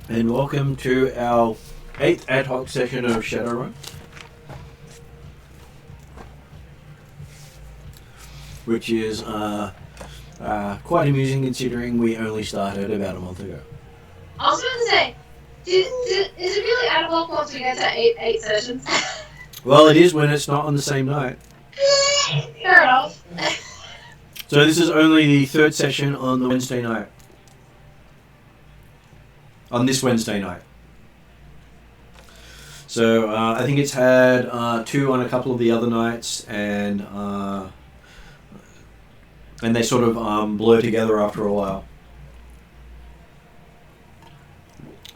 and welcome to our 8th ad hoc session of Shadowrun. Which is quite amusing considering we only started about a month ago. I was going to say, is it really out of luck once we get to eight sessions? Well, it is when it's not on the same night. Fair enough. So this is only the third session on the Wednesday night. On this Wednesday night. So I think it's had 2 on a couple of the other nights, and they sort of blur together after a while.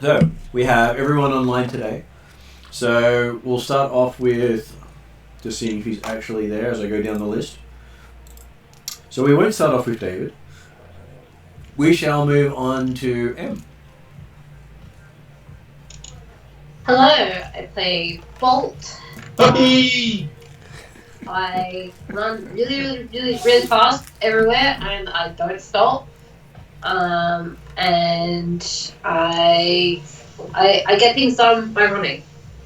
So we have everyone online today. So we'll start off with just seeing if he's actually there as I go down the list. So we won't start off with David. We shall move on to M. Hello, I play Bolt. Puppy! I run really fast everywhere, and I don't stop. And I get things done by running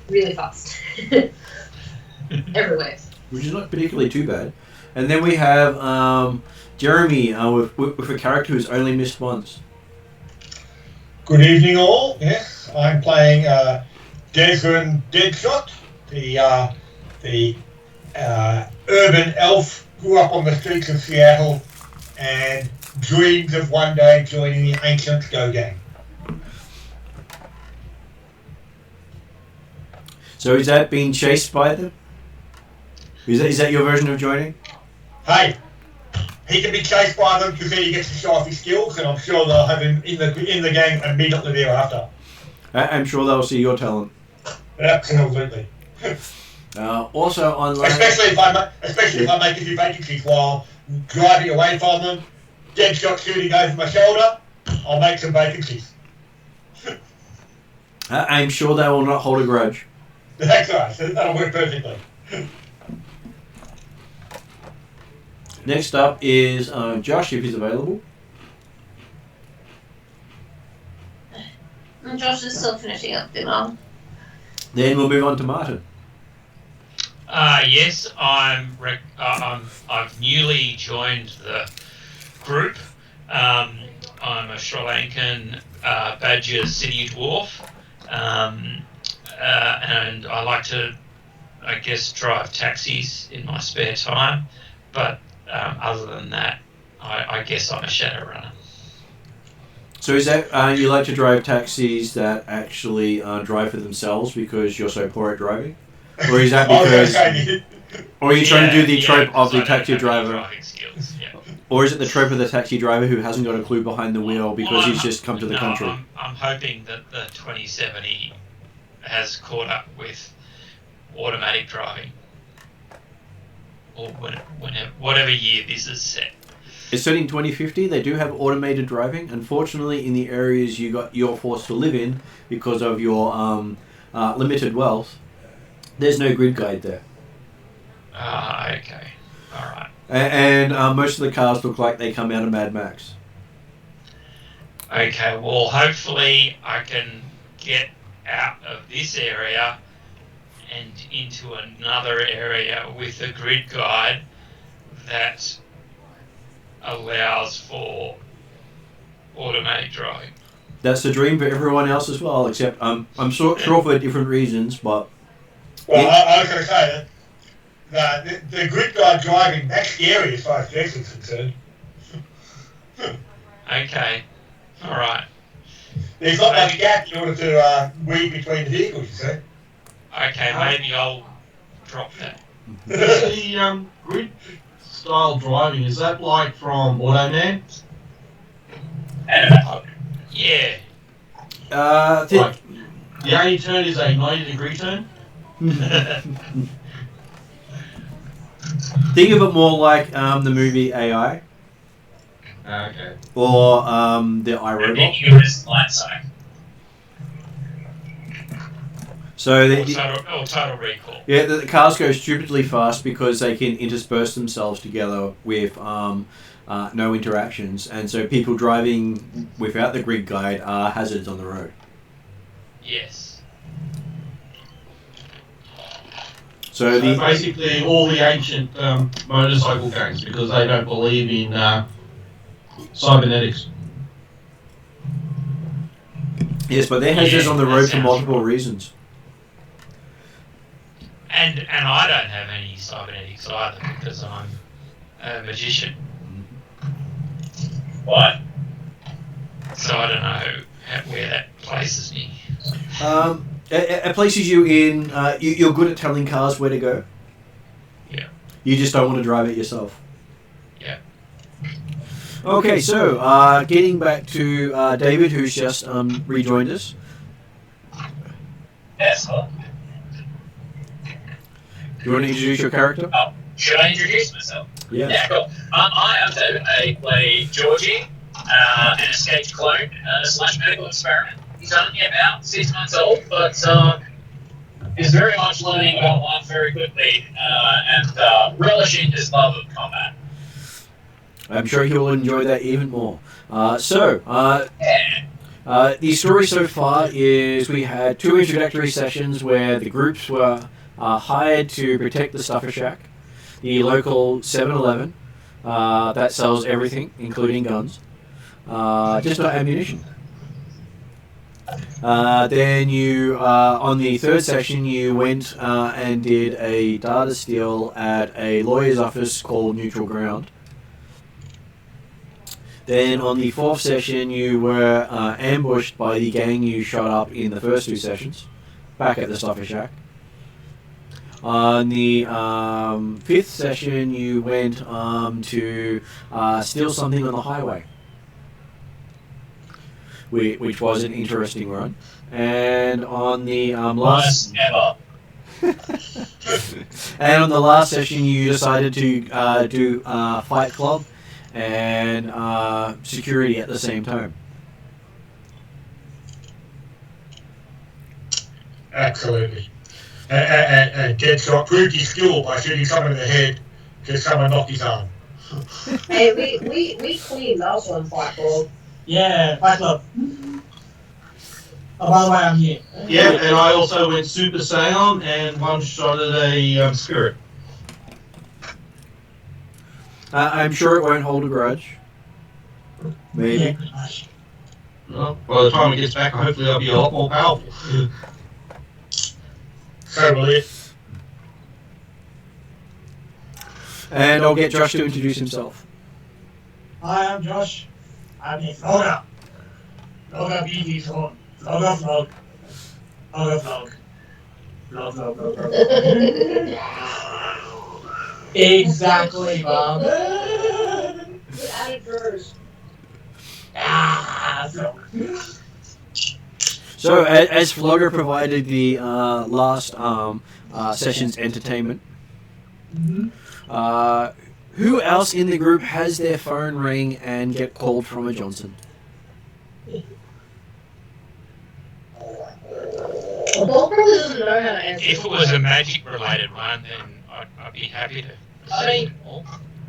really fast everywhere. Which is not particularly too bad. And then we have Jeremy with a character who's only missed once. Good evening, all. Yes, I'm playing Desmond Deadshot, the urban elf, grew up on the streets of Seattle and dreams of one day joining the ancient Go Gang. So is that being chased by them? Is that your version of joining? Hey, he can be chased by them because then he gets to show off his skills, and I'm sure they'll have him in the gang immediately thereafter. I'm sure they'll see your talent. Absolutely. Also online... Especially if I make a few vacancies while driving away from them, Deadshot shooting over my shoulder, I'll make some vacancies. I'm sure they will not hold a grudge. That's right, that'll work perfectly. Next up is Josh, if he's available. And Josh is still finishing up dinner. Then we'll move on to Martin. Yes, I've newly joined the group. I'm a Sri Lankan Badger city dwarf, and I like to, I guess, drive taxis in my spare time. But other than that, I guess I'm a Shadowrunner. So is that you like to drive taxis that actually drive for themselves because you're so poor at driving? Or is that because... Or are you trying to do the trope of the taxi driver? Skills, yeah. Or is it the trope of the taxi driver who hasn't got a clue behind the wheel because he's just come to the country? I'm hoping that the 2070 has caught up with automatic driving. Or whatever year this is set. It's set in 2050. They do have automated driving. Unfortunately, in the areas you're forced to live in because of your limited wealth, there's no grid guide there. Okay. All right. And most of the cars look like they come out of Mad Max. Okay, well, hopefully I can get out of this area and into another area with a grid guide that allows for automatic driving. That's the dream for everyone else as well, except I'm sure for different reasons, but... Well, I was going to say that the grid guide driving, that's scary as far as Jason's concerned. Okay, alright. There's not much gap in order to weave between the vehicles, you see. Okay, maybe I'll drop that. The grid style driving, is that like from Automan? Yeah. Like, the only turn is a 90-degree turn? Think of it more like the movie AI. Okay. Or the iRobot. So Total Recall. Yeah, the cars go stupidly fast because they can intersperse themselves together with no interactions, and so people driving without the grid guide are hazards on the road. Yes. So the basically all the ancient motorcycle gangs, because they don't believe in cybernetics. yes, but they're hazards on the that road for sounds multiple right. reasons. And I don't have any cybernetics either because I'm a magician. What? So I don't know where that places me. It places you in. You're good at telling cars where to go. Yeah. You just don't want to drive it yourself. Yeah. Okay, so getting back to David, who's just rejoined us. Yes, huh? Do you want to introduce your character? Oh, should I introduce myself? Yeah. Yeah, cool. I am David. I play Georgie, an escaped clone / medical experiment. He's only about 6 months old, but is very much learning about life very quickly and relishing his love of combat. I'm sure he will enjoy that even more. The story so far is we had 2 introductory sessions where the groups were hired to protect the Stuffer Shack, the local 7-Eleven that sells everything, including guns, just not ammunition. Then you, on the 3rd session, you went and did a data steal at a lawyer's office called Neutral Ground. Then on the 4th session, you were ambushed by the gang you shot up in the first 2 sessions, back at the Stuffer Shack. On the 5th session, you went to steal something on the highway, which was an interesting run. And on the Worst ever. and on the last session, you decided to do Fight Club and security at the same time. Absolutely. And Deadshot proved his skill by shooting someone in the head because someone knocked his arm. Hey, we cleaned last one, Fight Club. Yeah, Fight Club. Oh, by the way, I'm here. Yeah, and I also went Super Saiyan and one-shotted a spirit. I'm sure it won't hold a grudge. Maybe. Yeah, pretty much. Well, by the time it gets back, hopefully I'll be a lot more powerful. So will it. And I'll get Josh to introduce himself. Hi, I'm Josh. I'm a Floggar. Floggar BT Flog. Floggar Flog. Floggar Flog. Flog, flog, flog, flog. Exactly, Bob. We added drawers. Flog. So, as Flogger provided the last session's entertainment, who else in the group has their phone ring and get called from a Johnson? Well, Bob probably doesn't know how to answer. If it was a magic-related one, then I'd be happy to I receive mean- more.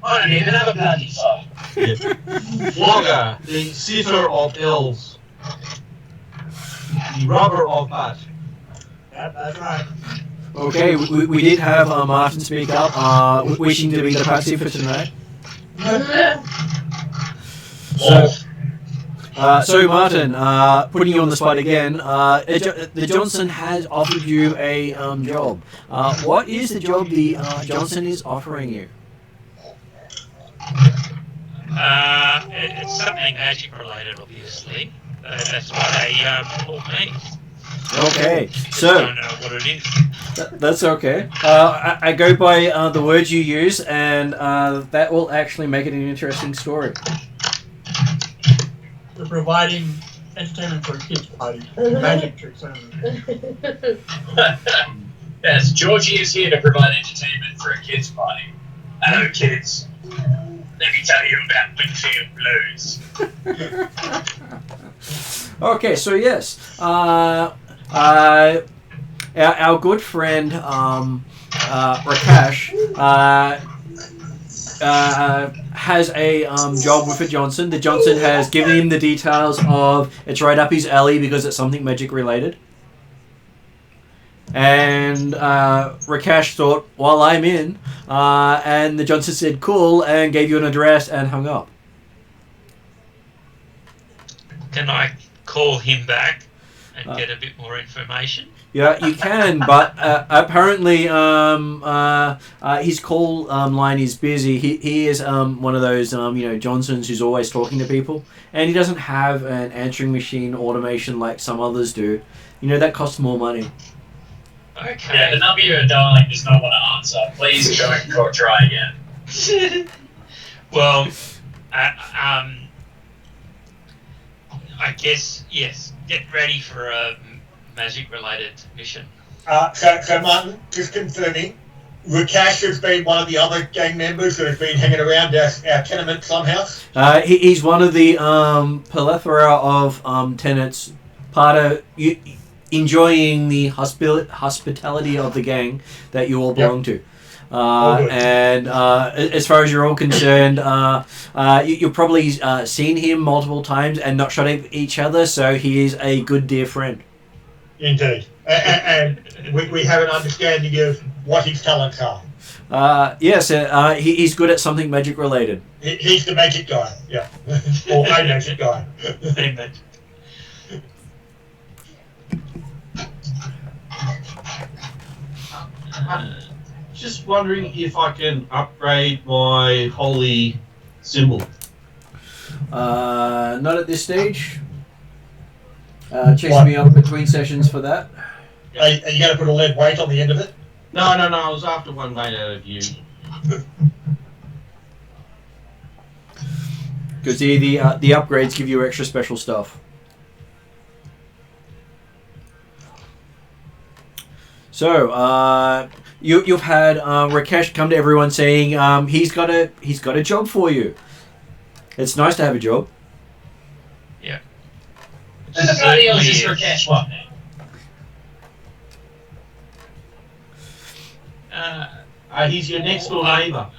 I don't even have a bloody phone. Floggar, the sitter of elves. The rubber of bat. Yep, that's right. Okay, we did have Martin speak up, wishing to be the patsy for tonight. So Martin, putting you on the spot again, the Johnson has offered you a job. What is the job the Johnson is offering you? It's something magic-related, obviously. That's what they called me. Okay, I so don't know what it is. that's okay. I go by the words you use, and that will actually make it an interesting story. We're providing entertainment for a kids' party. Magic tricks only. Yes, Georgie is here to provide entertainment for a kids' party. Hello, kids. Let me tell you about Winfield Blues. Okay, so yes, our good friend Rakesh has a job with a Johnson. The Johnson has given him the details of it's right up his alley because it's something magic related. And Rakesh thought, well, I'm in. And the Johnson said, cool, and gave you an address and hung up. Can I call him back and get a bit more information? Yeah, you can, but apparently his call line is busy. He is one of those Johnsons who's always talking to people, and he doesn't have an answering machine automation like some others do. That costs more money. Okay. Yeah, the number you're dialing does not want to answer. Please try again. Well, I guess, yes, get ready for a magic-related mission. So Martin, just confirming, Rakesh has been one of the other gang members that has been hanging around our tenement slumhouse? He's one of the plethora of tenants, part of enjoying the hospitality of the gang that you all belong to. And as far as you're all concerned, you've probably seen him multiple times and not shot at each other, so he is a good dear friend. Indeed. And we have an understanding of what his talents are. Yes, he's good at something magic related. He's the magic guy, yeah. Or a magic guy. Just wondering if I can upgrade my holy symbol. Not at this stage. Chase me up between sessions for that. Are you going to put a lead weight on the end of it? No, I was after one made out of you. Because the upgrades give you extra special stuff. So, you've had Rakesh come to everyone saying he's got a job for you. It's nice to have a job. Yeah. And the bloody hell is this Rakesh one now? He's your next door neighbour.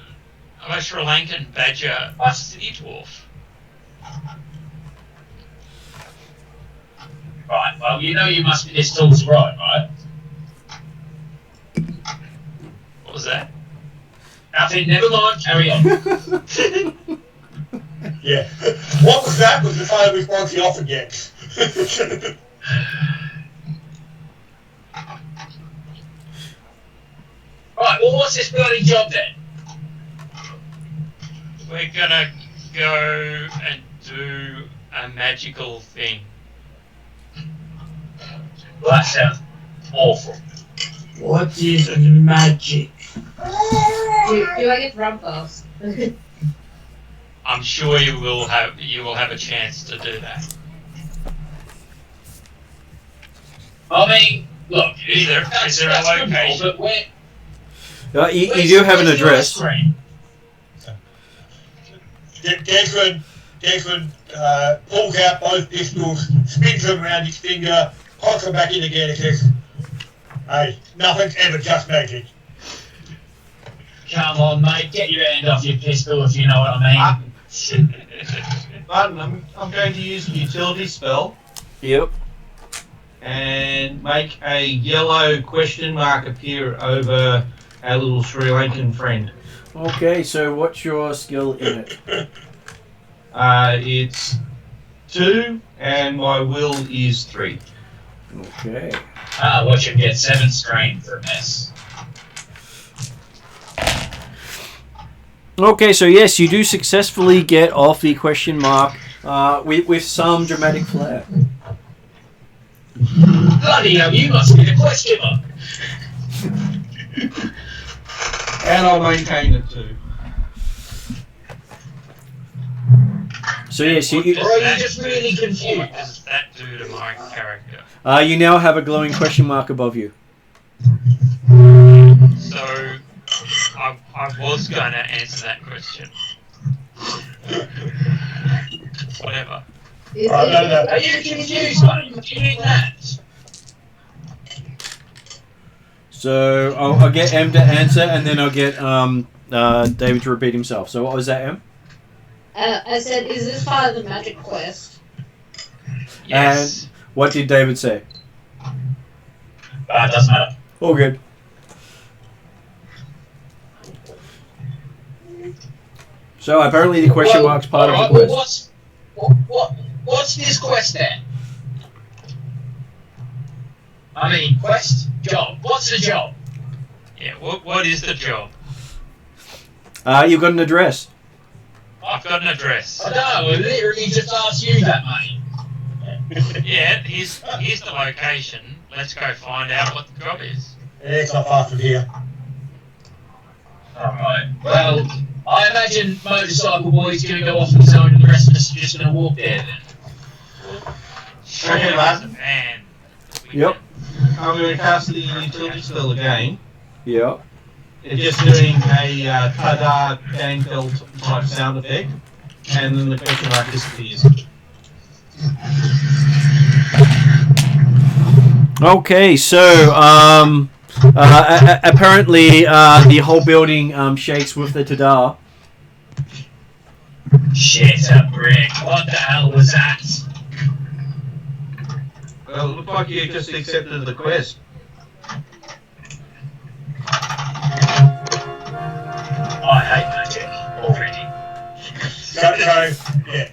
I'm a Sri Lankan badger city dwarf. Right, well, you must be this tools right? What was that? Nothing, never mind, carry on. Yeah. What was that? Was the final response he often gets. Right, well, what's this bloody job then? We're gonna go and do a magical thing. Well, that sounds awful. What is magic? Do I get rub buffs? I'm sure you will have a chance to do that. I mean, look, Is there a location? But where, You do have an where's the address. screen? Desmond pulls out both pistols, spins them around his finger, pops them back in again and says, hey, nothing's ever just magic. Come on, mate, get your hand off your pistol if you know what I mean. Martin, I'm going to use a utility spell Yep. and make a yellow question mark appear over our little Sri Lankan friend. Okay, so what's your skill in it? It's 2 and my will is 3. Okay. Watch him get 7 strain for a mess. Okay, so yes, you do successfully get off the question mark with some dramatic flair. Bloody hell, you must be the question mark. And I'll maintain it too. So yes, Or are you just really What confused? does that do to my character? you now have a glowing question mark above you. So, I was going to answer that question. Whatever. No. Are you confused, mate? What do you mean that? So I'll get M to answer, and then I'll get David to repeat himself. So what was that, M? I said, is this part of the magic quest? Yes. What did David say? It doesn't matter. All good. So apparently the question mark's part of the quest. What's this quest then? I mean, quest, job. What's the job? Yeah, what is the job? You've got an address. I've got an address. I know, I literally just asked you that, mate. Yeah, here's the location. Let's go find out what the job is. Yeah, it's not far from here. Alright, well, I imagine Motorcycle Boy's going to go off on his own and the rest of us are just going to walk there then. Sure, Okay, there's lad. a van. Yep. I'm going to cast the utility spell again. Yeah. It's just doing a ta-da gang bell type sound effect, and then the question mark disappears. Okay, so apparently the whole building shakes with the tada. Shit, a brick. What the hell was that? Well, it looked like you just accepted the quest. I hate magic already.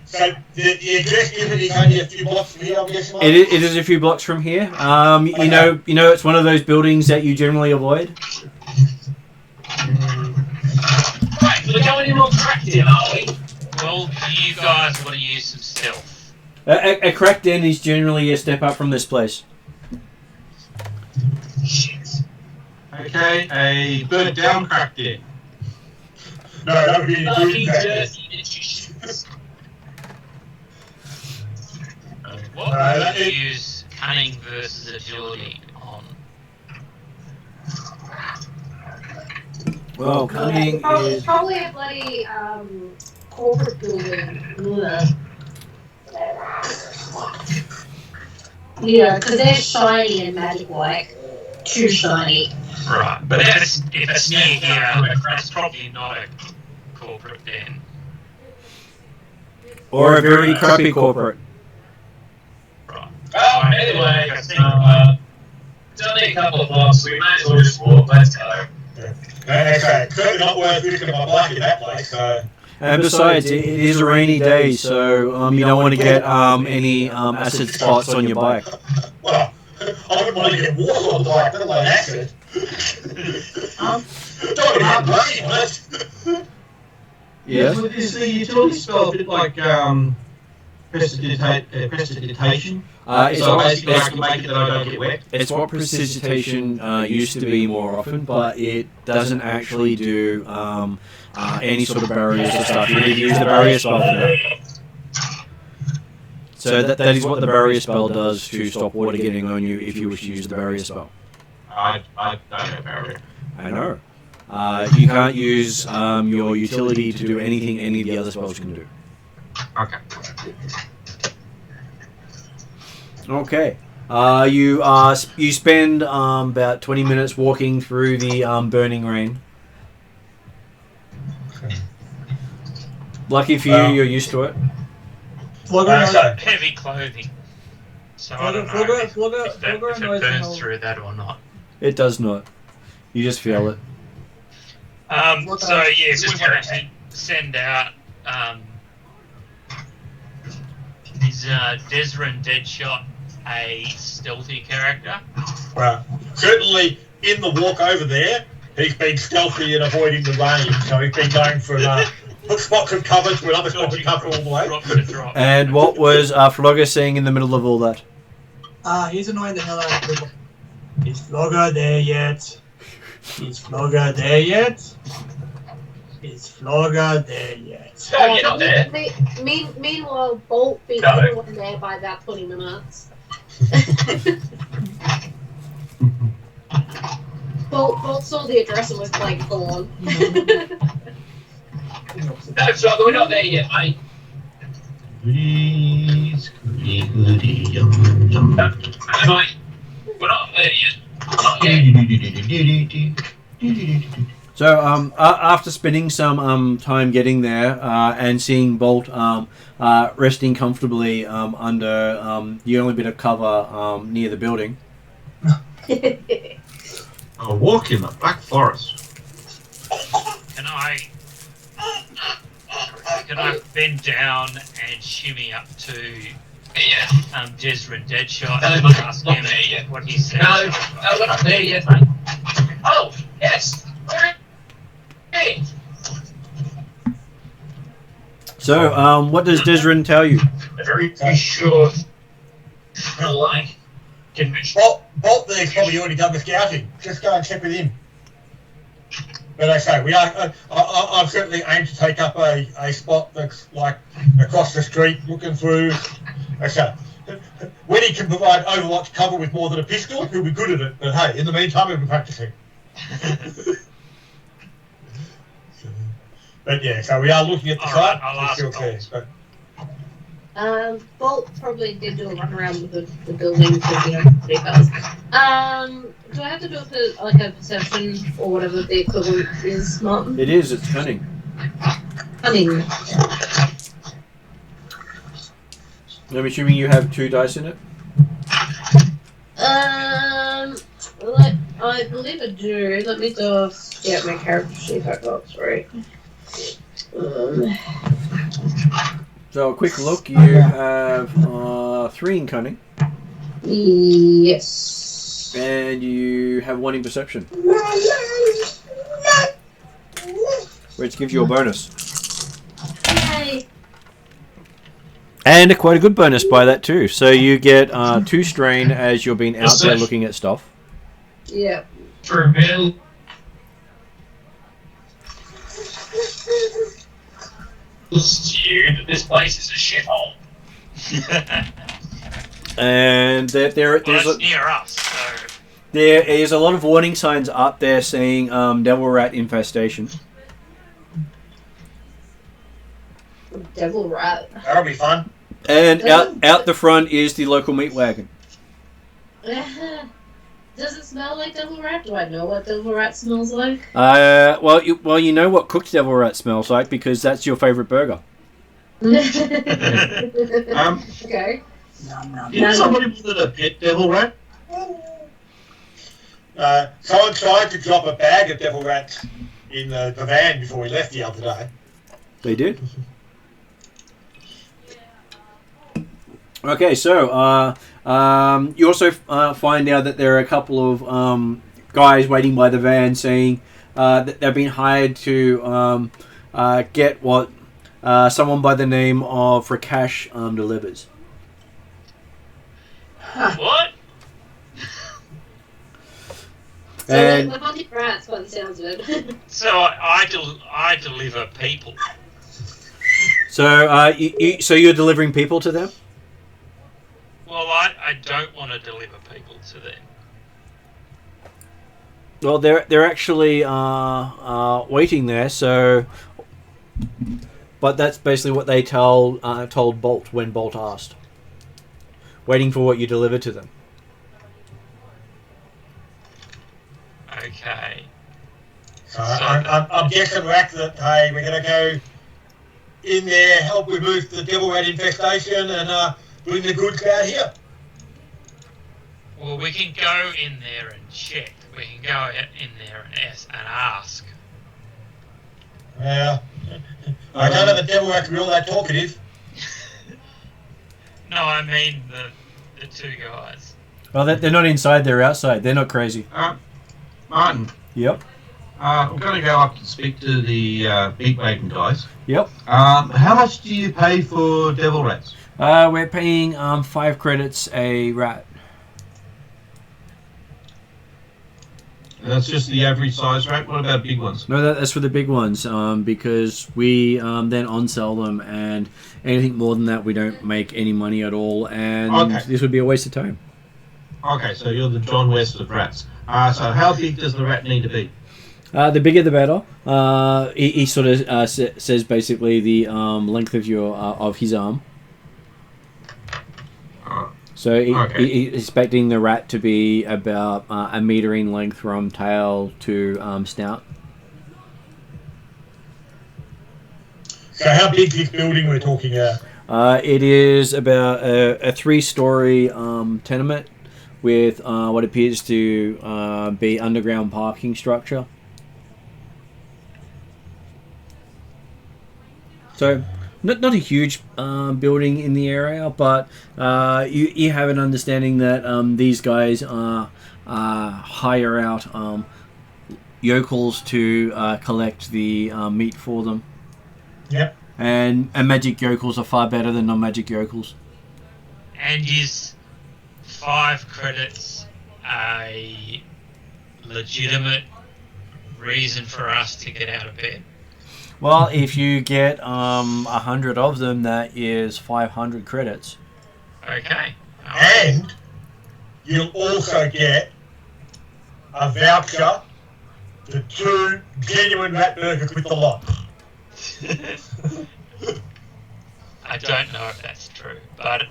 So the address given is only a few blocks from here, I'm guessing. It is a few blocks from here. You know, it's one of those buildings that you generally avoid. Right, we're going in on track here, are we? Well, you guys want to use some stealth. A cracked den is generally a step up from this place. Shit. Okay, a burnt down cracked in. No, that would be an Lucky improved dirty magicians. What would you use cunning versus agility on? Well, cunning is... Probably a bloody corporate building. Ugh. Yeah, because they're shiny and magic-like. Too shiny. Right, but if it's near here, it's probably not a corporate den. Or a very crappy corporate. Right. Well, anyway, it's only a couple of blocks, we may as well just walk. Let's go. Okay, certainly not worth risking my life in that place, so... And besides, it is a rainy day, so you don't want to get any acid spots on your bike. Well, I wouldn't want to get water on the bike, let alone acid. Don't get rain on it. Yes. Is the utility spell a bit like prestidigitation? So basically I can make it that I don't get wet? It's what prestidigitation used to be more often, but it doesn't actually do any sort of barriers or stuff. You need to use the barrier spell for that. So that is what the barrier spell does to stop water getting on you if you wish to use the barrier spell. I don't have barrier. I know. You can't use your utility to do anything any of the other spells can do. Okay. Okay. You spend about 20 minutes walking through the burning rain. Lucky for you, you're used to it. Floggar Heavy clothing. So I don't know if it burns through that or not. It does not. You just feel it. So yeah, we're going to send out is Desrin Deadshot a stealthy character? Well, certainly in the walk over there, he's been stealthy and avoiding the rain, so he's been going from spots of cover to another spot of cover all the way. Drop to drop. And what was Floggar saying in the middle of all that? he's annoying the hell out of people. Is Floggar there yet? Is Floggar there yet? Is Floggar there yet? No, you're not there. Meanwhile, Bolt beat No. everyone there by about 20 minutes. Bolt saw the address and was like, gone. No, Flogger, we're not there yet, mate. Goodies, goody, goody, yum, yum. No, mate, we're not there yet. Not yet. So after spending some time getting there and seeing Bolt resting comfortably under the only bit of cover near the building, A walk in the Black Forest. Can I bend down and shimmy up to Desrin Deadshot and ask him what he said? No, we're not there yet, mate. Oh, yes. Hey. So, what does Desrin tell you? A very short, like, convention. Bolt there's probably already done the scouting. Just go and check with him. But I say, we are. I've certainly aimed to take up a spot that's like across the street, looking through. I say, when he can provide Overwatch cover with more than a pistol, he'll be good at it. But hey, in the meantime, we'll be practicing. But yeah, so we are looking at the site. I'll ask Bolt. Bolt probably did do a run around with the building because pretty fast. Do I have to do a perception or whatever the equivalent is, Martin? It is. It's cunning. Cunning. I'm assuming you have 2 dice in it. I believe I do. Let me just get my character sheet back up. Sorry. So a quick look. You have 3 in cunning. Yes. And you have 1 in perception, which gives you a bonus. Yay. And quite a good bonus by that too. So you get 2 strain as you're being out there looking at stuff. Yeah. For a minute. This place is a shithole. And there's near us, so... There is a lot of warning signs up there saying devil rat infestation. Devil rat. That'll be fun. And out the front is the local meat wagon. Does it smell like devil rat? Do I know what devil rat smells like? Well, you know what cooked devil rat smells like because that's your favorite burger. Okay. Did somebody wanted a pet devil rat? Someone tried to drop a bag of devil rats in the van before we left the other day. They did. Okay, so you also find out that there are a couple of guys waiting by the van saying that they've been hired to get what someone by the name of Rakash delivers. What? So And we're hunting rats by the sounds of it. So I deliver people. so so you're delivering people to them? Well, I don't want to deliver people to them. Well, they're actually waiting there. So, but that's basically what they told Bolt when Bolt asked. Waiting for what you deliver to them. Okay. I'm guessing, Rack, that hey, we're going to go in there, help remove the devil rat infestation, and bring the goods out here. Well, we can go in there and check. We can go in there and ask. Yeah. I don't know the devil rat can be all that talkative. No, I mean the 2 guys. Well, they're not inside; they're outside. They're not crazy. Martin. Yep. I'm going to go up and speak to the meat wagon guys. Yep. How much do you pay for devil rats? We're paying 5 credits a rat. That's just the average size rat. What about big ones? No, that's for the big ones. Because we then on-sell them, and anything more than that, we don't make any money at all. And this would be a waste of time. Okay, so you're the John West of rats. So how big does the rat need to be? The bigger the better. He sort of says basically the length of of his arm. So he's expecting the rat to be about a metre in length from tail to snout. So how big is this building we're talking about? It is about a 3-story tenement with what appears to be underground parking structure. So, not a huge building in the area, but you have an understanding that these guys hire out yokels to collect the meat for them. Yep. And magic yokels are far better than non-magic yokels. And is 5 credits a legitimate reason for us to get out of bed? Well, if you get 100 of them, that is 500 credits. Okay. And you'll also get a voucher for 2 genuine rat burgers with the lot. I don't know if that's true, but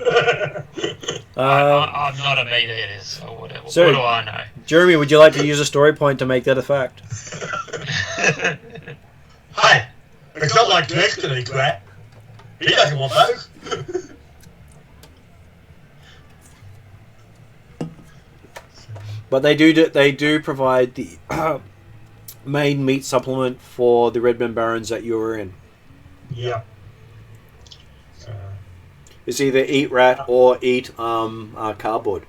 I'm not a meat eater, so whatever. So- what do I know? Jeremy, would you like to use a story point to make that a fact? Hey, it's not like Dexter eats rat. He doesn't want those. But they do provide the main meat supplement for the Redmond Barrens that you were in. Yeah. It's either eat rat or eat cardboard.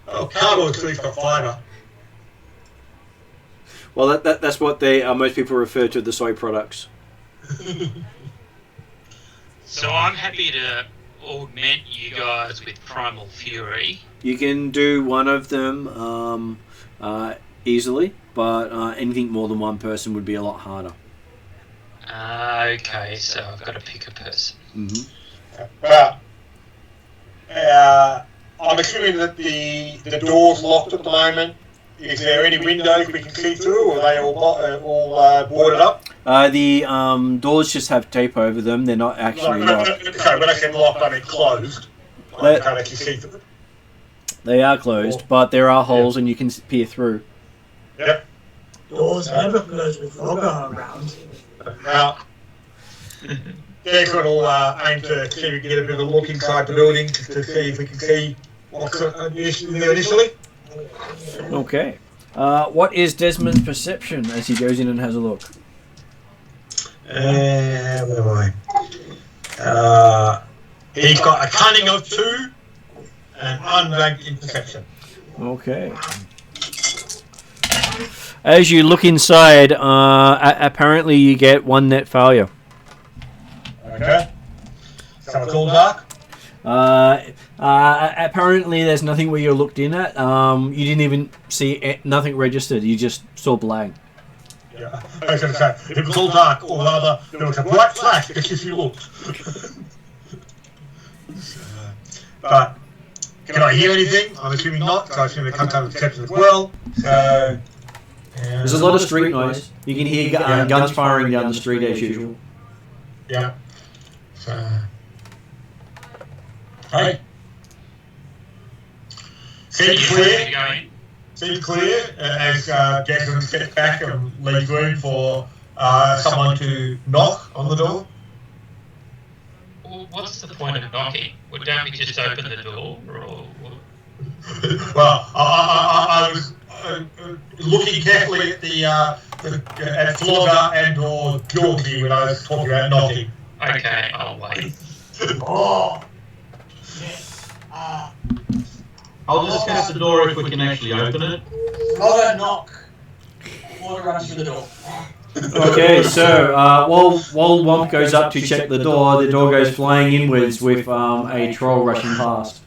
Oh, cardboard's good for fibre. Well, that's what they most people refer to the soy products. So I'm happy to augment you guys with Primal Fury. You can do one of them easily, but anything more than one person would be a lot harder. Okay, so I've got to pick a person. Mm-hmm. But I'm assuming that the door's locked at the moment. Is there any windows we can see through, or are they all boarded up? The doors just have tape over them. They're not actually locked. So when I said locked, I mean closed. I can't actually see through. They are closed, but there are holes and you can peer through. Yep. Doors never close with Floggar around. Now, they're going to aim to see if we can get a bit of a look inside the building to see if we can see what's in there initially. Okay. What is Desmond's perception as he goes in and has a look? Where am I? He's got a cunning of 2 and unranked in perception. Okay. As you look inside, apparently you get 1 net failure. Okay. So it's all dark? Apparently there's nothing where you're looked in at. You didn't even see nothing registered. You just saw blank. Yeah. I was going to say, it was all dark, or rather, there was a bright flash just as you looked. But, can I hear anything? I'm assuming not, so I assume it comes out of perception as well. So, There's a lot of street noise. You can hear guns firing down the street as usual. yeah. So, hey. Seems clear. Going. Seems clear as Jackson steps back and leaves room for someone to knock on the door. Well, what's the point of knocking? Don't we just open the door? Or... Well, I was looking carefully at at Floggar and or Georgie when I was talking about knocking. Okay, I'll wait. Oh! I'll just test the door if we can actually open it. Floggar knock. Floggar runs through the door. Okay, so while Womp goes up to check the door goes flying inwards with a troll rushing past.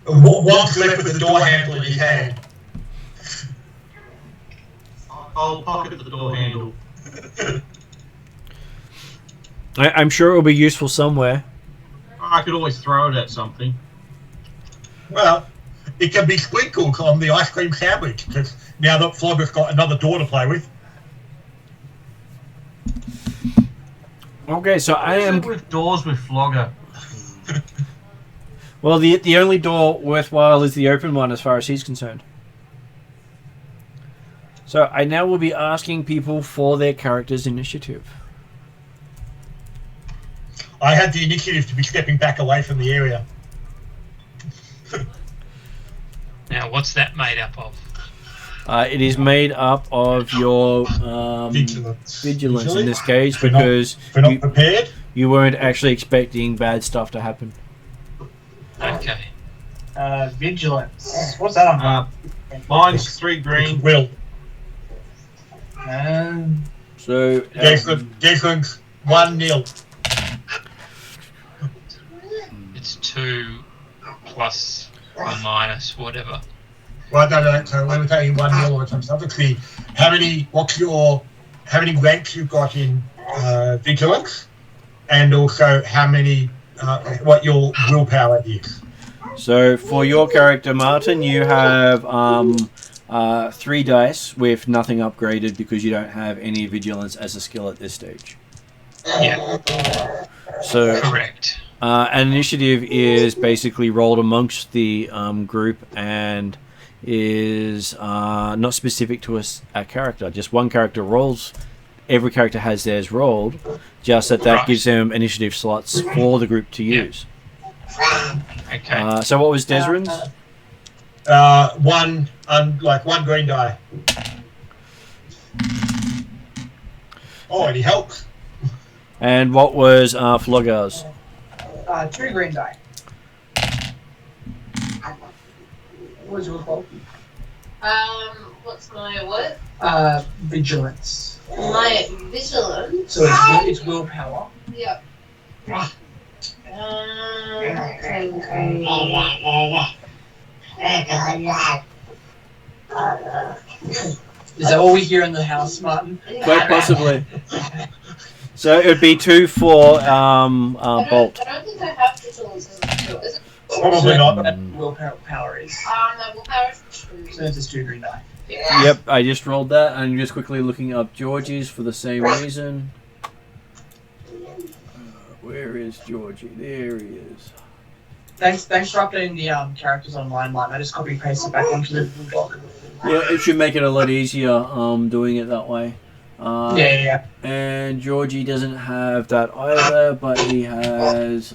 One's left with the door handle in his hand. I'll pocket the door handle. I'm sure it will be useful somewhere. I could always throw it at something. Well, it can be sprinkled on the ice cream sandwich, because now that Flogger's got another door to play with. Okay, so I am... with doors with Flogger. Well, the only door worthwhile is the open one as far as he's concerned. So I now will be asking people for their character's initiative. I had the initiative to be stepping back away from the area. Now, what's that made up of? It is made up of your vigilance in this case, because We're not prepared. you weren't actually expecting bad stuff to happen. Okay. Vigilance. What's that on? Mine's 3 green. Will. So Declan's 1-0. It's 2 plus or minus, whatever. Right, no. So we're taking 1-0 or some stuff. It's how many ranks you've got in vigilance, and also how many what your willpower is. So for your character, Martin, you have 3 dice with nothing upgraded because you don't have any vigilance as a skill at this stage. Yeah. So Correct. an initiative is basically rolled amongst the group and is not specific to a character. Just one character rolls. Every character has theirs rolled. Just that Right. gives them initiative slots for the group to use. Okay. So what was Desrin's? 1 green die. Oh, and he helps. And what was Floggar's? 2 green die. What was yours, Bob? What's my what? Vigilance. My vigilance. So it's willpower. Yep. Okay. Is that all we hear in the house, Martin? Quite possibly. So it would be 2 for Bolt. I don't think I have vigilance as a skill. Is it? Probably not. What willpower is. My willpower is 2. So it's 2 green die. Yep, I just rolled that. I'm just quickly looking up Georgie's for the same reason. Where is Georgie? There he is. Thanks for updating the characters online, Martin. I just copy and pasted back onto the blog. Yeah, it should make it a lot easier doing it that way. Yeah. And Georgie doesn't have that either, but he has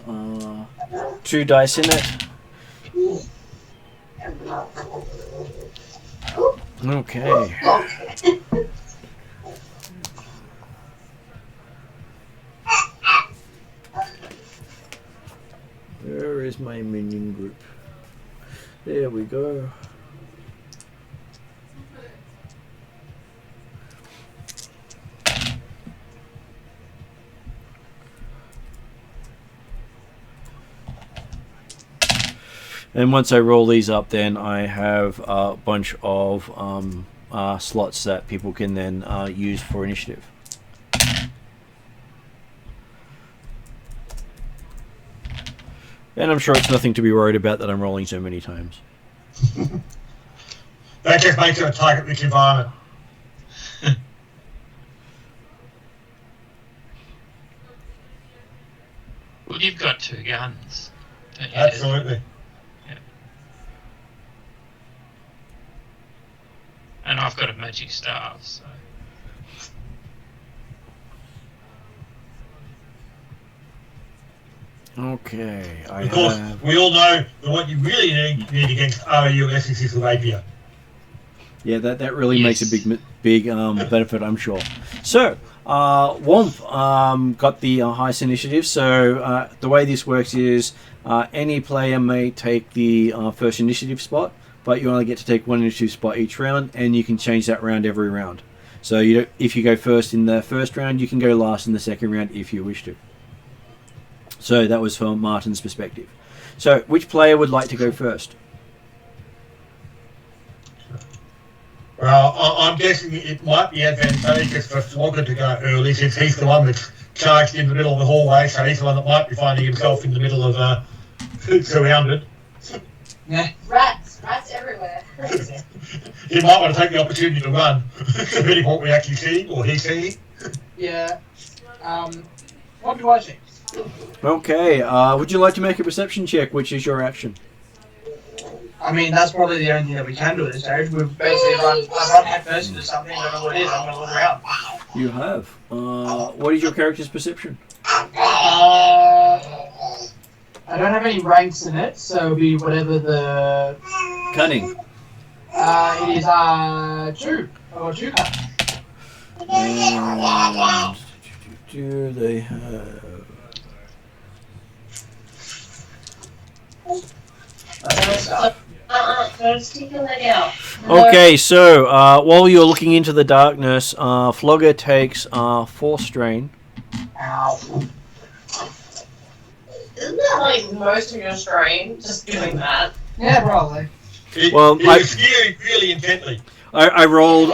2 dice in it. Okay. Where is my minion group? There we go. And once I roll these up, then I have a bunch of slots that people can then use for initiative. And I'm sure it's nothing to be worried about that I'm rolling so many times. That just makes it a target-rich environment. Well, you've got 2 guns, don't you? Absolutely. And I've got a magic staff, so. Okay, I Of course, have... we all know that what you really need against ROU and Essex is the rapier. Yeah, that really makes a Yes. big benefit, I'm sure. So, Womp got the highest initiative. So the way this works is any player may take the first initiative spot, but you only get to take 1 initiative spot each round, and you can change that round every round. So if you go first in the first round, you can go last in the second round if you wish to. So that was from Martin's perspective. So which player would like to go first? Well, I'm guessing it might be advantageous for Floggar to go early, since he's the one that's charged in the middle of the hallway, so he's the one that might be finding himself in the middle of surrounded. Rats everywhere. He might want to take the opportunity to run, depending on what we actually see, or he's seeing. Yeah. What do I think? Okay, would you like to make a perception check, which is your action? I mean, that's probably the only thing that we can do at this stage. We've basically run head first into something, I don't know what it is, I'm going to look around. You have. What is your character's perception? I don't have any ranks in it, so it'll be whatever the... Cunning. It is 2. Or 2 cards. And do they have? Don't stick your leg out. Okay, so while you're looking into the darkness, Floggar takes 4 strain. Ow. Isn't that like most of your strain? Just doing that. Yeah, probably. Well, he was steering really intently. I rolled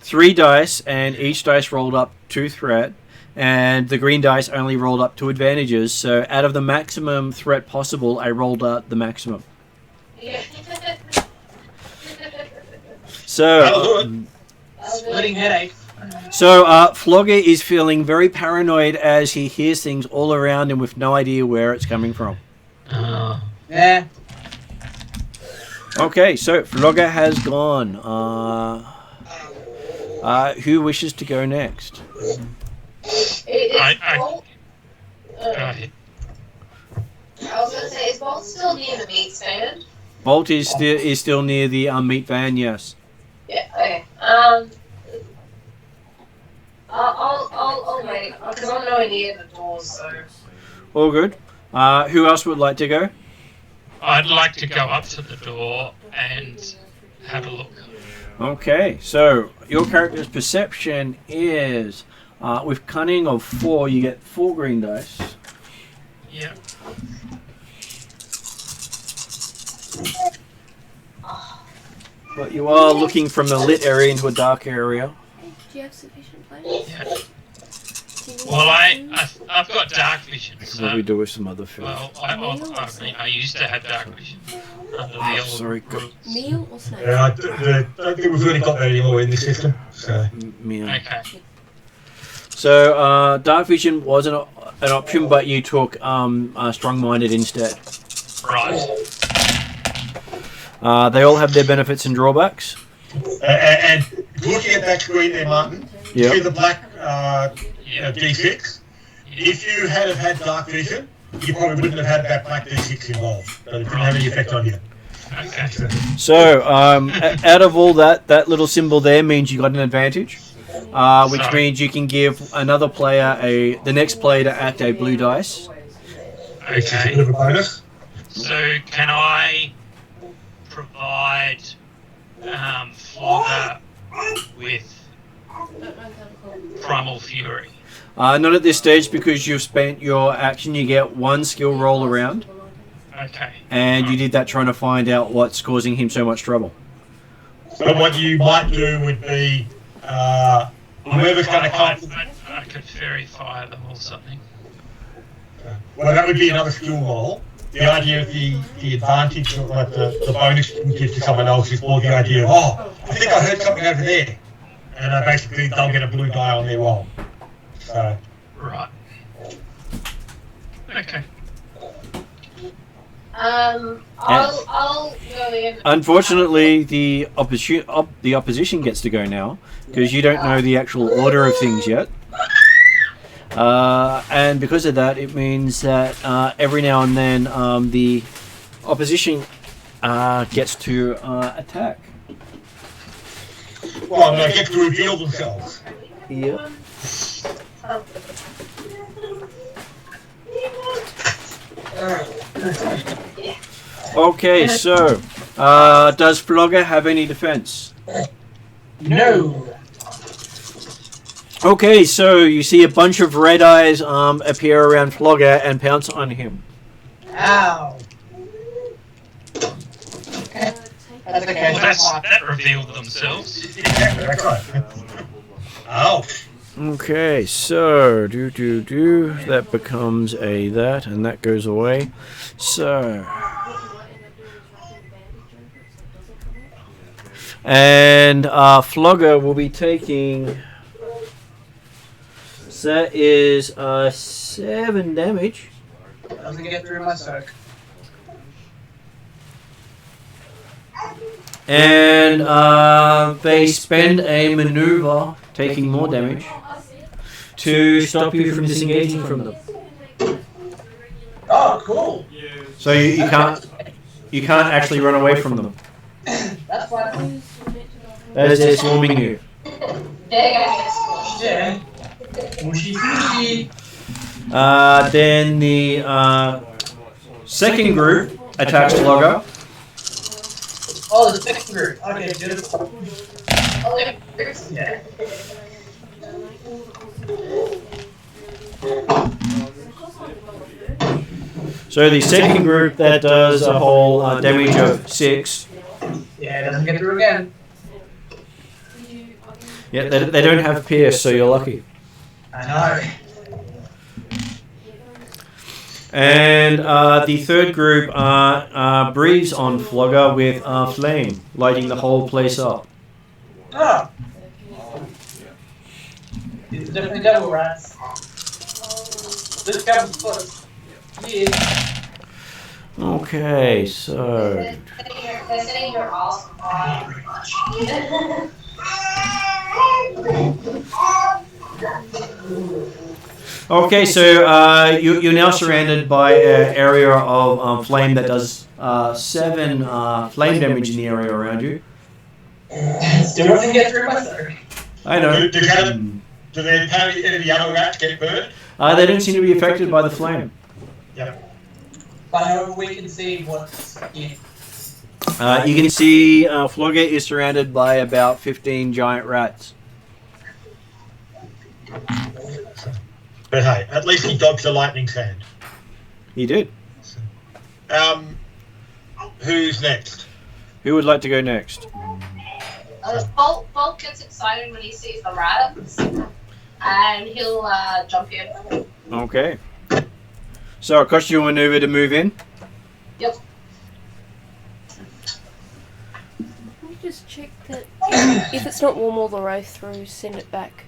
3 dice, and each dice rolled up 2 threat, and the green dice only rolled up 2 advantages. So out of the maximum threat possible, I rolled out the maximum. Yeah. So, Splitting headache. so Floggar is feeling very paranoid as he hears things all around him with no idea where it's coming from. Yeah. Okay, so Floggar has gone. Who wishes to go next? Go ahead. I was gonna say, is Bolt still near the meat stand? Bolt is still near the meat van. Yes. Yeah. Okay. I'll wait because I'm nowhere near the doors. So. All good. Who else would like to go? I'd like to go up to the door and have a look. Okay, so your character's perception is with cunning of 4, you get 4 green dice. Yeah. But you are looking from the lit area into a dark area. Do you have sufficient players? Yeah. Well, I've got dark vision. So, What do we do with some other food? well, I used to have dark vision under the old sorry, rules. Meal or snack? Yeah, I don't think we've really got that anymore in the system. So. Yeah. Okay. So dark vision was an option, but you took strong-minded instead. Right. They all have their benefits and drawbacks. And looking at that screen there, Martin, Yep. see the black Yeah. D6? If you had had dark vision, you probably wouldn't have had that black D6 involved. So it didn't have any effect on you. Okay. So out of all that little symbol there means you got an advantage, which Sorry. means you can give another player the next player to act a blue dice. Which is a bit Okay. of a bonus. So can I provide Floggar with Primal Fury? Not at this stage because you've spent your action. You get 1 skill roll around, Okay. and you did that trying to find out what's causing him so much trouble. So what you might do would be whoever's going to come. I could fairy fire them or something. Well, that would be another skill roll. The idea of the advantage, or like the bonus you can give to someone else, is more the idea of, oh, I think I heard something over there. And basically they'll get a blue die on their roll. So, Right. Okay. I'll go in. Unfortunately, the opposition gets to go now because you don't know the actual order of things yet. And because of that, it means that every now and then the opposition gets to attack. well, they get to reveal themselves. Yep. Okay, so does Floggar have any defense? No. Okay, so you see a bunch of red eyes appear around Floggar and pounce on him. Ow. Okay. That's okay. Well, that revealed themselves. Exactly, that's right. Ouch. Okay, so that becomes a that, and that goes away. So, and Floggar will be taking. So that is 7 damage. Doesn't get through my soak. And they spend a maneuver, taking more damage, to stop you from disengaging from them. Oh, cool. So you can't actually run away from them. That's fine. as they're swarming you. Yeah. Mushy mushy. Then the second group attacks Floggar. Oh, the second group. Okay, beautiful. Yeah. So the second group that does a whole damage of 6. Yeah, it doesn't get through again. Yeah, they don't have pierce, so you're lucky. I know. And the third group breathes on Floggar with flame, lighting the whole place up. Oh. It's definitely devil rats. This comes close. Yeah. Okay, so... They're sitting here all Okay, so you're now surrounded by an area of flame that does 7 flame damage in the area around you. Still doesn't get through my third. I know. Do they have any other rats get burned? They don't seem to be affected by the flame. Yep. But however, we can see what's in. You can see Floggar is surrounded by about 15 giant rats. But hey, at least he dodged the lightning's hand. He did. Who's next? Who would like to go next? Bolt gets excited when he sees the rats, and he'll jump in. Okay. So it costs you a maneuver to move in? Yep. Can you just check that if it's not warm all the way through, send it back.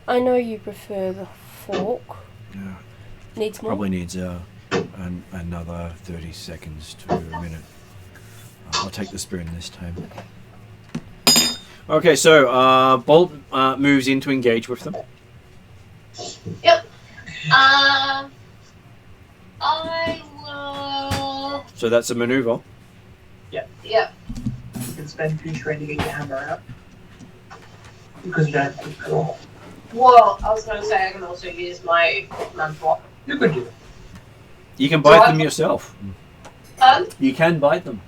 I know you prefer the fork. Yeah. Needs more? Probably needs another 30 seconds to a minute. I'll take the spoon this time. Okay, so Bolt moves in to engage with them. Yep. I will. So that's a maneuver. Yep. You can spend 2 trying to get your hammer out. Because you don't have to go. Well, I was going to say I can also use my mantle. You could do it. You can bite them yourself. You can bite them.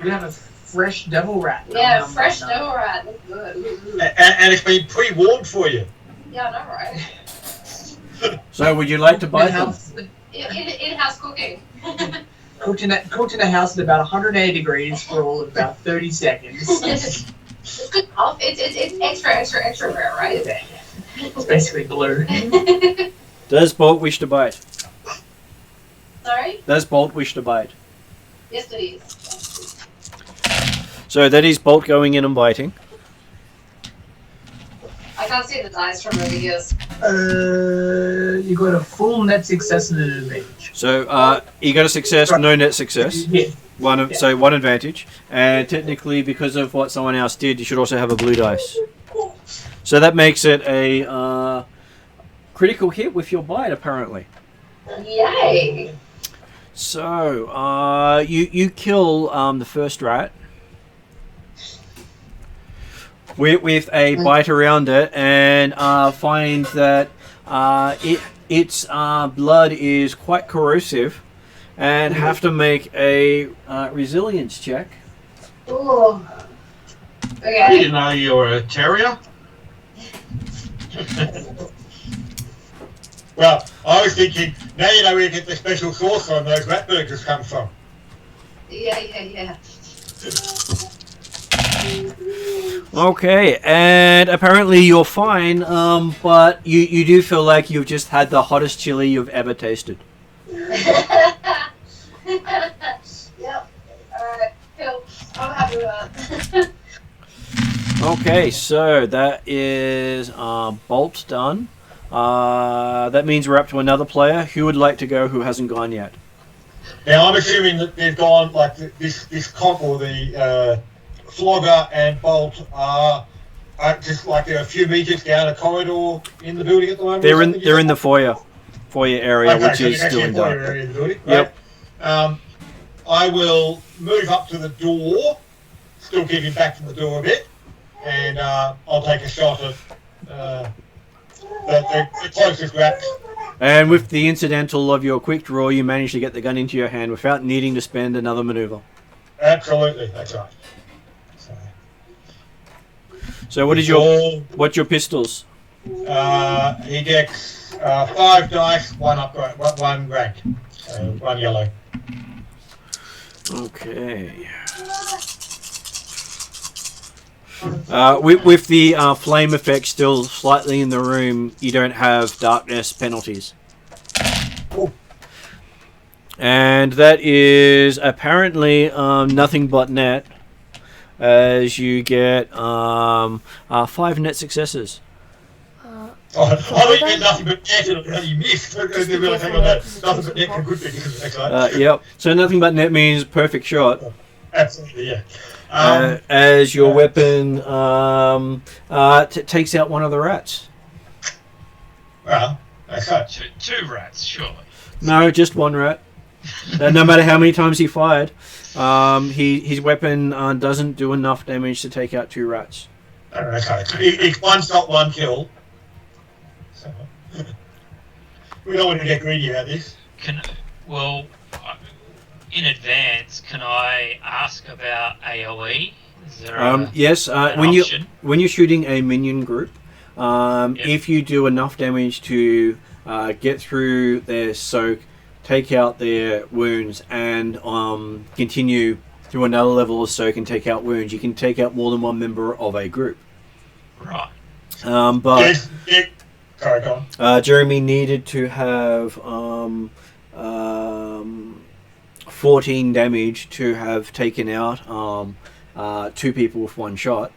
You have a fresh devil rat. Yeah, fresh devil rat. That's good. And it's been pre-warned for you. Yeah, I know, right? So would you like to bite them? In-house cooking. Cooked in a house at about 180 degrees for all of about 30 seconds. It's good enough. It's extra rare, right? It's basically blue. Does Bolt wish to bite? Sorry? Does Bolt wish to bite? Yes, it is. So that is Bolt going in and biting. I can't see the dice from over here. You got a full net success and an advantage. So you got a success, no net success. Yeah. So one advantage, and technically because of what someone else did, you should also have a blue dice. So that makes it a critical hit with your bite, apparently. Yay! So you kill the first rat with a bite around it, and find that its blood is quite corrosive. And have to make a resilience check. Ooh. I Okay. didn't know you were a terrier. Well, I was thinking, now you know where you get the special sauce on those rat burgers come from. Yeah. Okay, and apparently you're fine, but you do feel like you've just had the hottest chili you've ever tasted. Yep. Alright. Cool. I'm happy with that. Okay, so that is Bolt done. That means we're up to another player. Who would like to go who hasn't gone yet? Now, I'm assuming that they've gone, like, this comp or the Floggar and Bolt are just like they're a few meters down a corridor in the building at the moment. They're in the foyer area, okay, which so is still in foyer dark. area in the building. Yep. Right. I will move up to the door still keep him back from the door a bit, and I'll take a shot at the closest rat. And with the incidental of your quick draw, you manage to get the gun into your hand without needing to spend another maneuver. Absolutely, that's right. So what's your pistols? He gets 5 dice, 1 upgrade, 1 rank, so 1 yellow. Okay. With the flame effect still slightly in the room, you don't have darkness penalties. Ooh. And that is apparently nothing but net, as you get 5 net successes. I thought you meant nothing but net and you missed. Nothing but net and good things. Okay. Yep. So nothing but net means perfect shot. Absolutely, yeah. As your weapon takes out one of the rats. Well, okay. Two rats, surely. No, just one rat. No matter how many times he fired, his weapon doesn't do enough damage to take out 2 rats. Okay. It's 1 shot, 1 kill. So, we don't want to get greedy about this. In advance, can I ask about AOE? Is there yes. an When option? you're shooting a minion group, if you do enough damage to get through their soak, take out their wounds, and continue through another level of soak and take out wounds, you can take out more than one member of a group. Right. But Yes. Sorry, go on. Jeremy needed to have 14 damage to have taken out 2 people with 1 shot,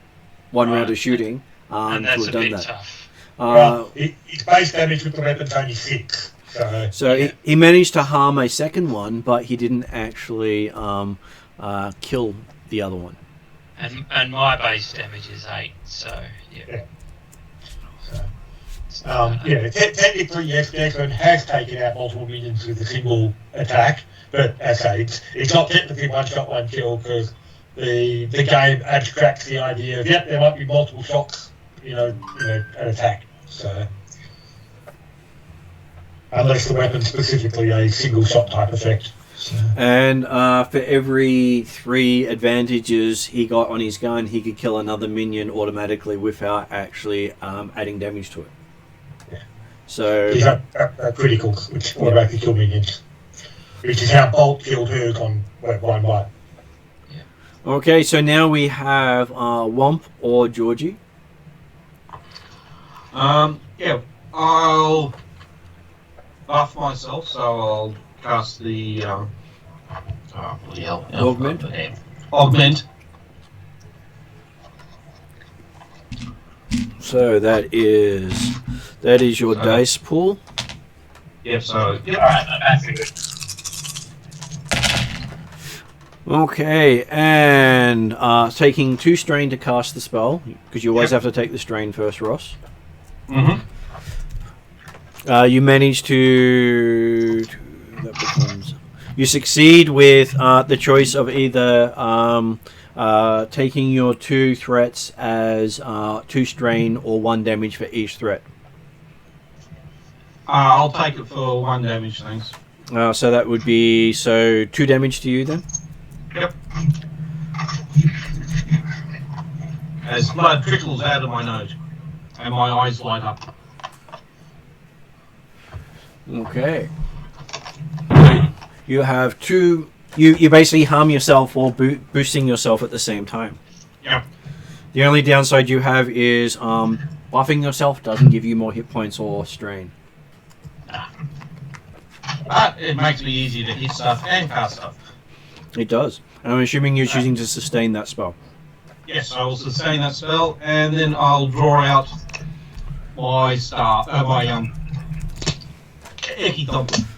1 round of shooting. And to that's have a done bit that. tough. Well, his base damage with the weapon's only 6. So he managed to harm a second one, but he didn't actually kill the other one. And my base damage is 8, so yeah. Technically, yes, Declan has taken out multiple minions with a single attack, but as I say, it's not technically 1 shot, 1 kill, because the game abstracts the idea of, there might be multiple shots, an attack. So, unless the weapon's specifically a single shot type effect. So. And for every 3 advantages he got on his gun, he could kill another minion automatically without actually adding damage to it. Yeah. So he's a critical, which automatically kill minions. Which is how Bolt killed her on one bite. Yeah. Okay, so now we have Womp or Georgie. I'll buff myself, so I'll cast the Augment. Augment. So that is your dice pool. Yep. So Alright, that's good. Okay, and taking 2 strain to cast the spell, because you always have to take the strain first, Ross. Mm-hmm. You manage to that becomes, you succeed with the choice of either taking your 2 threats as 2 strain or 1 damage for each threat. I'll take it for 1 damage, thanks. So that would be 2 damage to you then. Yep. As blood trickles out of my nose and my eyes light up. Okay. You have 2. You basically harm yourself while boosting yourself at the same time. Yep. The only downside you have is buffing yourself doesn't give you more hit points or strain. But it makes me easy to hit stuff and cast stuff. It does. And I'm assuming you're choosing to sustain that spell. Yes, I will sustain that spell, and then I'll draw out my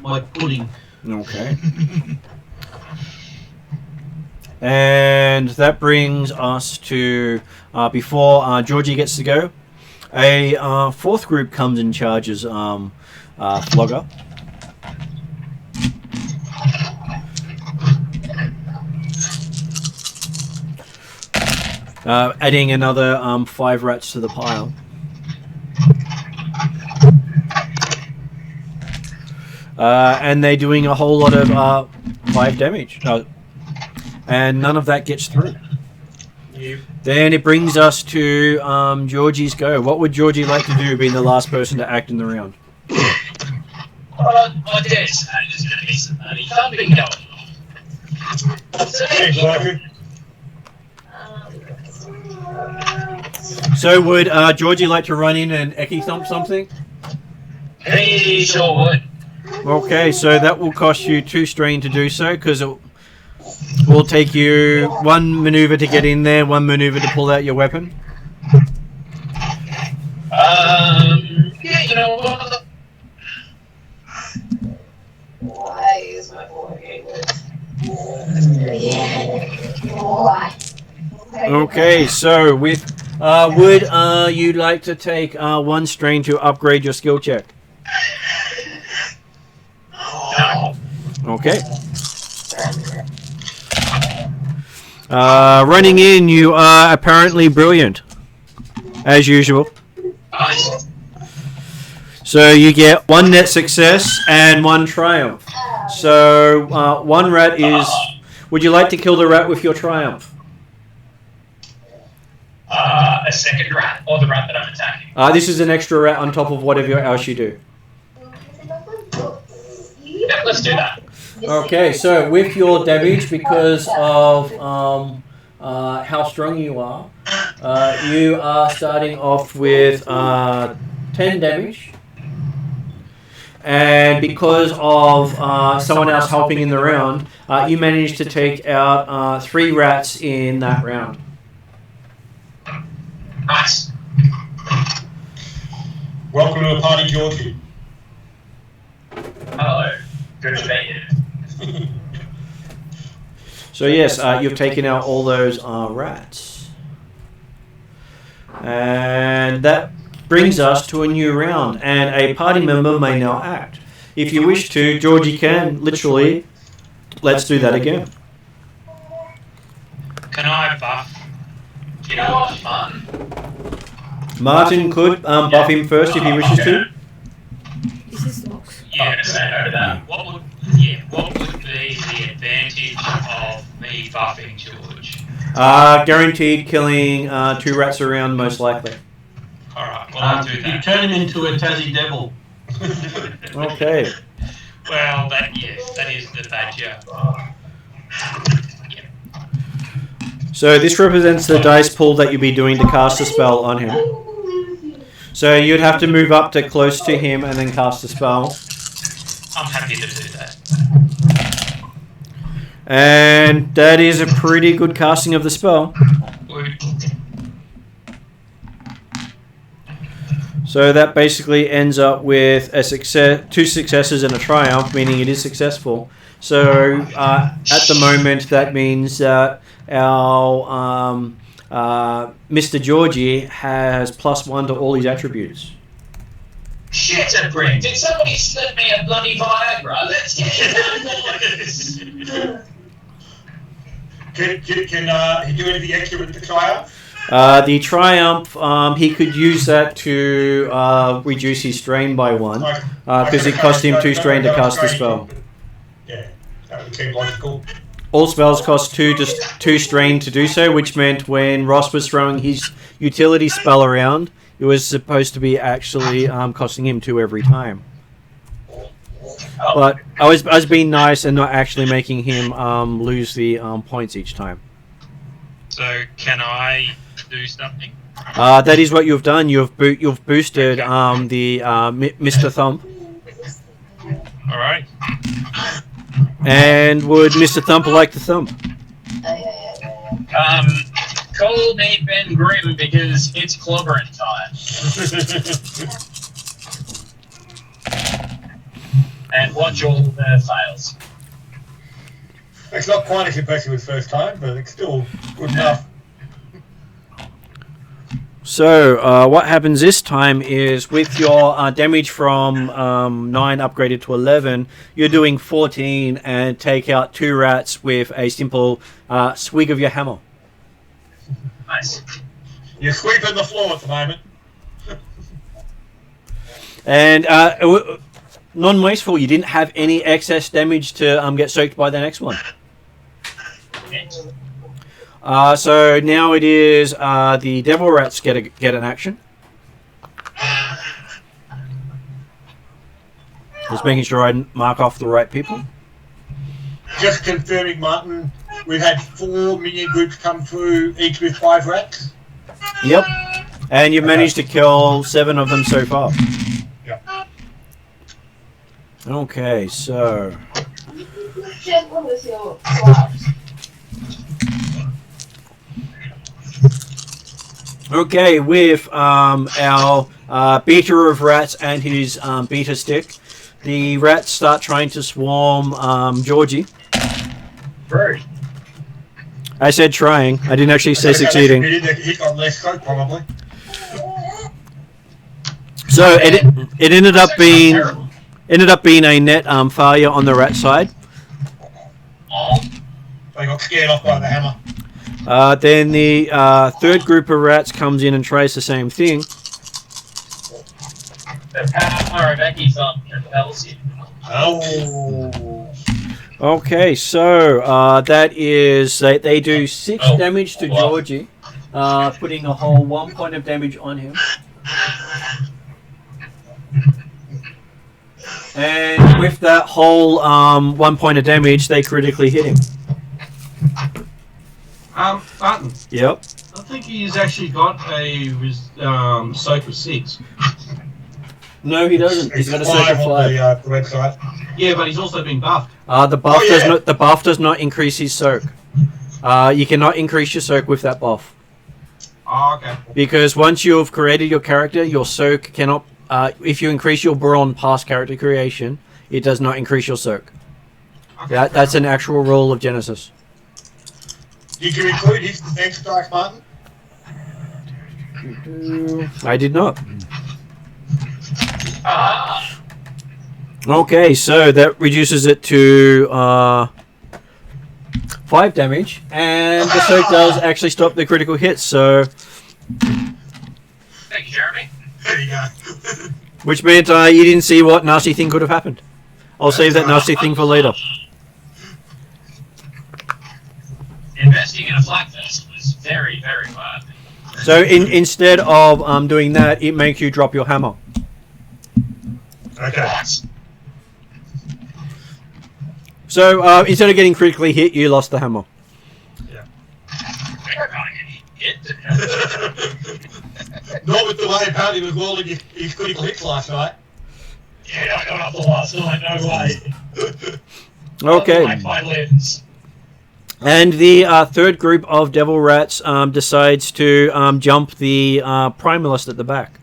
my pudding. Okay. And that brings us to, before Georgie gets to go, a 4th group comes and charges Floggar. adding another 5 rats to the pile. And they're doing a whole lot of 5 damage. And none of that gets through. Then it brings us to Georgie's go. What would Georgie like to do, being the last person to act in the round? I dare say there's going to be some money thumping going on. So would Georgie like to run in and Eki thump something? He sure would. Okay, so that will cost you 2 strain to do so, because it will take you 1 maneuver to get in there, 1 maneuver to pull out your weapon. Yeah, you know what? Why is my boy Why? Okay, so with would you like to take 1 strain to upgrade your skill check? No. Okay. Running in, you are apparently brilliant, as usual. Nice. So you get 1 net success and 1 triumph. So 1 rat is... Would you like to kill the rat with your triumph? A second rat, or the rat that I'm attacking? This is an extra rat on top of whatever else you do. Yeah, let's do that. Okay, so with your damage, because of how strong you are starting off with 10 damage. And because of someone else helping in the round, you managed to take out 3 rats in that round. Nice. Welcome to the party, Georgie. Hello. Good to be here. So yes, you've taken out all those rats. And that brings us to a new round, and a party member may now act. If you wish to, Georgie can, literally, let's do that again. Can I buff? You know what? Fun. Martin could buff him first if he wishes to. Is this box? Yeah, Say no to that. what would be the advantage of me buffing George? Guaranteed killing 2 rats around, most likely. Alright, well I'll do You that. turn him into a Tassie devil. Okay. Well, that is the badger. So this represents the dice pool that you'll be doing to cast a spell on him. So you'd have to move up to close to him and then cast a spell. I'm happy to do that. And that is a pretty good casting of the spell. So that basically ends up with a success, 2 successes and a triumph, meaning it is successful. So at the moment, that means that our Mr. Georgie has +1 to all his attributes. Shit, a brick. Did somebody slip me a bloody Viagra? Let's get it. Can he do anything extra with the triumph? The triumph, he could use that to reduce his strain by 1, because it cost him 2 strain to cast the spell. Yeah, that would seem logical. All spells cost 2 strain to do so, which meant when Ross was throwing his utility spell around, it was supposed to be actually costing him 2 every time. But I was being nice and not actually making him lose the points each time. So can I do something? That is what you've done. You've boosted the Mr. Thump. Alright. And would Mr. Thump like to thump? Call me Ben Grimm because it's clobbering time. And watch all the fails. It's not quite as impressive as first time, but it's still good enough. So, what happens this time is with your damage from 9 upgraded to 11, you're doing 14 and take out 2 rats with a simple swig of your hammer. Nice. You're sweeping the floor at the moment. And non-wasteful, you didn't have any excess damage to get soaked by the next one. So now it is the devil rats get an action. Just making sure I mark off the right people. Just confirming, Martin, we've had 4 minion groups come through, each with 5 rats. Yep. And you've managed to kill 7 of them so far. Yep. Okay, so... Okay, with our beater of rats and his beater stick, the rats start trying to swarm Georgie. Bird. I said trying. I didn't actually say succeeding. He got less scope, probably. So it ended up being a net failure on the rat side. They got scared off by the hammer. Then the third group of rats comes in and tries the same thing. Alright, Becky's on the battlefield. Oh. Okay, so that is they do 6 damage to Georgie, putting a whole 1 point of damage on him. And with that whole 1 point of damage, they critically hit him. Martin. Yep. I think he's actually got a soak of 6. No, he doesn't. He's got a soak of 5. On the website. Yeah, but he's also been buffed. The buff does not increase his soak. You cannot increase your soak with that buff. Oh, okay. Because once you've created your character, your soak cannot. If you increase your brawn past character creation, it does not increase your soak. Okay. That's an actual rule of Genesys. Did you include his defense strike, Martin? I did not. Okay, so that reduces it to 5 damage, and the soak does actually stop the critical hits. So, Thank you, Jeremy. There you go. which meant you didn't see what nasty thing could have happened. I'll save that nasty thing for later. Investing in a flak vest was very, very bad. So instead of doing that, it makes you drop your hammer. Okay. So instead of getting critically hit, you lost the hammer. Yeah. We're gonna get hit. Not with the way apparently was rolling his critical hits last night. Yeah, I got off the last night, no way. Okay. My limbs. And the third group of devil rats decides to jump the primalist at the back.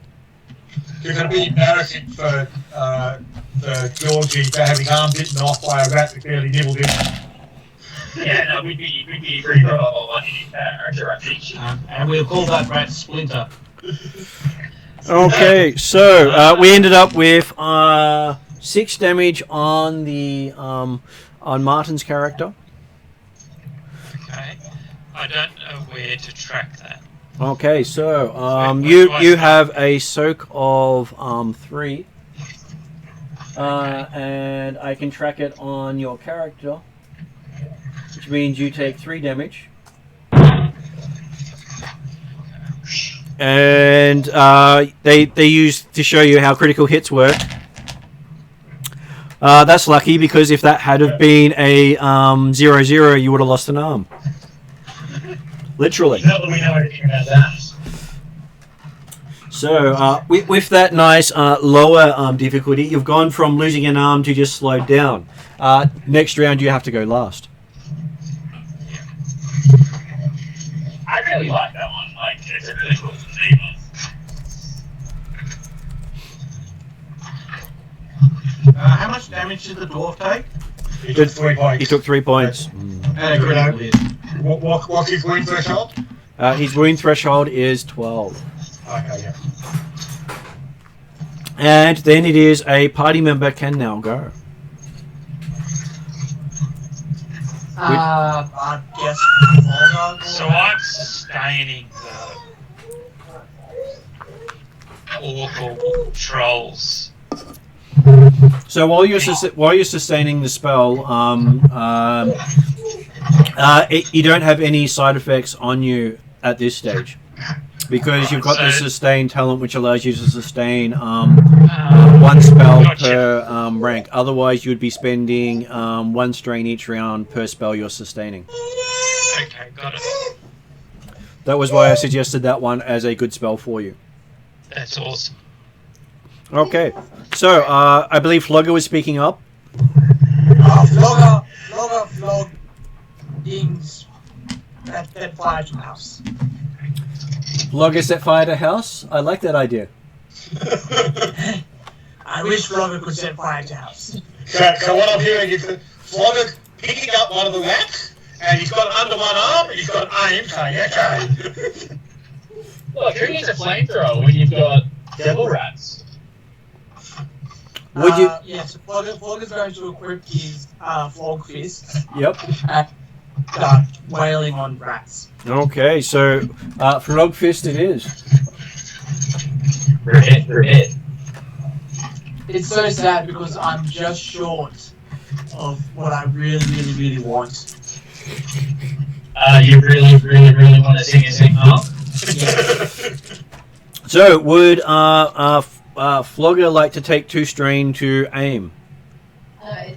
It's going to be embarrassing for Georgie for having his arm bitten off by a rat that barely nibbled him. Yeah, no, we'd be pretty proud of our character, I think. And we'll call that rat Splinter. Okay, so we ended up with 6 damage on the on Martin's character. Okay. I don't know where to track that. Okay, so you have a soak of 3, and I can track it on your character, which means you take 3 damage. And they use to show you how critical hits work. That's lucky, because if that had have been a 0-0, you would have lost an arm. Literally. Not that we know anything about that. So, with that nice lower difficulty, you've gone from losing an arm to just slowed down. Next round, you have to go last. I really like that one. Like, it's a really cool theme. How much damage did the dwarf take? He took 3 points. He took 3 points. And a critical hit. What's his wound threshold? His wound threshold is 12. Okay, yeah. And then it is a party member can now go. I guess Floggar. So I'm sustaining the Orcal trolls. So while you're sustaining the spell, you don't have any side effects on you at this stage, because you've got the sustain talent, which allows you to sustain one spell per rank. Otherwise, you'd be spending one strain each round per spell you're sustaining. Okay, got it. That was why I suggested that one as a good spell for you. That's awesome. Okay, so I believe Floggar was speaking up. Flog things that fire to the house. Floggar set fire to house? I like that idea. I wish Floggar could set fire to house. So what I'm hearing is that Floggar picking up one of the rats, and he's got it under one arm, and he's got aim, saying, okay. Look, who needs a flamethrower when you've got devil rats? Would you? Yes, Floggar's going to equip his Flog Fist Yep. and start wailing on rats. Okay, so Frog Fist it is. Hit. It's so sad because I'm just short of what I really want. You really want to sing a signal? So would Floggar like to take 2 strain to aim?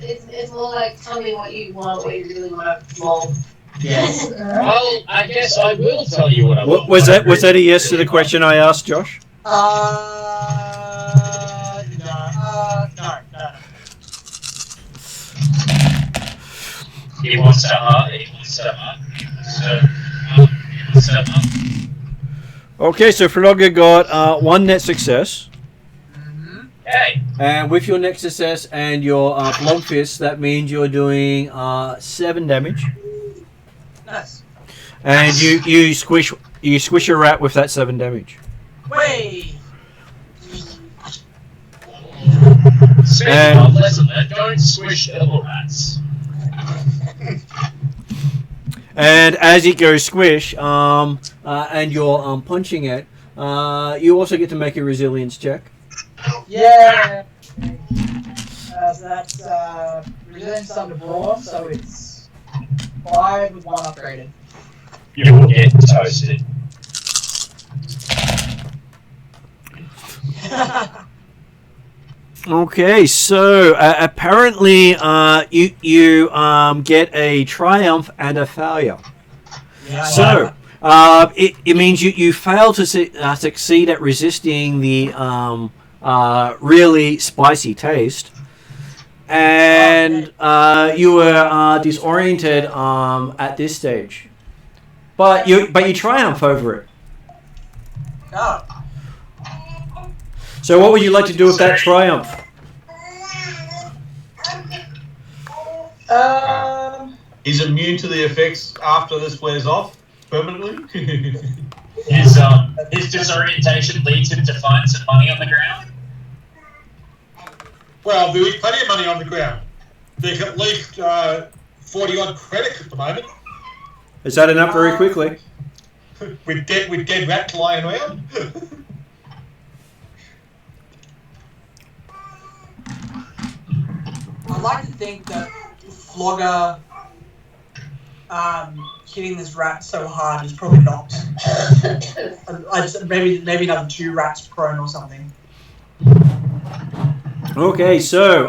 It's more like tell me what you want, what you really want to roll. Yes. Well, I guess I will tell you what I want. Was that a yes to the question I asked, Josh? No. He wants to up. So, Okay, so Floggar got 1 net success. hey. And with your net success and your Flog Fist, that means you're doing 7 damage. Nice. And you squish a rat with that 7 damage. Way. Speaking of, listen, don't squish devil rats. And as it goes squish, and you're punching it, you also get to make a resilience check. Yeah. So that's resilience under brawn, so it's 5 with 1 upgraded. You will get toasted. Okay, so apparently you get a triumph and a failure. Yeah, So it means you fail to succeed at resisting the really spicy taste, and you were disoriented at this stage. But you triumph over it. No. So what would you like to do with that triumph? He's immune to the effects after this wears off permanently. His disorientation leads him to find some money on the ground. Well, there is plenty of money on the ground. There's at least 40-odd credits at the moment. Is that enough very quickly? with dead rats lying around. I'd like to think that Floggar hitting this rat so hard is probably not. Maybe another 2 rats prone or something. Okay, so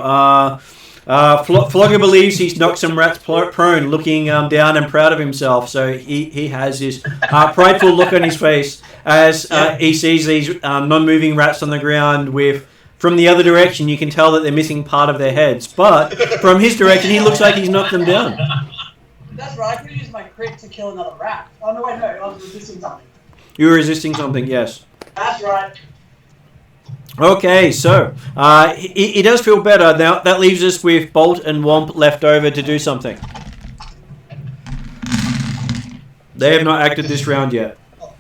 Floggar believes he's knocked some rats prone, looking down and proud of himself. So he has this prideful look on his face as he sees these non-moving rats on the ground with. From the other direction, you can tell that they're missing part of their heads. But from his direction, he looks like he's knocked them down. That's right, I could use my crit to kill another rat. Oh, no, wait, no, I was resisting something. You were resisting something, yes. That's right. Okay, so he does feel better. Now that leaves us with Bolt and Womp left over to do something. They have not acted this round yet.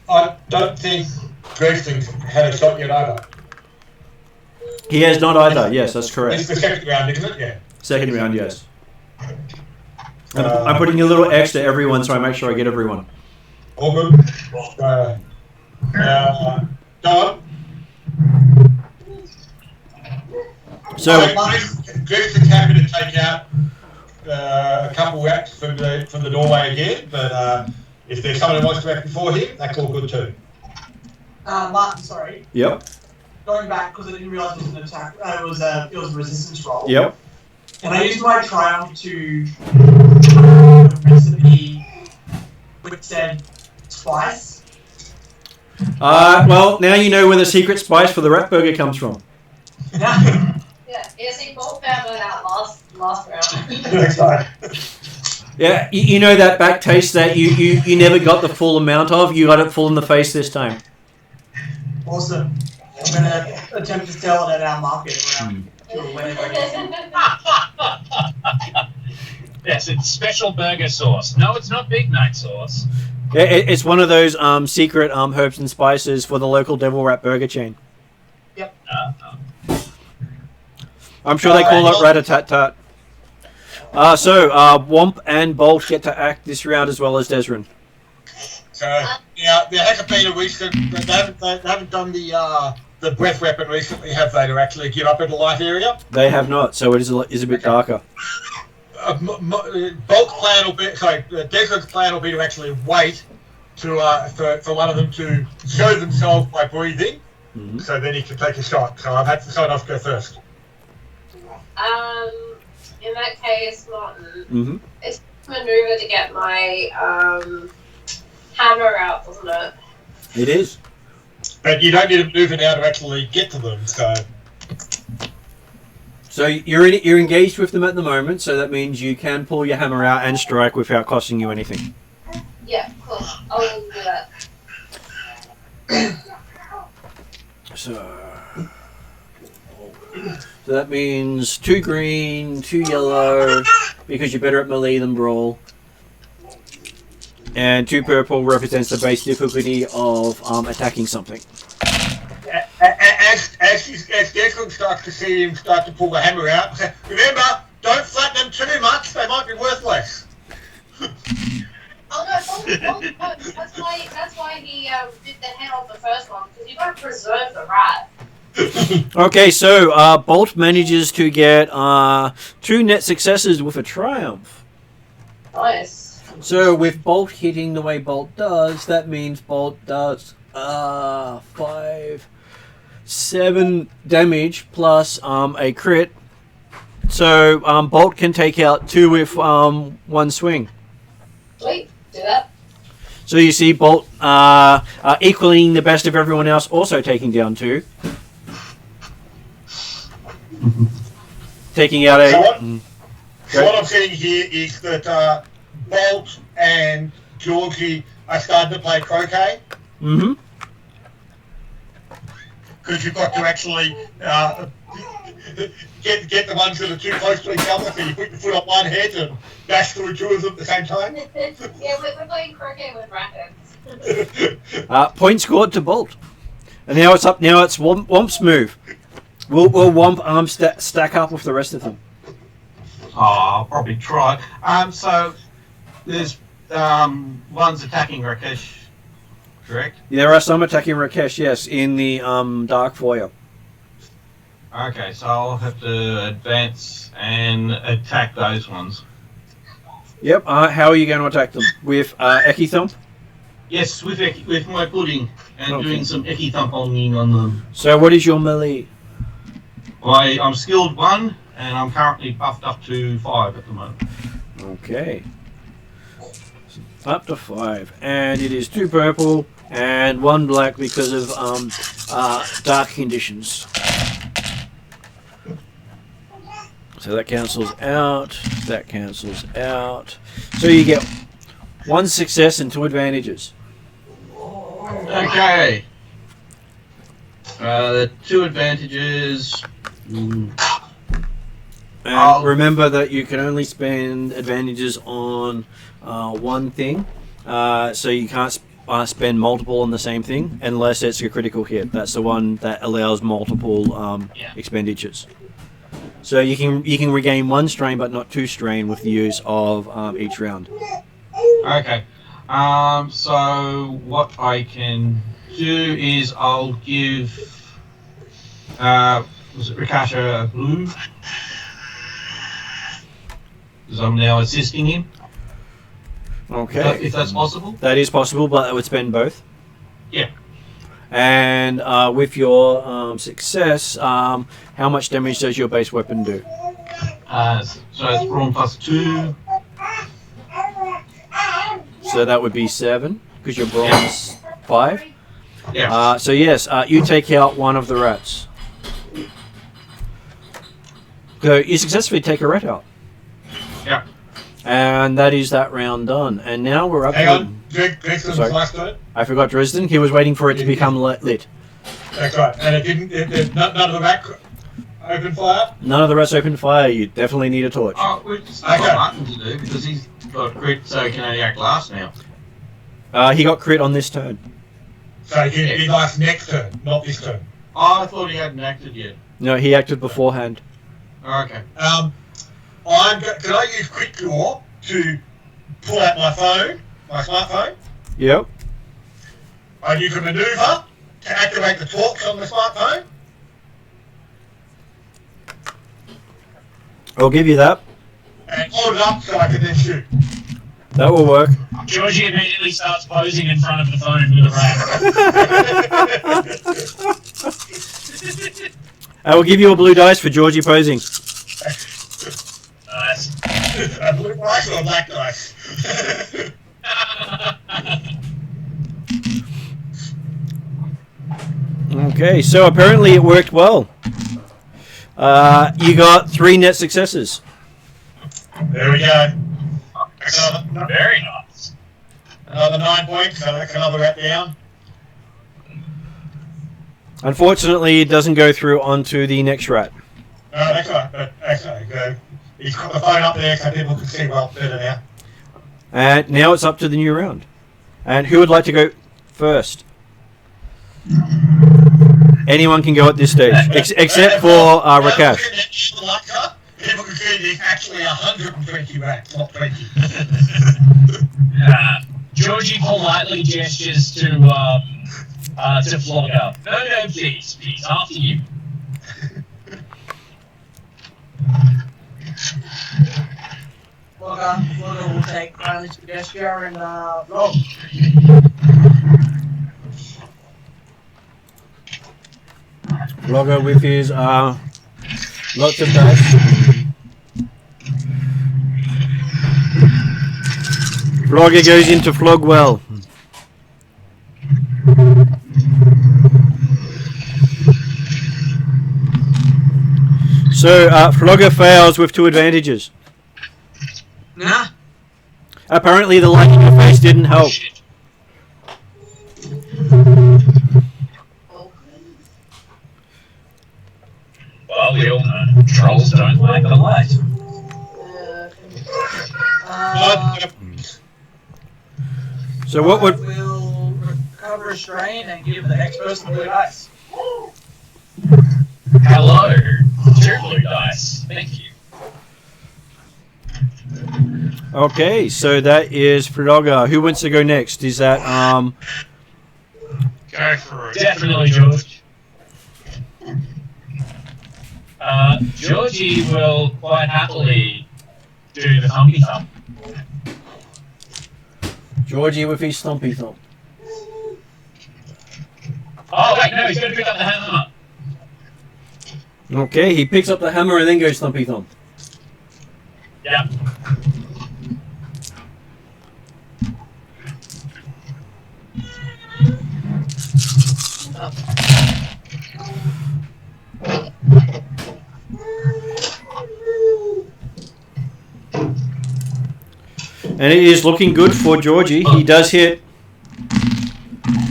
I don't think Dresden's had a shot yet either. He has not either. Yes, that's correct. It's the second round, isn't it? Yeah. Second round, yes. I'm putting a little X to everyone so I make sure I get everyone. All good. Don? So, Genesys happy to take out a couple rats from the doorway again, but if there's someone who wants to act before him, that's all good too. Martin, sorry. yep, Going back because I didn't realise it was an attack. It was a resistance roll. yep. Can I use my triumph to recipe with said spice? Well, now you know where the secret spice for the rat burger comes from. Yeah. Yeah, see, both found that out last round. Next time. Yeah, you know that back taste that you never got the full amount of. You got it full in the face this time. Awesome. I'm going to attempt to sell it at our market around whenever it is. Yes, it's special burger sauce. No, it's not big night sauce. Yeah, it's one of those secret herbs and spices for the local Devil Rat Burger chain. Yep. I'm sure they call it rat-a-tat-tat. So Womp and Bolt get to act this round as well as Desrin. So yeah, there hasn't been a recent. They haven't done the breath weapon recently, have they? To actually get up in the light area. They have not, so it is a bit darker. Bolt's plan will be Desrin's plan will be to actually wait to for one of them to show themselves by breathing, so then he can take a shot. So I've had Terrinoth go first. In that case, Martin, it's a maneuver to get my hammer out, wasn't it? It is. But you don't need to move it now to actually get to them. So you're engaged with them at the moment, so that means you can pull your hammer out and strike without costing you anything. Yeah, cool. I'll do that. So that means 2 green, 2 yellow, because you're better at melee than brawl. And 2 purple represents the base difficulty of attacking something. As Desrin starts to see him start to pull the hammer out, remember, don't flatten them too much, they might be worthless. Oh no, that's why he did the head off the first one, because you gotta preserve the rat. Okay, so Bolt manages to get 2 net successes with a triumph. Nice. So with Bolt hitting the way Bolt does, that means Bolt does 7 damage plus a crit. So Bolt can take out 2 with 1 swing. Sweet, do that. So you see Bolt equaling the best of everyone else, also taking down 2. Taking out a... So what I'm seeing here is that Bolt and Georgie are starting to play croquet. Mm-hmm. Because you've got to actually get the ones that are too close to each other, so you put your foot on one head and dash through 2 of them at the same time. Yeah, we're playing croquet with rackets. Point scored to Bolt. And now it's up. Now it's Womp's move. Will Womp stack up with the rest of them? Oh, I'll probably try. So there's one's attacking Rakesh, correct? There are some attacking Rakesh, yes, in the dark foyer. Okay, so I'll have to advance and attack those ones. Yep. How are you going to attack them? With Eki Thump? Yes, with my pudding and doing some Eki Thumping on them. So what is your melee? I'm skilled 1, and I'm currently buffed up to 5 at the moment. Okay. Up to 5. And it is 2 purple and 1 black because of dark conditions. So that cancels out. That cancels out. So you get 1 success and 2 advantages. Okay. The 2 advantages. And remember that you can only spend advantages on 1 thing. So you can't spend multiple on the same thing unless it's a critical hit. That's the one that allows multiple expenditures. So you can regain 1 strain, but not 2 strain with the use of each round. Okay. So what I can do is I'll give was it Rikasha a blue? Because I'm now assisting him. Okay. If that's possible. That is possible, but it would spend both. Yeah. And with your success, how much damage does your base weapon do? So it's brawn +2. So that would be 7, because your brawn's 5. Yeah. So yes, you take out one of the rats. So you successfully take a rat out. Yeah. And that is that round done. And now we're up Hang to... on, Dresden's Sorry. last turn. I forgot Dresden. He was waiting for it to become lit. That's right. And it didn't. None of the back open fire. None of the rats opened fire. You definitely need a torch. Oh, it's Okay. got Martin to do because he's got crit, so he can only act last now. He got crit on this turn. So he lasts next turn, not this turn. Oh, I thought he hadn't acted yet. No, he acted beforehand. Okay. Can I use quick draw to pull out my phone, my smartphone? Yep. And you can maneuver to activate the torch on the smartphone. I'll give you that. And hold it up so I can then shoot. That will work. Georgie immediately starts posing in front of the phone with a rat. I will give you a blue dice for Georgie posing. Nice. A blue dice or a black dice? Okay, so apparently it worked well. You got 3 net successes. There we go. Very nice. Another 9 points, so that's another rat down. Unfortunately, it doesn't go through onto the next rat. No, that's all right, but that's all right. He's got the phone up there so people can see well better now. And now it's up to the new round. And who would like to go first? Anyone can go at this stage, except for Rakesh. People can see there's actually 120 rats, not 20. Georgie politely gestures to Floggar. No, please, after you. Floggar will take Riley's gesture and roll. Floggar with his lots of dice. Floggar goes into Flogwell. So Floggar fails with 2 advantages. Nah. Apparently the light in your face didn't help. Well, we all know trolls don't like the light. So what would... We'll recover a strain and give the next person blue dice. Hello, 2 blue dice. Thank you. Okay, so that is Floggar. Who wants to go next? Is that Go for it. Definitely George. Georgie will quite happily do the thumpy thump. Georgie with his stumpy thump? Oh wait, no, he's going to pick up the hammer. Okay, he picks up the hammer and then goes thumpy thump. Yep. And it is looking good for Georgie. He does hit.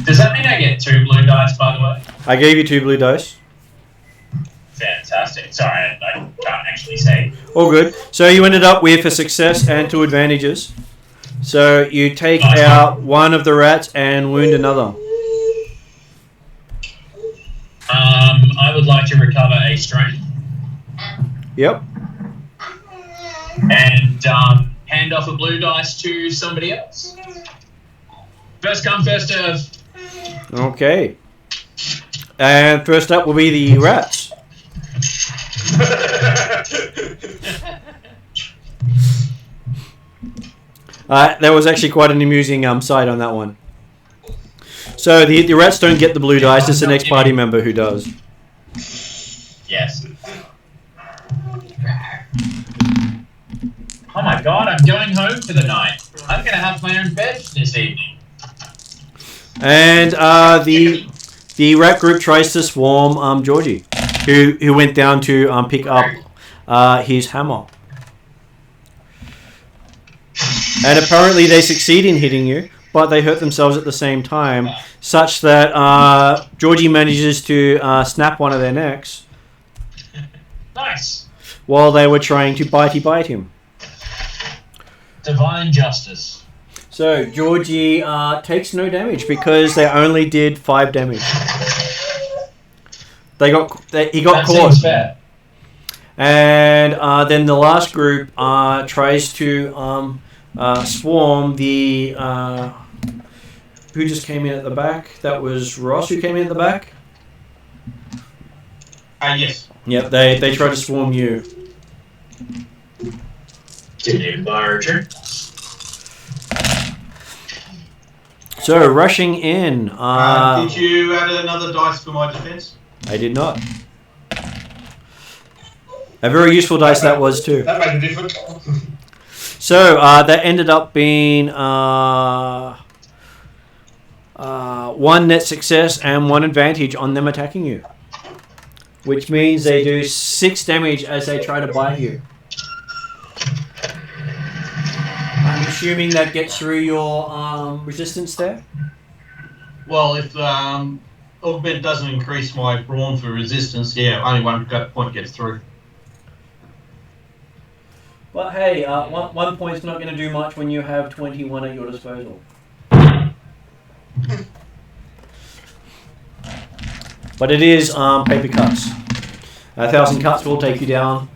Does that mean I get 2 blue dice, by the way? I gave you 2 blue dice. Fantastic. Sorry, I can't actually say. All good. So you ended up with a success and 2 advantages. So you take out one of the rats and wound another. I would like to recover a strength. Yep. And hand off a blue dice to somebody else. First come, first serve. Okay. And first up will be the rats. There was actually quite an amusing sight on that one. So the rats don't get the blue dice, it's the next party member who does. Yes. Oh my god, I'm going home for the night. I'm going to have my own bed this evening. And the rat group tries to swarm Georgie, who went down to pick up his hammer. And apparently they succeed in hitting you, but they hurt themselves at the same time, such that Georgie manages to snap one of their necks. Nice. While they were trying to bite him. Divine justice. So Georgie takes no damage because they only did 5 damage. He got That caught. seems fair. And then the last group tries to swarm the... who just came in at the back? That was Ross who came in at the back? Yes. Yep, they try to swarm you. Didn't even buy a return. So, rushing in. Did you add another dice for my defense? I did not. A very useful dice that was too. That made a difference. So, that ended up being 1 net success and 1 advantage on them attacking you. Which means they do 6 damage as they try to bite you. I'm assuming that gets through your resistance there? Well, if augment doesn't increase my brawn for resistance, yeah, only 1 point gets through. But hey, one point's not going to do much when you have 21 at your disposal. But it is paper cuts. 1,000 cuts will take you down.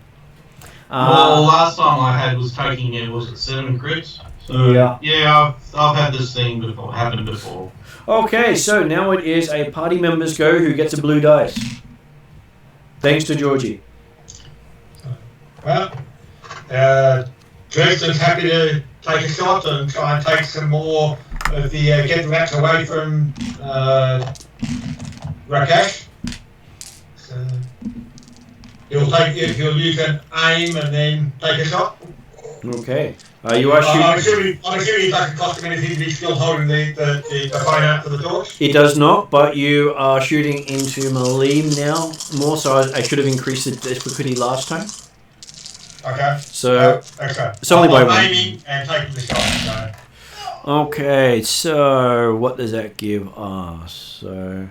Well, last time I had was taking it, was it 7 crits? So, yeah, I've had this thing happen before. Okay, so now it is a party member's go who gets a blue dice. Thanks to Georgie. Well, Jason's happy to take a shot and try and take some more of the get the rats away from Rakesh. So he'll use an aim and then take a shot. Okay. You are shooting. I'm assuming it doesn't cost him anything to be still holding the phone out for the torch. It does not, but you are shooting into melee now more, so I should have increased the difficulty last time. Okay. So okay. It's only by 1. Aiming and taking the shot. So. Okay, so what does that give us? So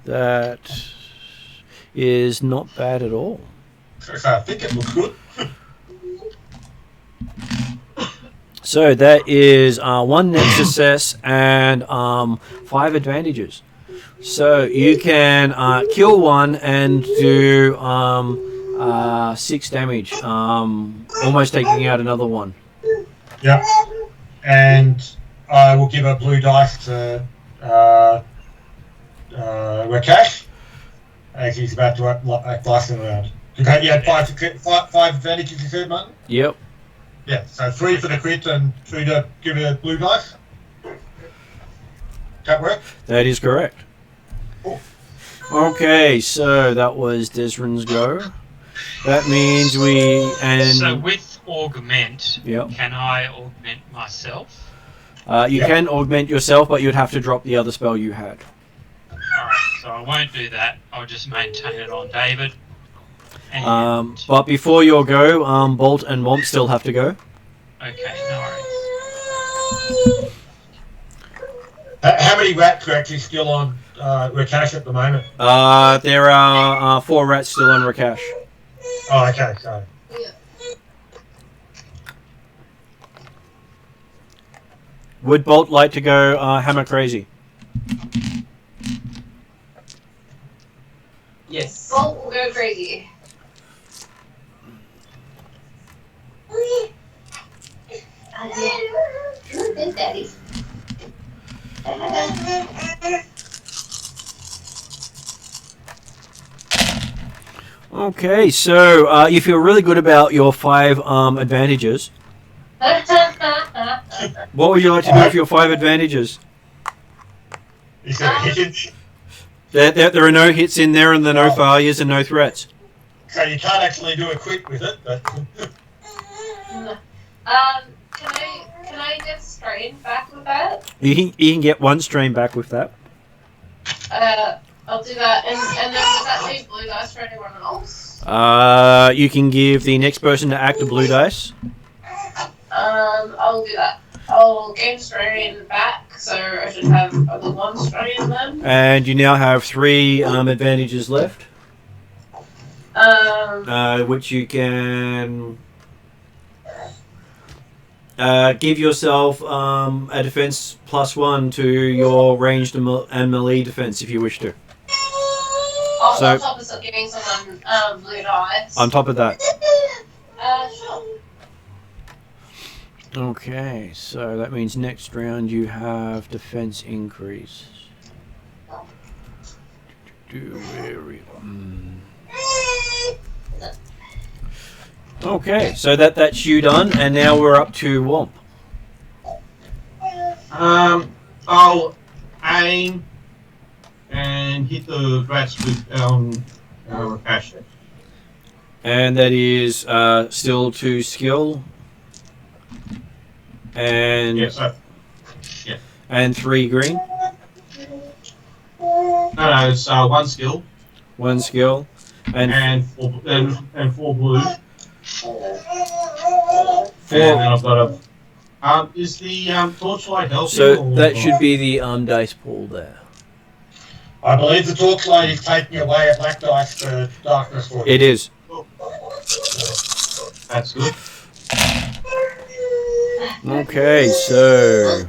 that is not bad at all. So I think it looks good. So that is 1 net success and 5 advantages. So you can kill one and do 6 damage, almost taking out another one. Yep. And I will give a blue dice to Rakesh as he's about to dice him around. You had 5 advantages, you said, Martin? Yep. Yeah, so 3 for the crit and 2 to give it a blue dice. That work? That is correct. Cool. Okay, so that was Desrin's go. That means So with augment, can I augment myself? You can augment yourself, but you'd have to drop the other spell you had. Alright, so I won't do that. I'll just maintain it on David. But before your go, Bolt and Womp still have to go. Okay, no worries. How many rats are actually still on Rakesh at the moment? There are 4 rats still on Rakesh. Oh, okay, so. Would Bolt like to go hammer crazy? Yes. Bolt Alrighty. Good daddy. Okay, so you feel really good about your 5 advantages. What would you like to do with your 5 advantages? He's got a hit There are no hits in there, and there are no failures and no threats. so you can't actually do a crit with it, but Can I get strain back with that? You can get 1 strain back with that. I'll do that. And then does that leave blue dice for anyone else? You can give the next person to act a blue dice. I'll do that. I'll gain strain back, so I should have only 1 strain then. And you now have 3 advantages left, which you can give yourself a defense +1 to your ranged and melee defense if you wish to. On top of giving someone blue dice. On top of that. Sure. Okay, so that means next round you have defense increase. Okay, so that's you done, and now we're up to Womp. I'll aim and hit the rats with Rakesh. And that is still 2 skill. And Yes, and 3 green. No, it's 1 skill 1 skill. and 4 blue. Four. And then I've got a. Is the torchlight helping? So or that not? should be the dice pool there. I believe the torchlight is taking away a black dice for darkness for you. It is. That's good. Okay, so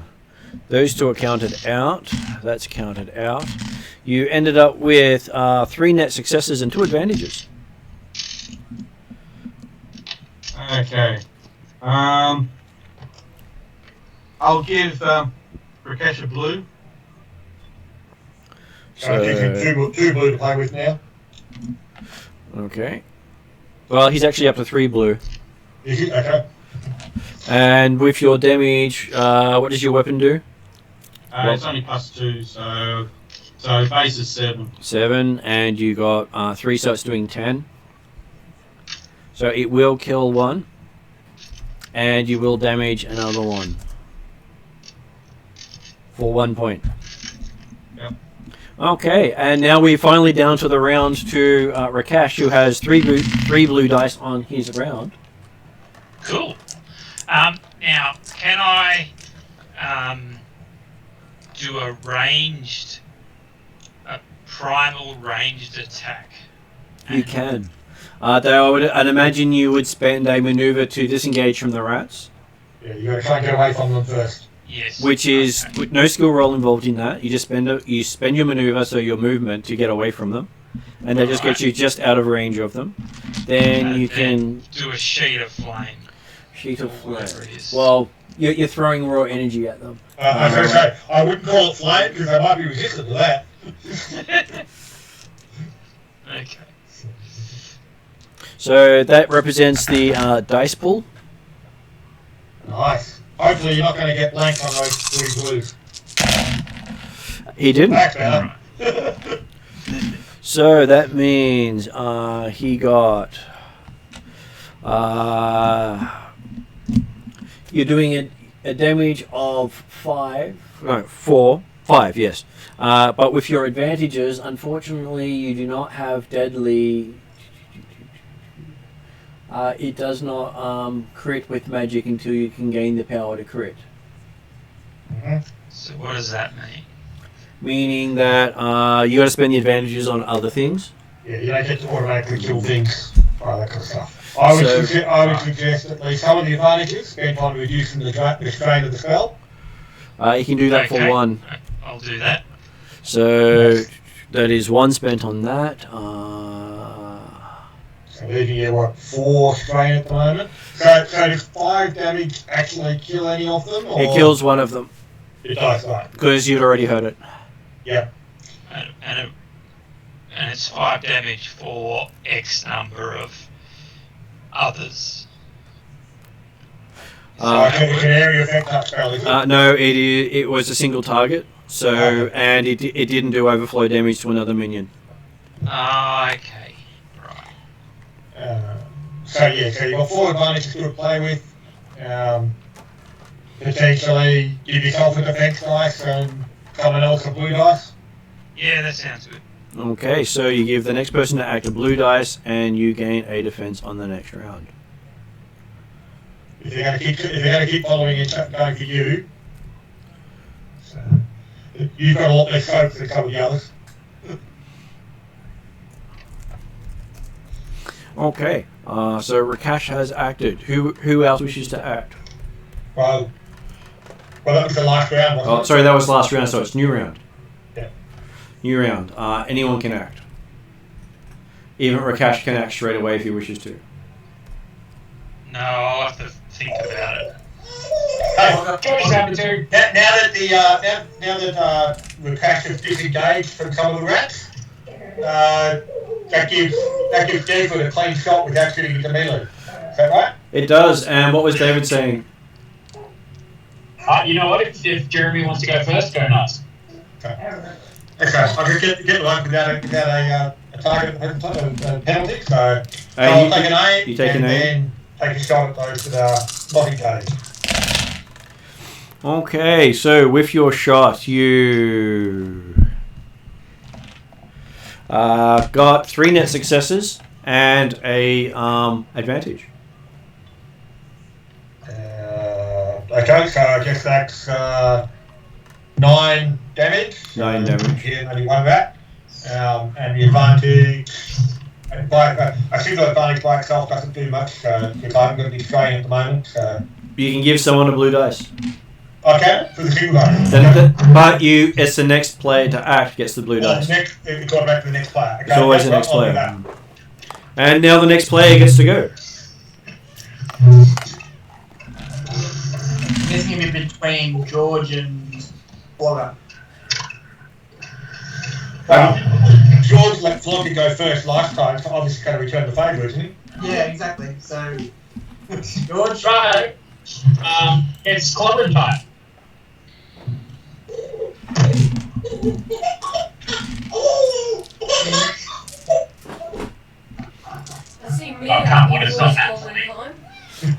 those 2 are counted out. That's counted out. You ended up with 3 net successes and 2 advantages. Okay. I'll give Rakesh a blue. So I'll give him 2 blue to play with now. Okay. Well, he's actually up to 3 blue. Is he? Okay. And with your damage, what does your weapon do? It's only +2, so base is 7. 7, and you got 3, so it's doing 10. So it will kill 1, and you will damage another 1 for 1 point. Yep. Okay, and now we're finally down to the round to Rakesh, who has 3 blue dice on his round. Cool. Now, can I do a primal ranged attack? You can. Though I'd imagine you would spend a maneuver to disengage from the rats. Yeah, you gotta try and get away from them first. Yes. Which is with no skill roll involved in that. You just spend your maneuver, so your movement, to get away from them, and that just gets you just out of range of them. Then you can do a sheet of flame. Sheet of flame. Whatever it is. Well, you're throwing raw energy at them. I was gonna say, I wouldn't call it flame because they might be resistant to that. Okay. So that represents the dice pool. Nice. Hopefully you're not going to get blanked on those 3 blues. He didn't. That's better. So that means he got. You're doing a damage of 5. No, 4. 5, yes. But with your advantages, unfortunately, you do not have deadly. It does not crit with magic until you can gain the power to crit. Mm-hmm. So what does that mean? Meaning that you got to spend the advantages on other things. Yeah, you don't get to automatically kill things, all that kind of stuff. I would suggest at least some of the advantages spent on reducing the strain of the spell. You can do that for Okay. 1. I'll do that. So that is 1 spent on that. So leaving you, what, 4 strain at the moment? So does 5 damage actually kill any of them? Or It kills one of them. It does, right. Because you'd already heard it. Yep. And it's 5 damage for X number of others. So it's an area effect that spell, is it? No, it was a single target. So, and it didn't do overflow damage to another minion. Okay. Right. So you've got 4 advantages to play with. Potentially give yourself a defense dice and someone else a blue dice. Yeah, that sounds good. Okay, so you give the next person to act a blue dice, and you gain a defense on the next round. If you're going to keep following it, going for you. So, you've got a lot less scope than a couple of the others. Okay, so Rakesh has acted. Who else wishes to act? Well, that was the last round, wasn't Oh, it? sorry, that was last round, so it's new round. Yeah. New round. Anyone can act. Even Rakesh can act straight away if he wishes to. No, I'll have to think about it. Hey, now that Rakesh has disengaged from some of the rats, that gives David a clean shot without shooting into melee. Is that right? It does, and what was David saying? You know what? If Jeremy wants to go first, go nuts. Okay, I'll just get one without a target penalty, so I'll take an aim you take an aim? then take a shot at those that are not engaged. Okay, so with your shot, you got 3 net successes and a advantage. Okay, so I guess that's 9 damage. 9 damage. Yeah, only 1 rat. And the advantage, a single advantage by itself doesn't do much, because I'm going to be straying at the moment. So. You can give someone a blue dice. Okay, for the single dice. But it's the next player to act gets the blue dice. It's got back to the next player. Okay, It's always the next I'll do player. that. And now the next player gets to go. This is going to be between George and Floggar. Well, George let Floggar go first last time, so obviously going to return the favour, isn't he? Yeah, exactly. So, George? Right. It's clobbering time. I can't put it's not happening.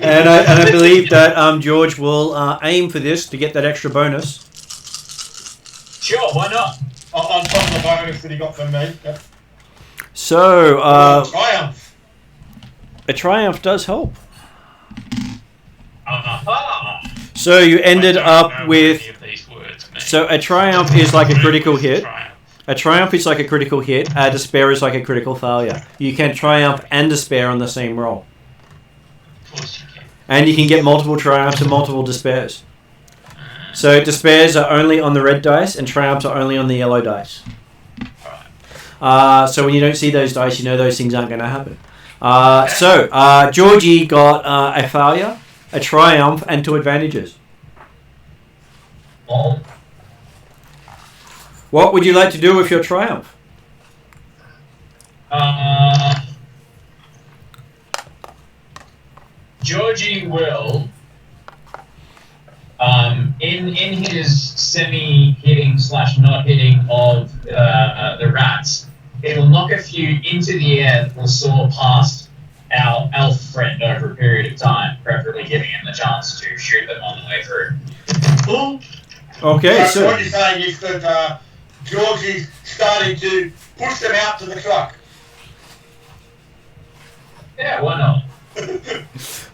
And I believe that George will aim for this to get that extra bonus. Sure, why not? On top of the bonus that he got from me. Yep. So, Triumph. a triumph does help. Aha! So you ended I don't up know with... what any of these words mean. So a triumph is like a critical hit. Triumph. A triumph is like a critical hit. A despair is like a critical failure. You can triumph and despair on the same roll. Of course you can. And you can get multiple triumphs and multiple despairs. So despairs are only on the red dice and triumphs are only on the yellow dice. So when you don't see those dice, you know those things aren't going to happen. So Georgie got a failure, a triumph, and 2 advantages. Oh. What would you like to do with your triumph? Georgie will, in his semi-hitting / not hitting of the rats, it'll knock a few into the air that will soar past our elf friend over a period of time, preferably giving him the chance to shoot them on the way through. Okay, So so what you're saying is that Georgie's starting to push them out to the truck. Yeah, why not?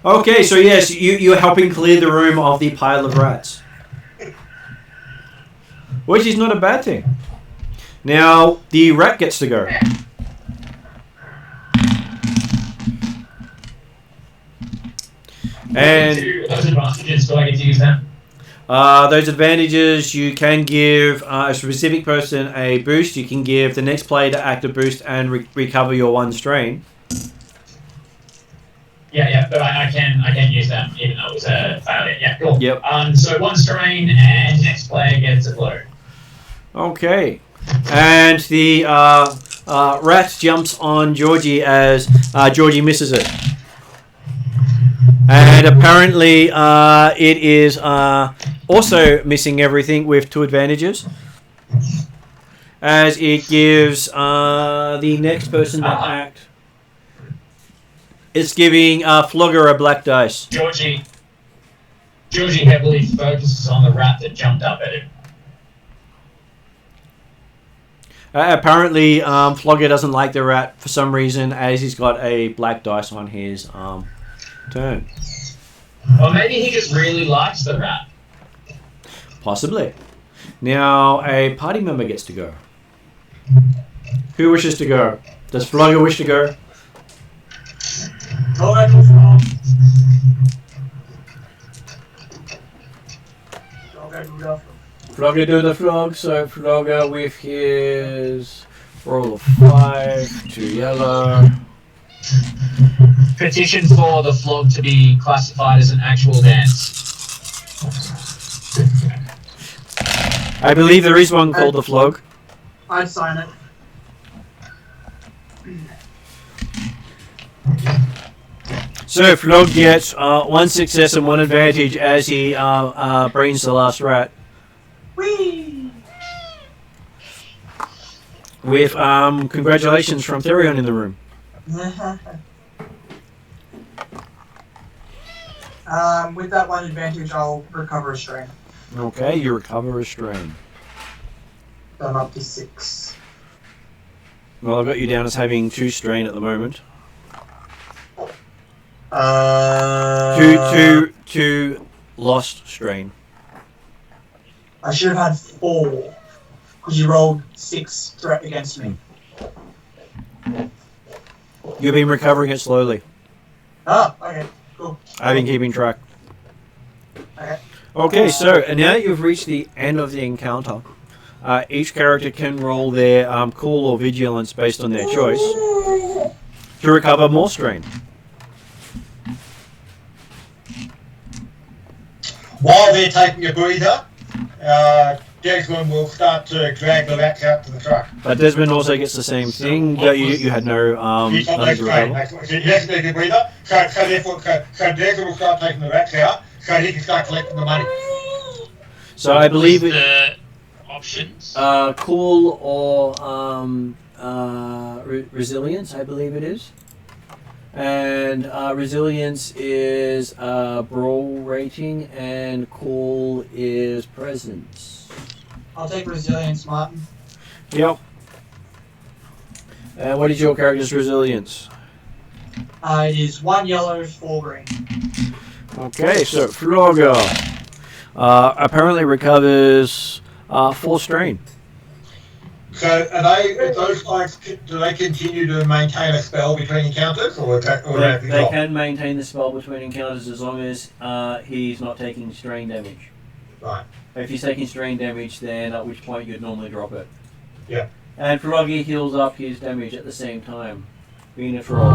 okay, so yes, you're helping clear the room of the pile of rats, which is not a bad thing. Now the rat gets to go. And Those advantages, do I get to use them? those advantages, you can give a specific person a boost. You can give the next player to act a boost and recover your 1 strain. Yeah, but I can use them even though it was a failure. Yeah, cool. Yep. So 1 strain and next player gets a blow. Okay. And the rat jumps on Georgie as Georgie misses it. And apparently it is also missing everything with 2 advantages. As it gives the next person to act. It's giving Floggar a black dice. Georgie heavily focuses on the rat that jumped up at him. Apparently, Floggar doesn't like the rat for some reason, as he's got a black dice on his turn. Or maybe he just really likes the rat. Possibly. Now, a party member gets to go. Who wishes to go? Does Floggar wish to go? Go ahead, go frog. Go ahead, go frog. Floggar do the frog, so Floggar with his roll of 5, 2 yellow. Petition for the flog to be classified as an actual dance. I believe there is one called the flog. I'd sign it. So Flog gets 1 success and 1 advantage as he brains the last rat. Whee! With congratulations from Terrinoth in the room. With that 1 advantage, I'll recover a strain. Okay, you recover a strain. So I'm up to 6. Well, I've got you down as having 2 strain at the moment. Two lost strain. I should have had 4, because you rolled 6 threat against me. You've been recovering it slowly. Oh, okay, cool. I've been keeping track. Okay. Okay, so now that you've reached the end of the encounter, each character can roll their cool or vigilance based on their choice to recover more strain. While they're taking a breather, Desmond will start to drag the rats out to the truck. But Desmond also gets the same thing. That you had no He's got no nothing to strain. recover. He has to take a breather, so Desmond will start taking the rats out, so he can start collecting the money. So I believe it. The options. Cool or resilience, I believe it is. And resilience is brawl rating, and cool is presence. I'll take resilience, Martin. Yep. And what is your character's resilience? It is 1 yellow, 4 green. Okay, so Floggar apparently recovers 4 strain. So are those guys, do they continue to maintain a spell between encounters, or They can maintain the spell between encounters as long as he's not taking strain damage. Right. If he's taking strain damage, then at which point you'd normally drop it. Yeah. And Floggar heals up his damage at the same time, being a troll.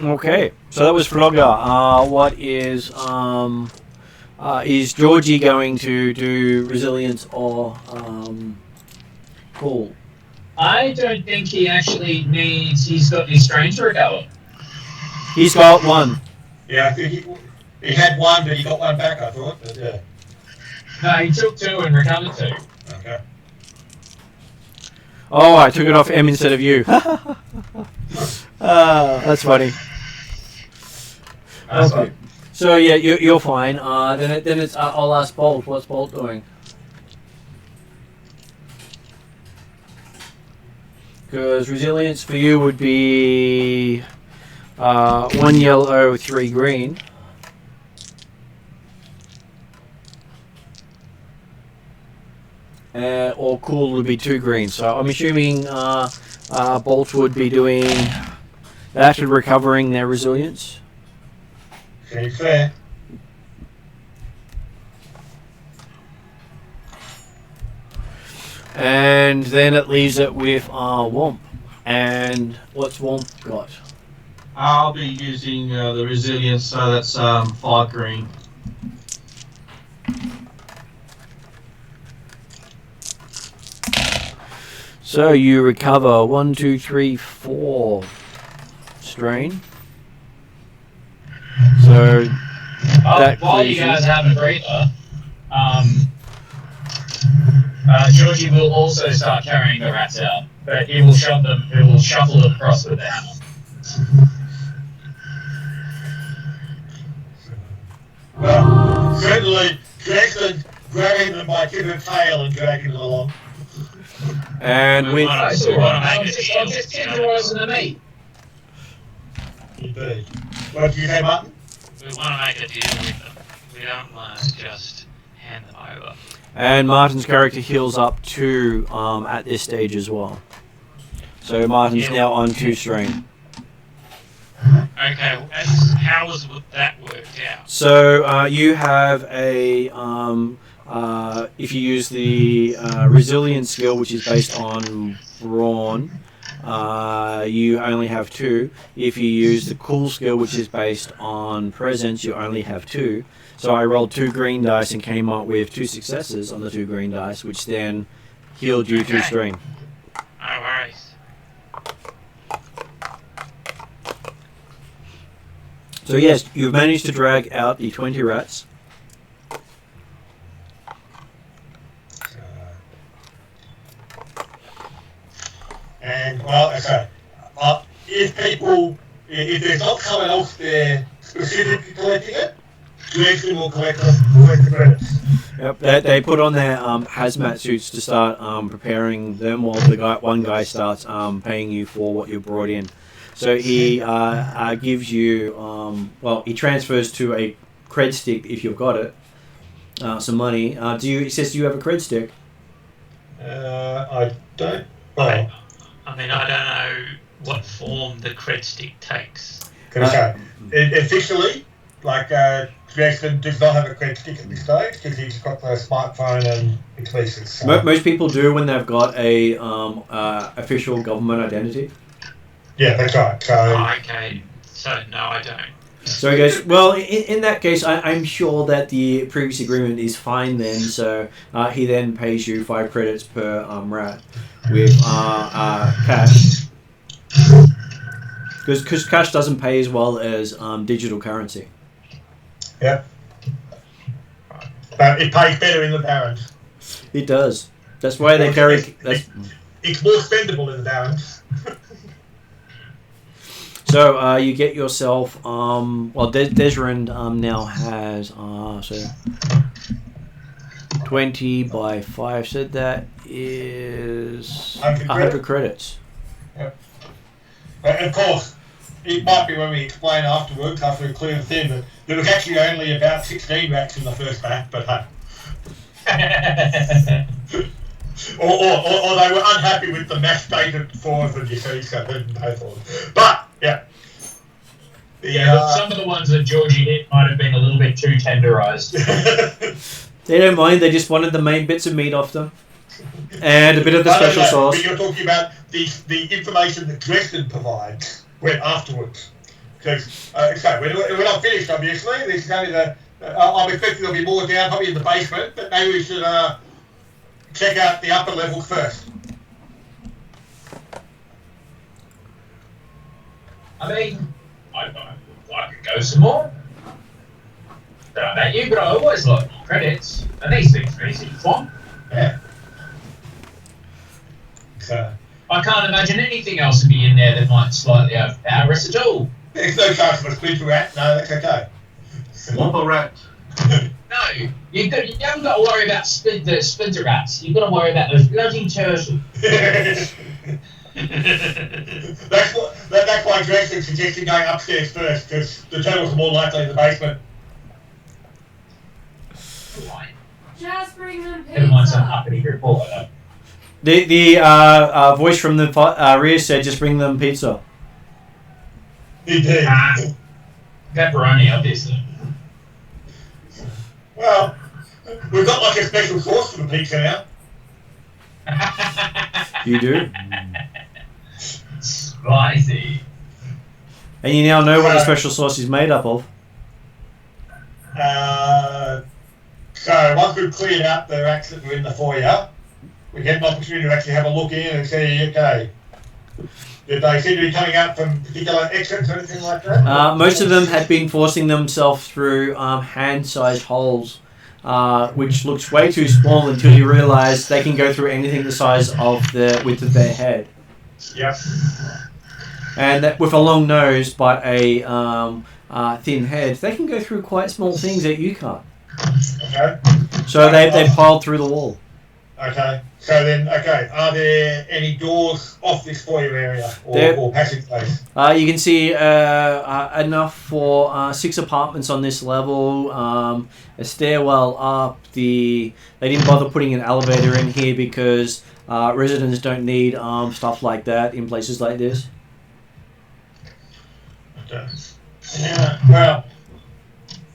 Okay, so that was Floggar. What is Georgie going to do resilience or cool? I don't think he actually needs. He's got any strain to recover. He's got 1. Yeah, I think he had 1, but he got 1 back, I thought. But, yeah. No, he took 2 and recovered 2. Okay. Oh, I took it off M instead of you. That's funny. Okay. So yeah, you're fine. Then it's I'll ask Bolt. What's Bolt doing? Because resilience for you would be 1 yellow, 3 green. Or cool would be 2 green. So I'm assuming Bolt would be doing that and recovering their resilience. Seems fair. And then it leaves it with Womp. And what's Womp got? I'll be using the resilience, so that's 5 green. So you recover 1, 2, 3, 4 strain. So that while you clears guys have a breather, Georgie will also start carrying the rats out, but he will shove them. He will shuffle them across with the hammer. Well, certainly, Jason grabbing them by tip of tail and dragging them along. And with I'm just tenderising the meat. Indeed. What did you say, Martin? We want to make a deal with them. We don't want to just hand them over. And Martin's character heals up 2 at this stage as well. So Martin's now on 2 strain. Okay, how was that worked out? So you have a if you use the resilience skill, which is based on brawn, you only have 2. If you use the cool skill, which is based on presence, you only have 2. So I rolled 2 green dice and came up with 2 successes on the 2 green dice, which then healed you 2 strain. No worries. So yes, you've managed to drag out the 20 rats. And, well, okay. If there's not someone else there specifically collecting it, Jason will collect the credits. Yep, they put on their hazmat suits to start preparing them, while one guy starts paying you for what you brought in. So he gives you, he transfers to a cred stick if you've got it, some money. He says, do you have a cred stick? I don't. I mean, I don't know what form the cred stick takes. Okay. Officially, Jason does not have a cred stick at this stage because he's got the smartphone and the pieces. So. Most people do when they've got a official government identity. Yeah, that's right. So, okay, so no, I don't. So he goes, well, in that case, I'm sure that the previous agreement is fine then. So he then pays you 5 credits per rat with cash. Because cash doesn't pay as well as digital currency. Yeah. But it pays better in the Barrens. It does. That's why they carry... It's more spendable in the Barrens. So you get yourself, Desrand now has, 20 by 5, so that is 100 credits. Yep. Of course, it might be when we explain afterwards, after we clear the thing, that there was actually only about 16 rats in the first batch, but or they were unhappy with the mass stated 4 of them, you see, so they didn't pay for them. But, yeah. But some of the ones that Georgie hit might have been a little bit too tenderised. They don't mind, they just wanted the main bits of meat off them. And a bit of the special sauce. But you're talking about the information that Dresden provides went afterwards. Because, so we're not finished, obviously. This is only I'm expecting there'll be more down, probably in the basement, but maybe we should check out the upper level first. I mean, I could go some more. Don't know about you, but I always like credits. And these things are easy to find. Yeah. I can't imagine anything else to be in there that might slightly overpower us at all. There's no chance of a splinter rat. No, that's okay. Whopper rat. No, you haven't got to worry about the splinter rats. You've got to worry about those bloody turtles. That's why Dresden suggested going upstairs first, because the turtles are more likely in the basement. Just bring them pizza. Never mind some uppity report, though. The voice from the rear said, just bring them pizza. He did. Pepperoni, obviously. Well, we've got like a special sauce for the pizza now. You do? Spicy. And you now know what the special sauce is made up of. So once we've cleared out the racks that were in the foyer, we get an opportunity to actually have a look in and see, okay, did they seem to be coming out from particular exits or anything like that? Most of them had been forcing themselves through hand-sized holes, which looks way too small until you realise they can go through anything the size of the width of their head. Yep. And that, with a long nose but a thin head, they can go through quite small things that you can't. Okay. So they piled through the wall. Okay. So then, okay, are there any doors off this foyer area or passageways? You can see enough for 6 apartments on this level, a stairwell up. They didn't bother putting an elevator in here because residents don't need stuff like that in places like this. Okay. Yeah, well,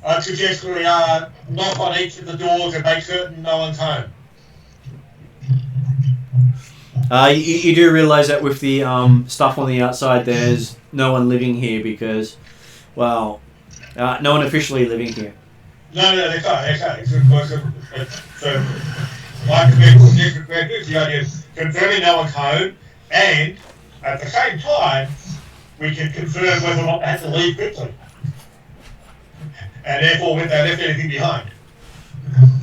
I'd suggest we knock on each of the doors and make certain no one's home. You do realise that with the stuff on the outside, there's no one living here because, well, no one officially living here. No, that's right. So, like the idea is confirming no one's home, and at the same time, we can confirm whether or not they have to leave quickly, and therefore whether they left anything behind.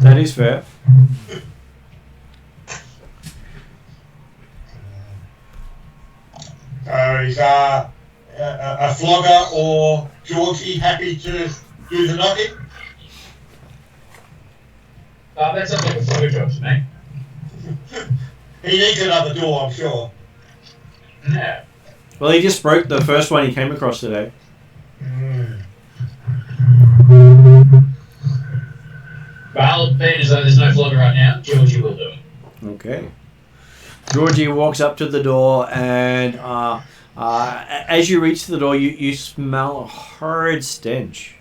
That is fair. So is a Floggar or Georgie happy to do the knocking? That sounds like a Floggar job to me. He needs another door, I'm sure. Yeah. Well, he just broke the first one he came across today. Well, being as though there's no Floggar right now, Georgie will do it. Okay. Georgie walks up to the door, and as you reach the door, you smell a horrid stench.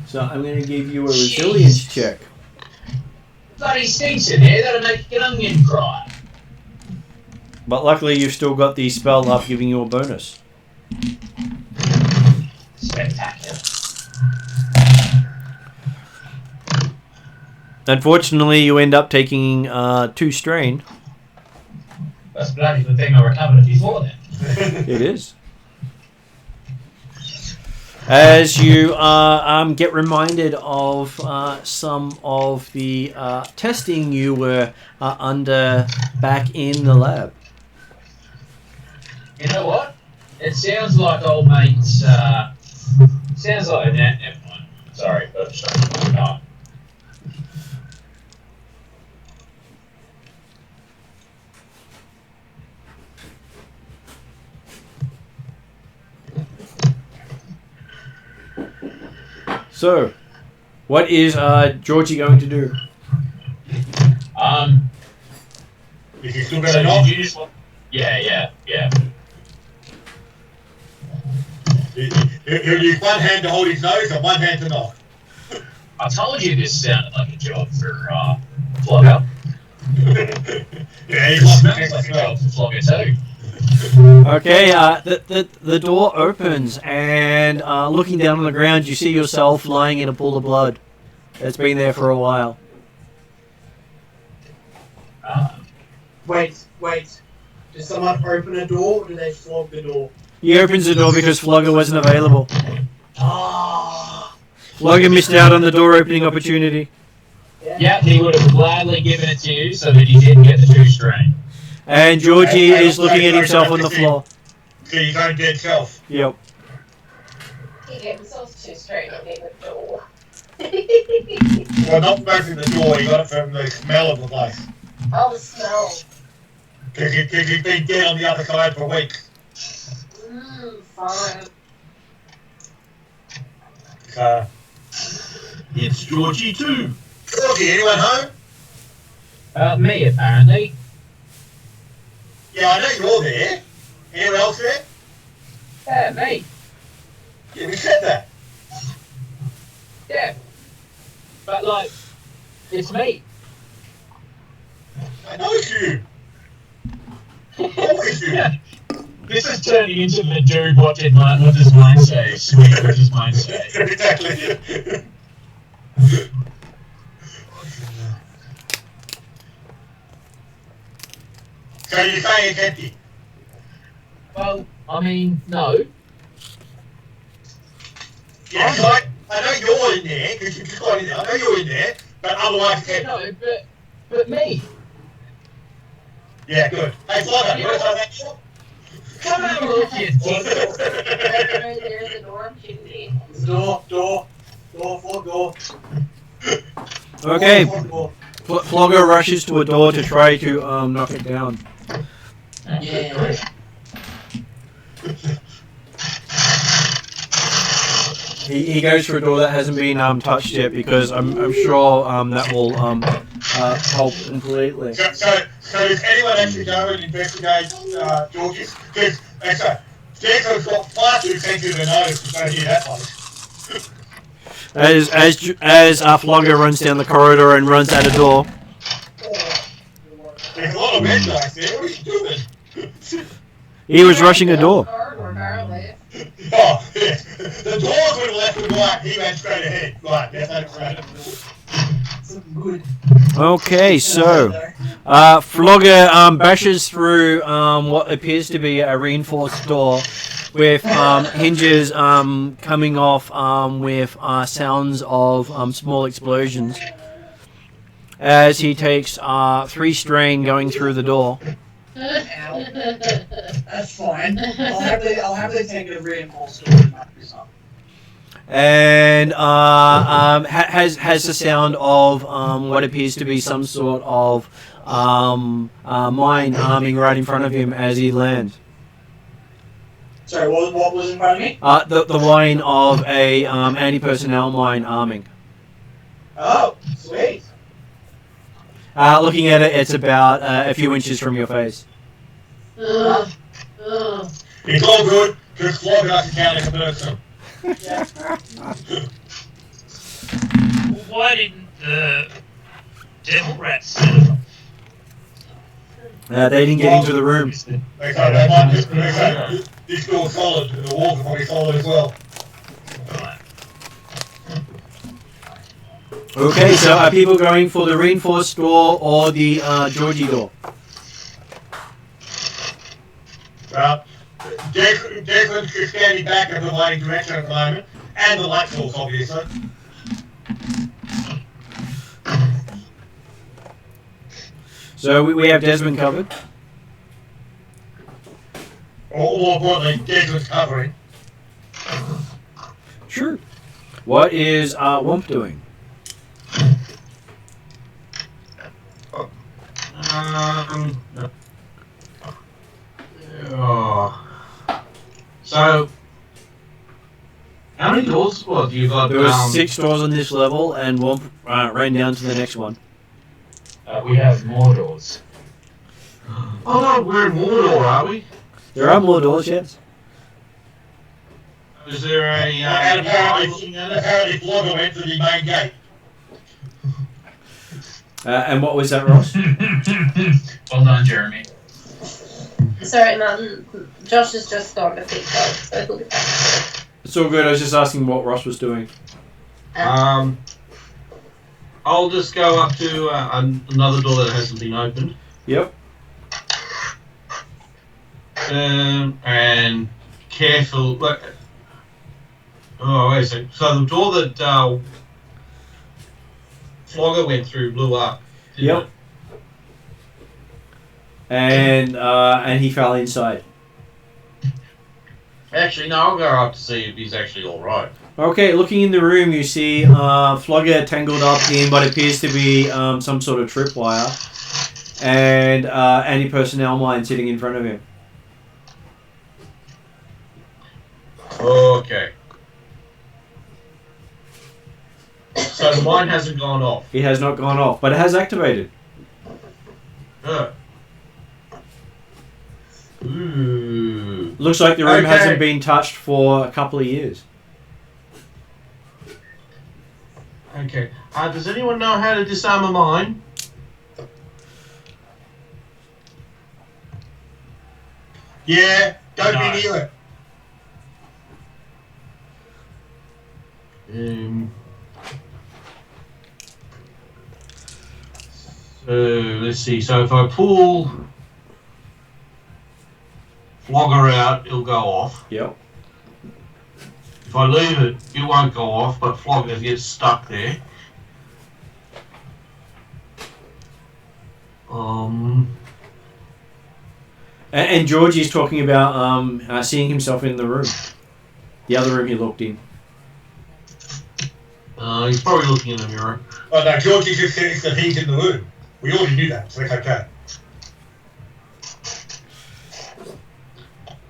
So I'm going to give you a resilience check. Bloody stinks in here, that'll make an onion cry. But luckily, you've still got the spell up, giving you a bonus. Spectacular. Unfortunately, you end up taking 2 strain. That's bloody good thing I recovered it before then. It is. As you get reminded of some of the testing you were under back in the lab. You know what? It sounds like old mate's, sounds like a never mind. Sorry, but no. So, what is Georgie going to do? Is he still So going off? did you just? Yeah. He'll use one hand to hold his nose and one hand to knock. I told you this sounded like a job for Floggar. Yeah, It he's smells like a job for Floggar too. Okay, the door opens, and looking down on the ground, you see yourself lying in a pool of blood. It's been there for a while. Wait. Does someone open a door or do they flog the door? He opens the door because Floggar wasn't available. Ah. Floggar missed out on the door opening opportunity. Yeah, he would have gladly given it to you so that he didn't get the 2 strain. And Georgie is looking at himself on the floor. See his own dead self. Yep. He gave himself 2 straight and gave it door. Well, not from opening the door, he got it from the smell of the place. Oh, the smell. Because he's been dead on the other side for weeks. Fine. It's Georgie too. Georgie, anyone home? Me, apparently. Yeah, I know you're there. Anyone else there? Yeah, me. Yeah, we said that. Yeah. But, like, it's me. I know it's you. Always you. Yeah. This is turning into the dude. What does mine say? Sweet. What does mine say? Exactly. So you're saying it's empty? Well, I mean, no. Yeah, so I know you're in there, because you just got in there. I know you're in there, but otherwise it's empty. No, but me. Yeah, good. Hey, Floggar, you want to say that shot? Come have a look, you dick. Right there's the door. Chimney. Door, front door. Okay, Front door. Floggar rushes to a door to try to knock it down. Yeah. He goes for a door that hasn't been touched yet because I'm sure that will help completely. So does anyone actually go and investigate George's? Because Jacob's got far too sensitive a nose to go near that place. As Floggar runs down the corridor and runs out a door. There's a lot of men guys there. What are you doing? He was rushing a door. Apparently. Oh, yes. The doors would have left him right. He went straight ahead. Right, yes, that's right. Something good. Okay, so Floggar bashes through what appears to be a reinforced door with hinges coming off with sounds of small explosions as he takes 3 strain going through the door. Ow. That's fine. I'll happily take a reinforced door and knock this up. And has the sound of what appears to be some sort of mine arming right in front of him as he lands. Sorry, what was in front of me? The whine of a anti-personnel mine arming. Oh, sweet. Looking at it, it's about a few inches from your face. Ugh. Ugh. It's all good, because Floggar doesn't count as a person. Why didn't the devil rats set it off? They didn't get into the room. They say this door's solid, and the walls are probably solid as well. Right. Okay, so are people going for the reinforced door or the Georgie door? Well, Declan's just standing back in the lighting direction at the moment, and the light source, obviously. So we have Desmond covered. Or more importantly, Declan's covering. Sure. What is Womp doing? So, how many doors have you got? There was 6 doors on this level, and Womp ran down to the next one. We have more doors. Oh no, we're in Mordor, are we? There are more doors, yes. Is there a And looking at it? apparently Floggar went to the main gate. And what was that, Ross? Well done, Jeremy. Sorry, Martin. Josh has just gone to Keyfoge, so he'll be back. It's all good. I was just asking what Ross was doing. I'll just go up to another door that hasn't been opened. Yep. And careful. Oh, wait a second. So the door that Floggar went through blew up. Yep. It? And he fell inside. Actually, no, I'll go up to see if he's actually alright. Okay, looking in the room, you see Floggar tangled up in what appears to be some sort of tripwire, and anti-personnel mine sitting in front of him. Okay. So the mine hasn't gone off. It has not gone off, but it has activated. Ooh. Looks like the room Okay. hasn't been touched for a couple of years. Okay. Does anyone know how to disarm a mine? Yeah, Don't No. be near it. So let's see. So if I pull Flogger out, it'll go off. Yep. If I leave it, it won't go off, but Flogger gets stuck there. And Georgie's talking about seeing himself in the room. The other room he looked in. He's probably looking in the mirror. Oh no, Georgie just said that he's in the room. We already knew that, so it's okay.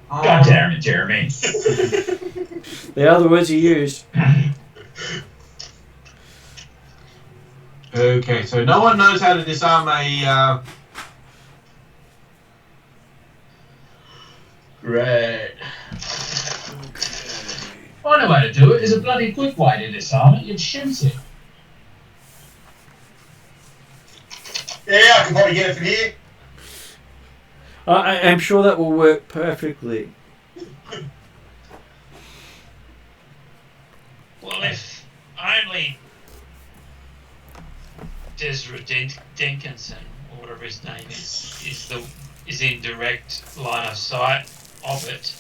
God damn it, Jeremy. They are the words he used. Okay, so no one knows how to disarm a. Great. I know how to do it. There's a bloody quick way to disarm it. You shoot it. Yeah, I can probably get it from here. I'm sure that will work perfectly. Well, if only Desra Denkinson, or whatever his name is in direct line of sight of it,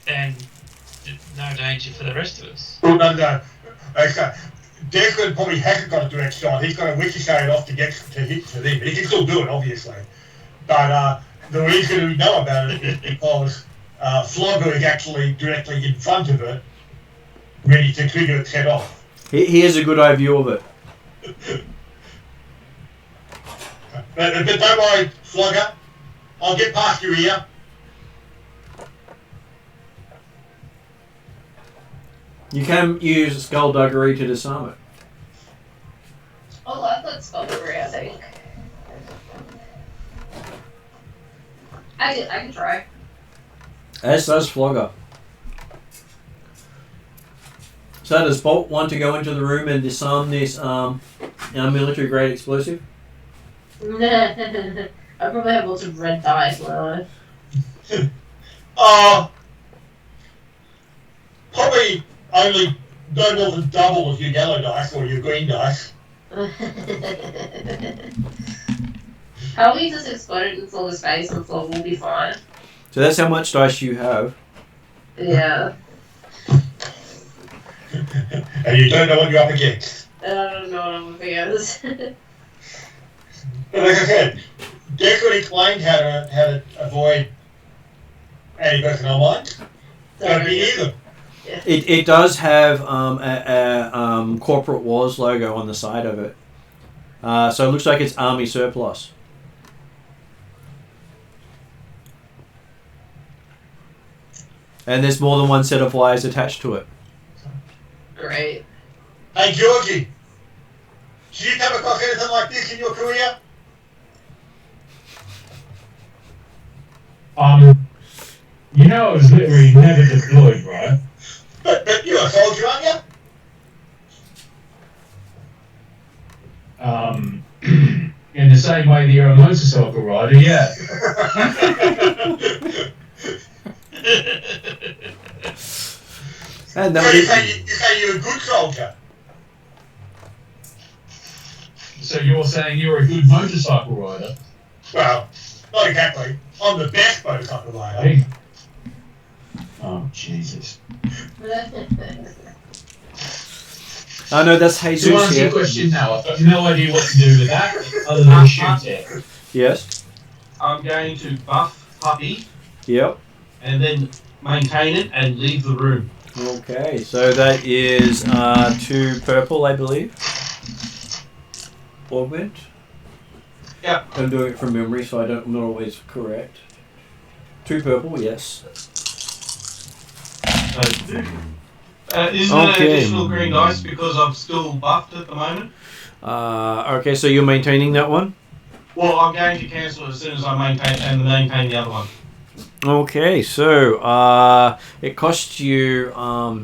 then no danger for the rest of us. Oh, no. Okay. Declan probably hasn't got a direct shot. He's got to ricochet it off to get to hit to them. He can still do it, obviously. But the reason we know about it is because Flogger is actually directly in front of it, ready to trigger its head off. He has a good eye view of it. But don't worry, Flogger. I'll get past your ear. You can use skullduggery to disarm it. Oh, I thought skullduggery, I think. I can try. As does Flogger. So does Bolt want to go into the room and disarm this military grade explosive? I probably have lots of red dice now. Probably only no more than double of your yellow dice or your green dice. How we just explode it in Flogger's face and Flogger will be fine. So that's how much dice you have. Yeah. And you don't know what you're up against. I don't know what I'm up against. But like I said, Declan explained how to avoid anti-personnel mines. Don't be either. It does have a Corporate Wars logo on the side of it. So it looks like it's army surplus. And there's more than one set of wires attached to it. Great. Hey Georgie, did you come across anything like this in your career? You know I was literally never deployed, right? But you're a soldier, aren't you? In the same way that you're a motorcycle rider, yeah. And So you say you're a good soldier? So you're saying you're a good motorcycle rider? Well, not exactly. I'm the best motorcycle rider. Hey. Oh, Jesus. Oh no, that's Jesus To answer here. your question now, I've got no idea what to do with that other than shoot it. Yes. I'm going to buff Puppy Yep. and then maintain it and leave the room. Okay, so that is 2 purple, I believe. Augment. Yep. I'm doing it from memory, so I'm not always correct. 2 purple, yes. Isn't it additional green dice because I'm still buffed at the moment? Okay, so you're maintaining that one? Well, I'm going to cancel it as soon as I maintain the other one. Okay, so it costs you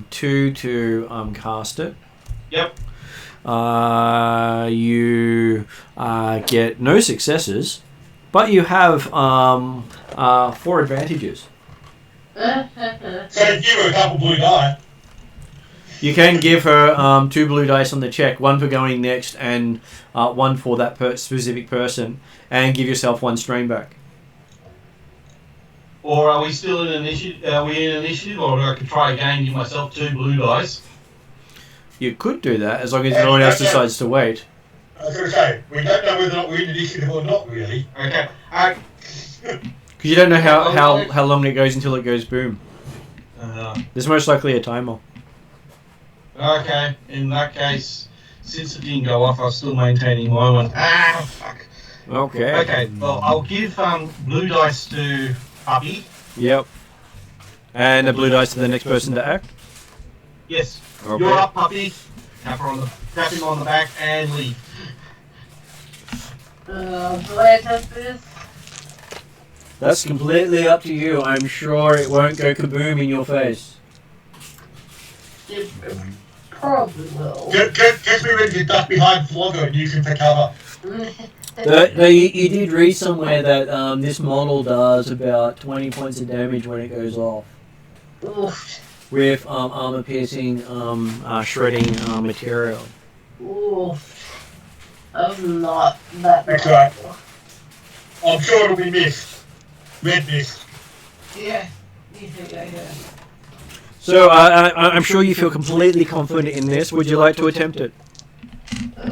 2 to cast it. Yep. You get no successes, but you have 4 advantages. So you give her a couple blue die. You can give her 2 blue dice on the check, 1 for going next and 1 for that specific person, and give yourself 1 strain back. Or are we still in initiative? Are we in initiative, or I could try again, give myself 2 blue dice? You could do that as long as no one else decides to wait. I was going to say, we don't know whether or not we're in initiative or not, really. Okay. Because you don't know how long it goes until it goes boom. There's most likely a timer. Okay. In that case, since it didn't go off, I'm still maintaining my one. Ah, fuck. Okay. Okay. Well, I'll give blue dice to Puppy. Yep. And a blue dice to the next person to act? Yes. Okay. You're up, Puppy. Tap him on the back and leave. Do I attempt this? That's completely up to you. I'm sure it won't go kaboom in your face. It probably will. Get me ready to duck behind Floggar and you can take cover. You did read somewhere that this model does about 20 points of damage when it goes off. Oof. With armor piercing, shredding material. Oof. That's not that That's bad. right. I'm sure it'll be missed. Red mist. Yeah. So I'm sure you feel completely confident in this. Would you like to attempt it? I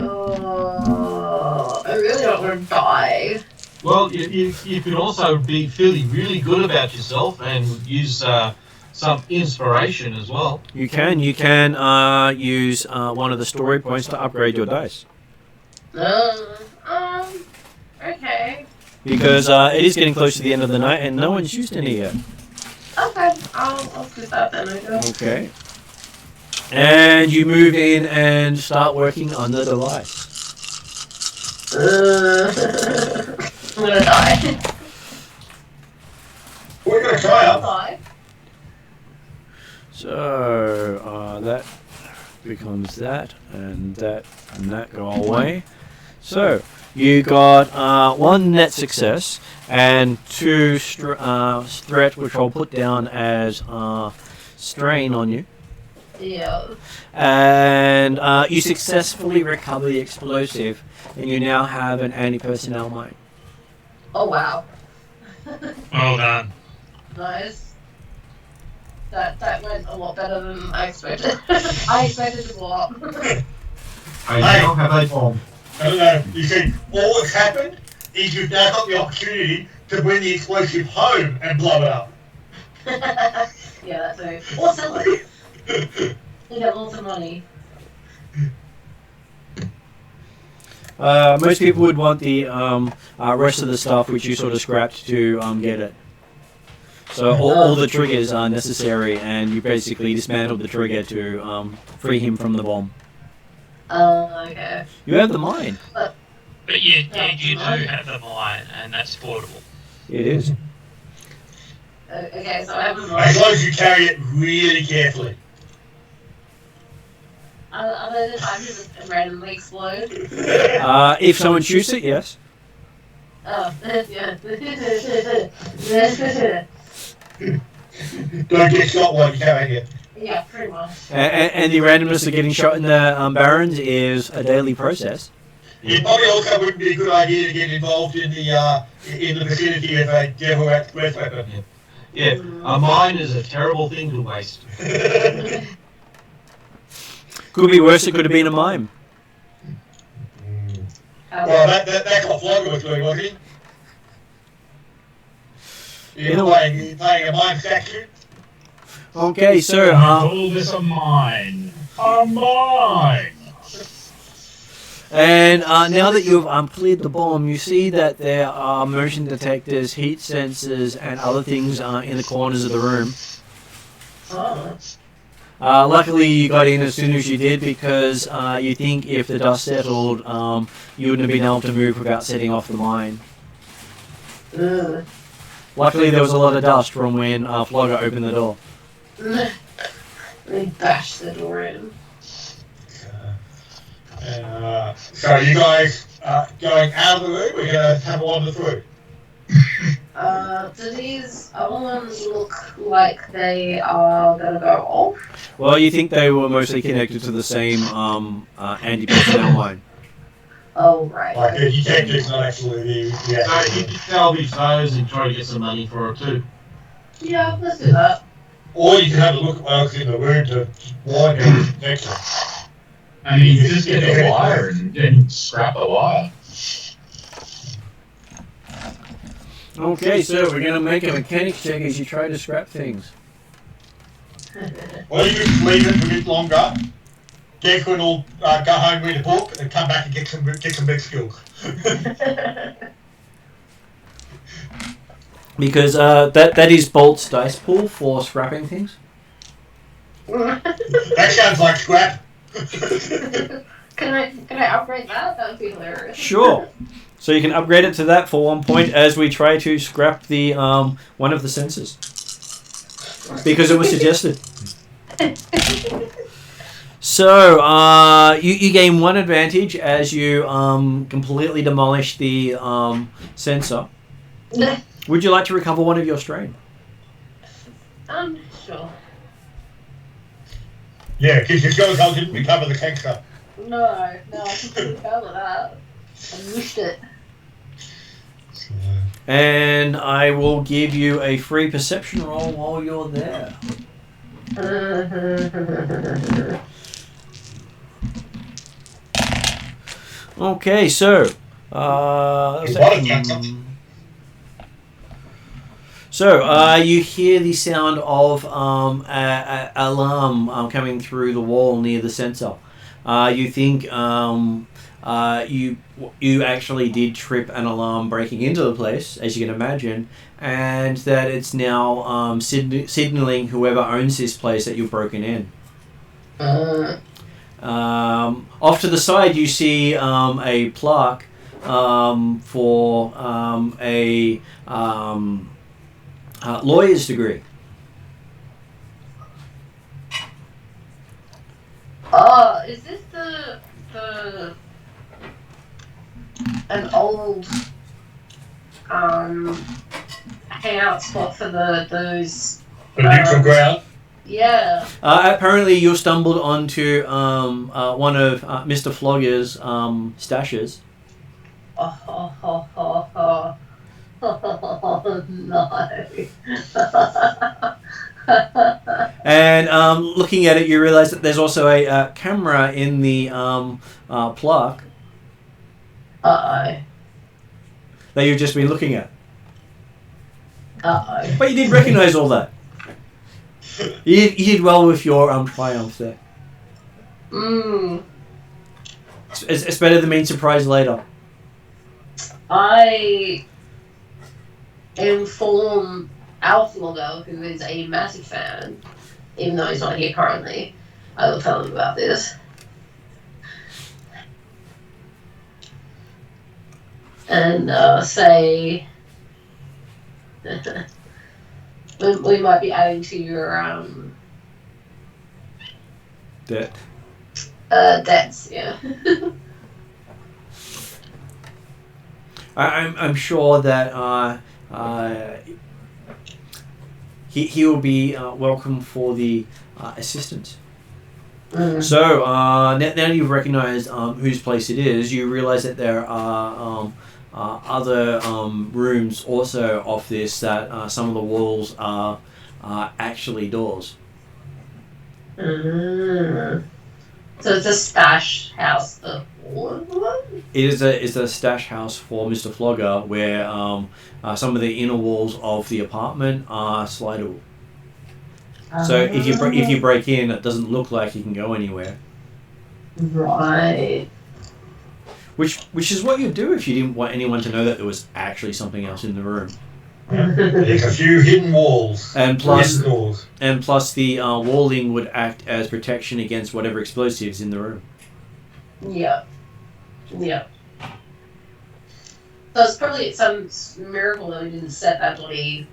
really don't want to die. Well, you could also be feeling really good about yourself and use some inspiration as well. You can use one of the story points to upgrade your dice. Okay. Because it is getting close to the end of the night and no one's used any yet. Okay, I'll do that then, I guess. Okay. And you move in and start working on the device. I'm gonna die. We're going to try I'll up. die. So that becomes that and that go away. So you got 1 net success and 2 threat, which I'll put down as strain on you. Yeah. And you successfully recover the explosive, and you now have an anti-personnel mine. Oh wow. Well done. Nice. That went a lot better than I expected. I expected to blow up. I now have a bomb. I don't know. You see, all that's happened is you've now got the opportunity to bring the explosive home and blow it up. Yeah, that's too. Awesome. You got lots of money. Most people would want the rest of the stuff which you sort of scrapped to get it. So all the triggers are necessary, and you basically dismantled the trigger to free him from the bomb. Okay. You have the mine. But you do have the mine, and that's portable. It is. Okay, so I have a As mine. long as you carry it really carefully. Other than time to just randomly explode. If someone shoots it, yes. Oh, yeah. Don't get shot while you're carrying it. Yeah, pretty much. And the randomness of getting shot in the Barrens is a daily process. It probably also wouldn't be a good idea to get involved in the vicinity of a devil express weapon. Yeah, a mine is a terrible thing to waste. Could be worse. It could have been a mime. Well, that's what Floggar was doing, wasn't he? You know Playing a mine statue. Okay, so Call this a mine. A mine. and now that you've cleared the bomb, you see that there are motion detectors, heat sensors, and other things in the corners of the room. Oh. Luckily, you got in as soon as you did because you think if the dust settled, you wouldn't have been able to move without setting off the mine. Ugh. Luckily, there was a lot of dust from when Floggar opened the door. Let me bash the door in. So you guys going out of the room, we're going to have a wander through. Do these other ones look like they are gonna go off? Well, you think they were mostly connected to the same anti-personnel line. Oh, right. Like the detective's not actually the So you actor. can salvage those and try to get some money for it too. Yeah, let's do that. Or you can have a look at what else in the room to widen the protection. I mean, you could just get the wire and scrap the wire. Okay, so we're going to make a mechanics check as you try to scrap things. Or you can leave it for a bit longer. Declan will go home, read a book, and come back and get some big skills. Because that is Bolt's dice pool for scrapping things. That sounds like scrap. Can I upgrade that? That would be hilarious. Sure. So you can upgrade it to that for 1 point as we try to scrap the one of the sensors. Because it was suggested. So you gain 1 advantage as you completely demolish the sensor. Would you like to recover 1 of your strain? Sure. Yeah, because your skeleton didn't recover the cancer. No, I completely failed at that. I wished it. And I will give you a free perception roll while you're there. Okay, so you hear the sound of a alarm coming through the wall near the sensor. You think you actually did trip an alarm breaking into the place, as you can imagine, and that it's now signaling whoever owns this place that you've broken in. Off to the side, you see a plaque for a lawyer's degree. Oh, is this the an old hangout spot for those The neutral ground. Yeah. Apparently, you stumbled onto one of Mr. Floggar's stashes. No. And looking at it, you realise that there's also a camera in the plaque that you've just been looking at. But you did recognise all that. You did well with your triumph there. It's better than being surprised later. I inform our Floggar, who is a massive fan, even though he's not here currently. I will tell him about this. And say we might be adding to your Debt. Debts, yeah. I'm sure that he will be welcome for the assistance. So now you've recognised whose place it is, you realise that there are other rooms also off this that some of the walls are actually doors. So it's a stash house. It is a stash house for Mr. Floggar, where some of the inner walls of the apartment are slidable. So if you break in, it doesn't look like you can go anywhere. Right. Which is what you'd do if you didn't want anyone to know that there was actually something else in the room. There's a few hidden walls. And plus hidden doors. And plus the walling would act as protection against whatever explosives in the room. Yep. So it's probably some miracle that we didn't set that bloody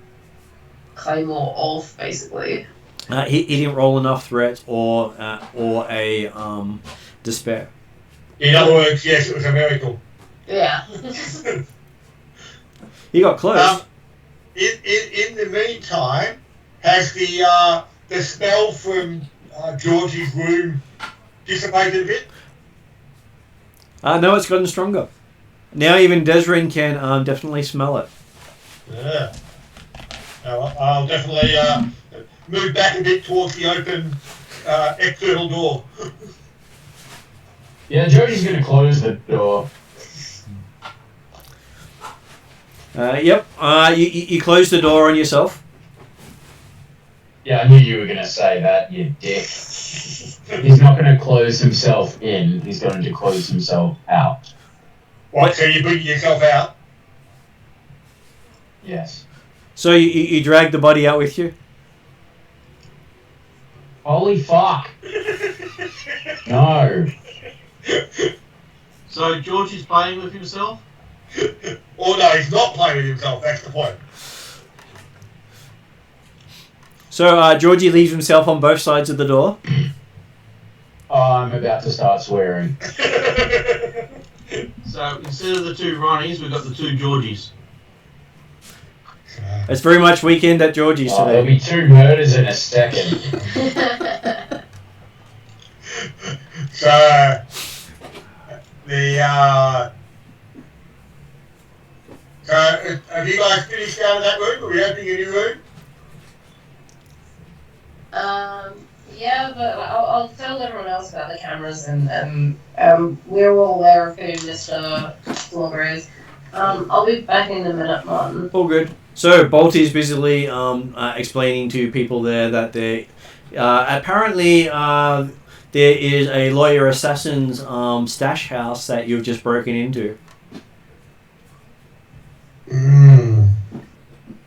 claymore off, basically. He didn't roll enough threats or a despair. In other words, yes, it was a miracle. Yeah. He got close. In the meantime, has the smell from Georgie's room dissipated a bit? No, it's gotten stronger. Now even Desrin can definitely smell it. Yeah. I'll definitely move back a bit towards the open external door. Yeah, Georgie's going to close the door. Yep. You close the door on yourself. Yeah, I knew you were going to say that, you dick. He's not going to close himself in, he's going to close himself out. What, so you bring yourself out? Yes. So you drag the body out with you? Holy fuck. No. So Georgie's playing with himself? Oh no, he's not playing with himself, that's the point. So Georgie leaves himself on both sides of the door. Oh, I'm about to start swearing. So instead of the two Ronnies, we've got the two Georgies. It's very much weekend at Georgie's There'll today. be 2 murders in a second. So have you guys finished out of that room? Are we opening a new room? Yeah, but I'll tell everyone else about the cameras, and we're all aware of who Mr. Floggar is. I'll be back in a minute, Martin. All good. So Bolty's busily explaining to people there that they apparently there is a lawyer assassin's stash house that you've just broken into.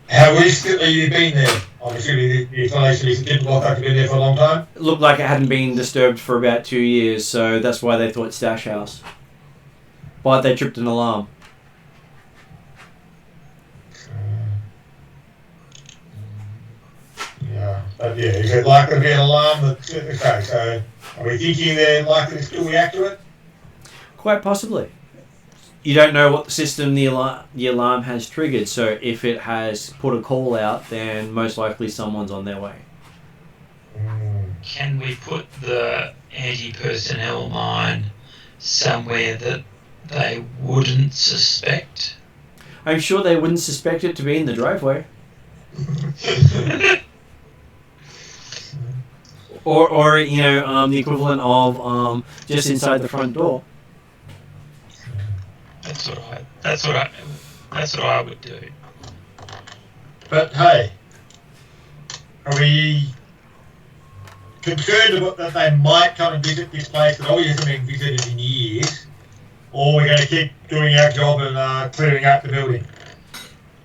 How recently have you been there? I'm assuming the explanation is it didn't look like you've been there for a long time? It looked like it hadn't been disturbed for about 2 years, so that's why they thought stash house. But they tripped an alarm. Yeah, but yeah, is it likely to be an alarm? Okay, so are we thinking they're likely to still react to it? Quite possibly. You don't know what system the alarm has triggered, so if it has put a call out, then most likely someone's on their way. Can we put the anti-personnel mine somewhere that they wouldn't suspect? I'm sure they wouldn't suspect it to be in the driveway. Or you know, the equivalent of just inside the front door. That's what I would do. But hey, are we concerned about that they might come and visit this place that obviously hasn't been visited in years, or we're going to keep doing our job and clearing out the building?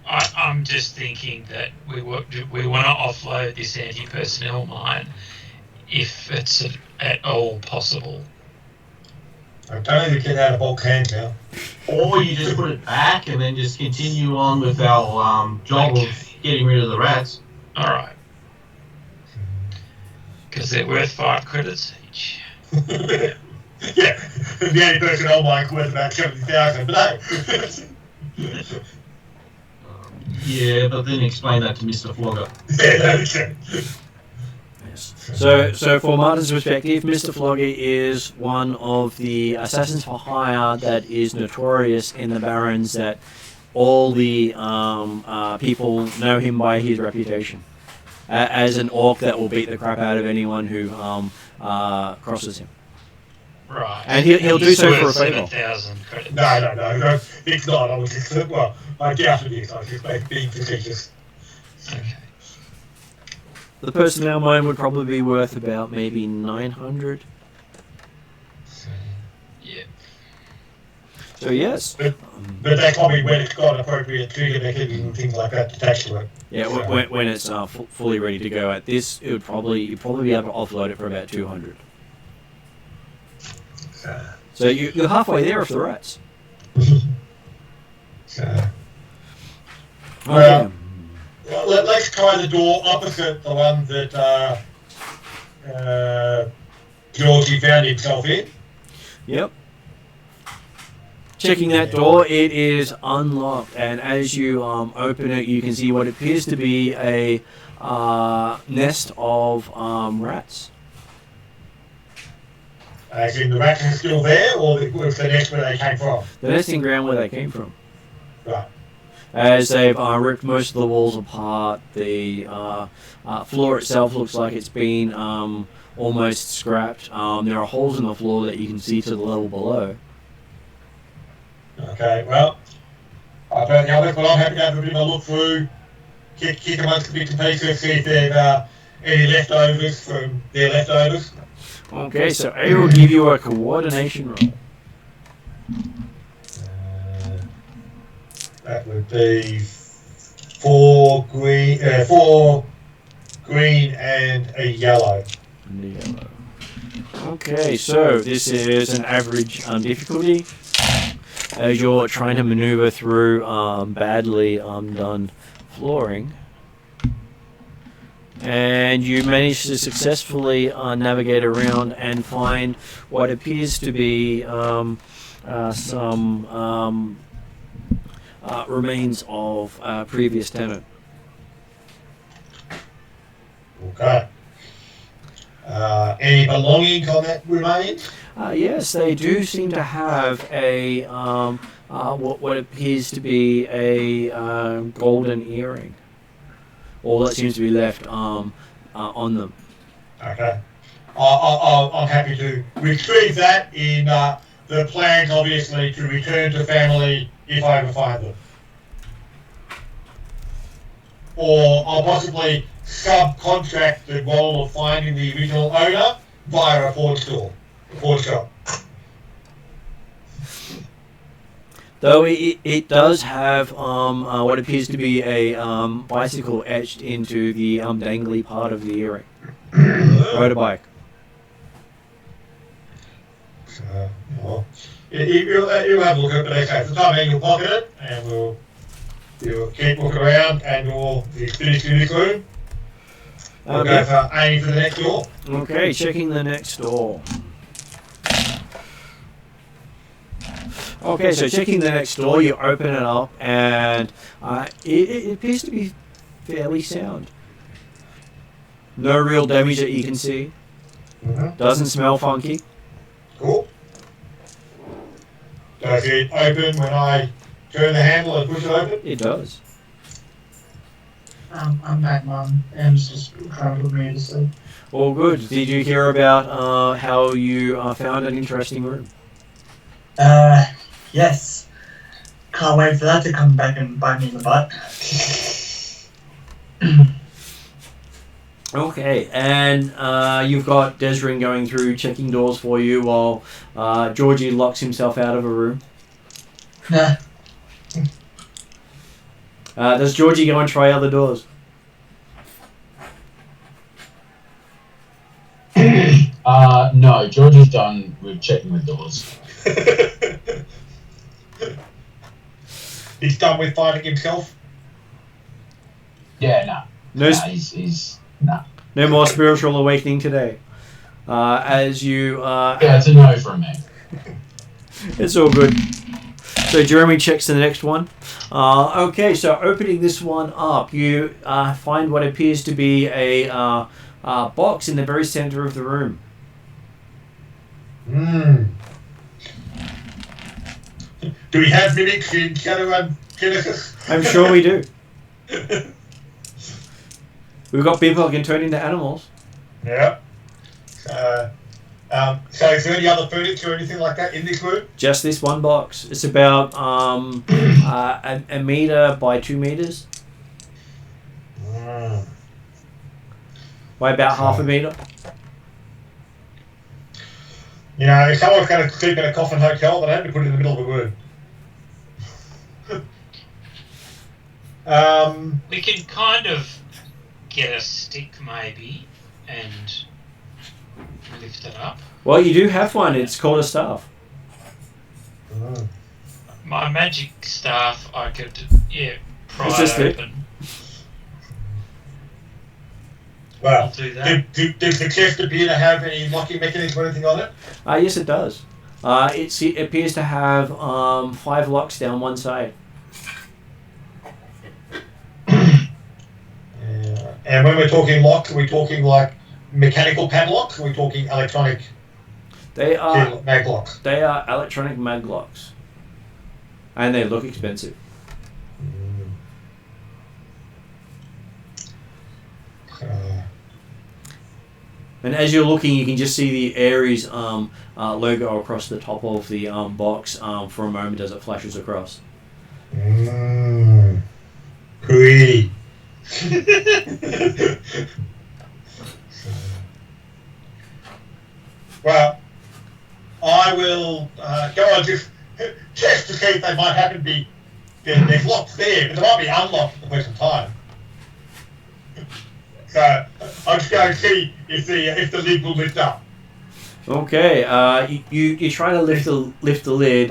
I'm just thinking that we want to offload this anti-personnel mine if it's at all possible. I don't think we can out of bulk hands now. Or you just put it back and then just continue on with our job of getting rid of the rats. Alright. Because they're worth 5 credits each. Yeah, the anti-personnel mine's worth about 70,000, but hey. Yeah, but then explain that to Mr. Floggar. Yeah, that's true. So for Martin's perspective, Mr. Floggar is one of the assassins for hire that is notorious in the Barrens, that all the people know him by his reputation as an orc that will beat the crap out of anyone who crosses him. Right. And he'll do so for a favour. 7,000 credits. No, it's not. I was just, well, I doubt it is. I was just being facetious. Okay. The personnel mine would probably be worth about maybe 900. Yeah. So yes. But that's probably when it's got appropriate trigger mechanism and things like that attached to it. Yeah, when it's fully ready to go. At this, you'd probably be able to offload it for about 200. So you're halfway there with the rats. Well, let's try the door opposite the one that Georgie found himself in. Yep. checking that door, it is unlocked, and as you open it, you can see what appears to be a nest of rats. As in the rats are still there, or was the nest where they came from? The nesting ground where they came from. Right. As they've ripped most of the walls apart, the floor itself looks like it's been almost scrapped. There are holes in the floor that you can see to the level below. Okay, well, I've heard the others, but I'm happy to have a bit of a look through, kick amongst the bits and pieces, see if there's any leftovers from their leftovers. Okay, so I will give you a coordination roll. That would be 4 green and a yellow. Okay, so this is an average difficulty as you're trying to maneuver through badly done flooring. And you manage to successfully navigate around and find what appears to be some remains of a previous tenant. Okay. Any belongings on that remains? Yes, they do seem to have a what appears to be a golden earring. All that seems to be left on them. Okay. I'm happy to retrieve that in the plans, obviously, to return to family if I ever find them. Or I'll possibly subcontract the role of finding the original owner via a Ford store, a Ford shop. Though it does have what appears to be a bicycle etched into the dangly part of the earring. Motorbike. Well, you'll have a look at it, but okay, for the time being, you'll pocket it, and you'll keep looking around, and you'll be finished in this room. We'll go for aiming for the next door. Okay, checking the next door. Okay, so checking the next door, you open it up, and it appears to be fairly sound. No real damage that you can see. Mm-hmm. Doesn't smell funky. Cool. Does it open when I turn the handle and push it open? It does. I'm back, Mum. Em's just trying to put me to sleep. All good. Did you hear about how you found an interesting room? Yes. Can't wait for that to come back and bite me in the butt. Okay, and you've got Desrin going through checking doors for you while Georgie locks himself out of a room. Nah. Does Georgie go and try other doors? No, Georgie's done with checking the doors. He's done with finding himself? Yeah, No, he's no. no more spiritual awakening today. As you... Yeah, it's a no from me. It's all good. So Jeremy checks the next one. Okay, so opening this one up, you find what appears to be a box in the very center of the room. Do we have mimics in Shadowrun Genesys? I'm sure we do. We've got people who can turn into animals. Yeah. So is there any other furniture or anything like that in this room? Just this one box. It's about a meter by 2 meters. By about half a meter. You know, if someone's going to sleep in a coffin hotel, they have to put it in the middle of the room. We can kind of get a stick maybe and lift it up. Well, you do have one. It's called a staff. My magic staff, I could, pry It's a it stick. open. Well, I'll do that. does the chest appear to have any locking mechanism or anything on it? Yes, it does. It appears to have 5 locks down one side. And when we're talking lock, are we talking like mechanical padlock? Are we talking electronic They are mag lock? They are electronic mag locks, and they look expensive. And as you're looking, you can just see the Ares logo across the top of the box for a moment as it flashes across. Pretty. Well, I will go on just to see if they might happen to be there's locks there, but they might be unlocked at the present time. So I'm just going to see if the lid will lift up. Okay, you try to lift the lid.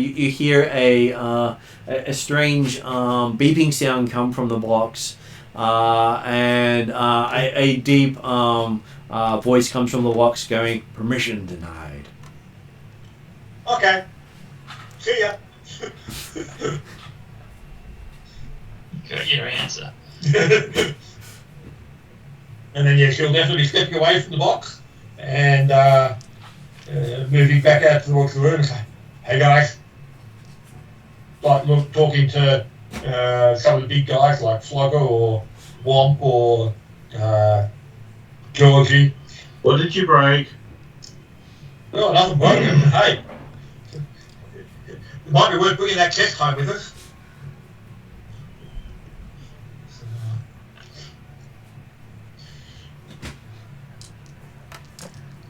You hear a strange beeping sound come from the box, and a deep voice comes from the box going, "Permission denied." Okay. See ya. Got your answer. And then, yeah, she'll definitely step you away from the box and moving back out towards the room and say, "Hey guys," like talking to some of the big guys like Floggar or Womp or Georgie. What did you break? Well, nothing broken. Hey, it might be worth bringing that chest home with us.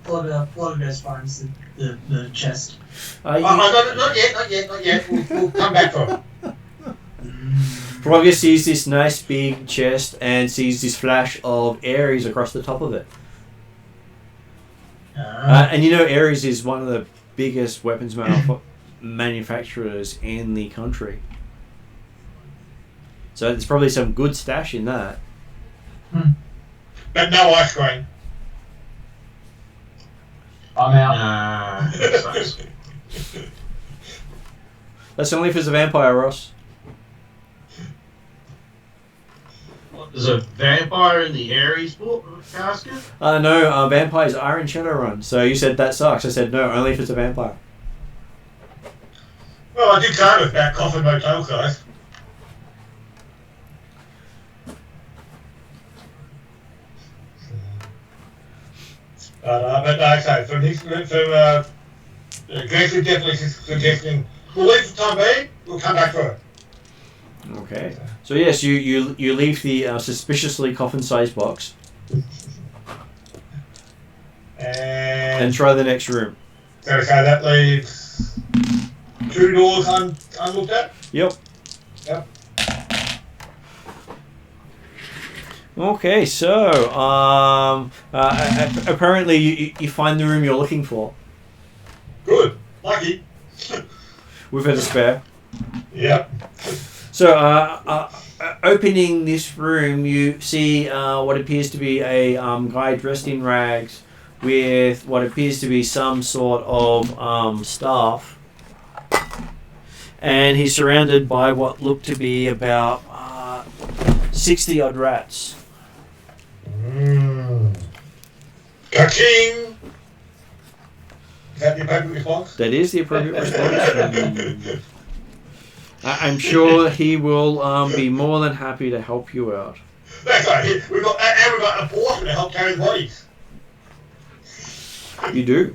Floggar finds the chest. Not yet. We'll come back to it. Frogger sees this nice big chest and sees this flash of Ares across the top of it. And you know Ares is one of the biggest weapons manufacturers in the country. So there's probably some good stash in that. But no ice cream. I'm out. That's only if it's a vampire, Ross. There's a vampire in the Ares casket? No, vampires are in Shadowrun. So you said that sucks. I said no, only if it's a vampire. Well, I did say it about Coffin Motel, guys. But like I say, from Genesys definitely suggesting we'll leave for the time being, we'll come back for it. Okay. So yes, you leave the suspiciously coffin-sized box and try the next room. So that leaves 2 doors unlooked at? Yep. Okay, so apparently you find the room you're looking for. Good. Lucky. With a spare. Yep. So opening this room, you see what appears to be a guy dressed in rags with what appears to be some sort of staff. And he's surrounded by what look to be about 60 odd rats. Ka-ching! Is that the appropriate response? That is the appropriate response. I'm sure he will be more than happy to help you out. That's right. We've got a porter to help carry the bodies. You do.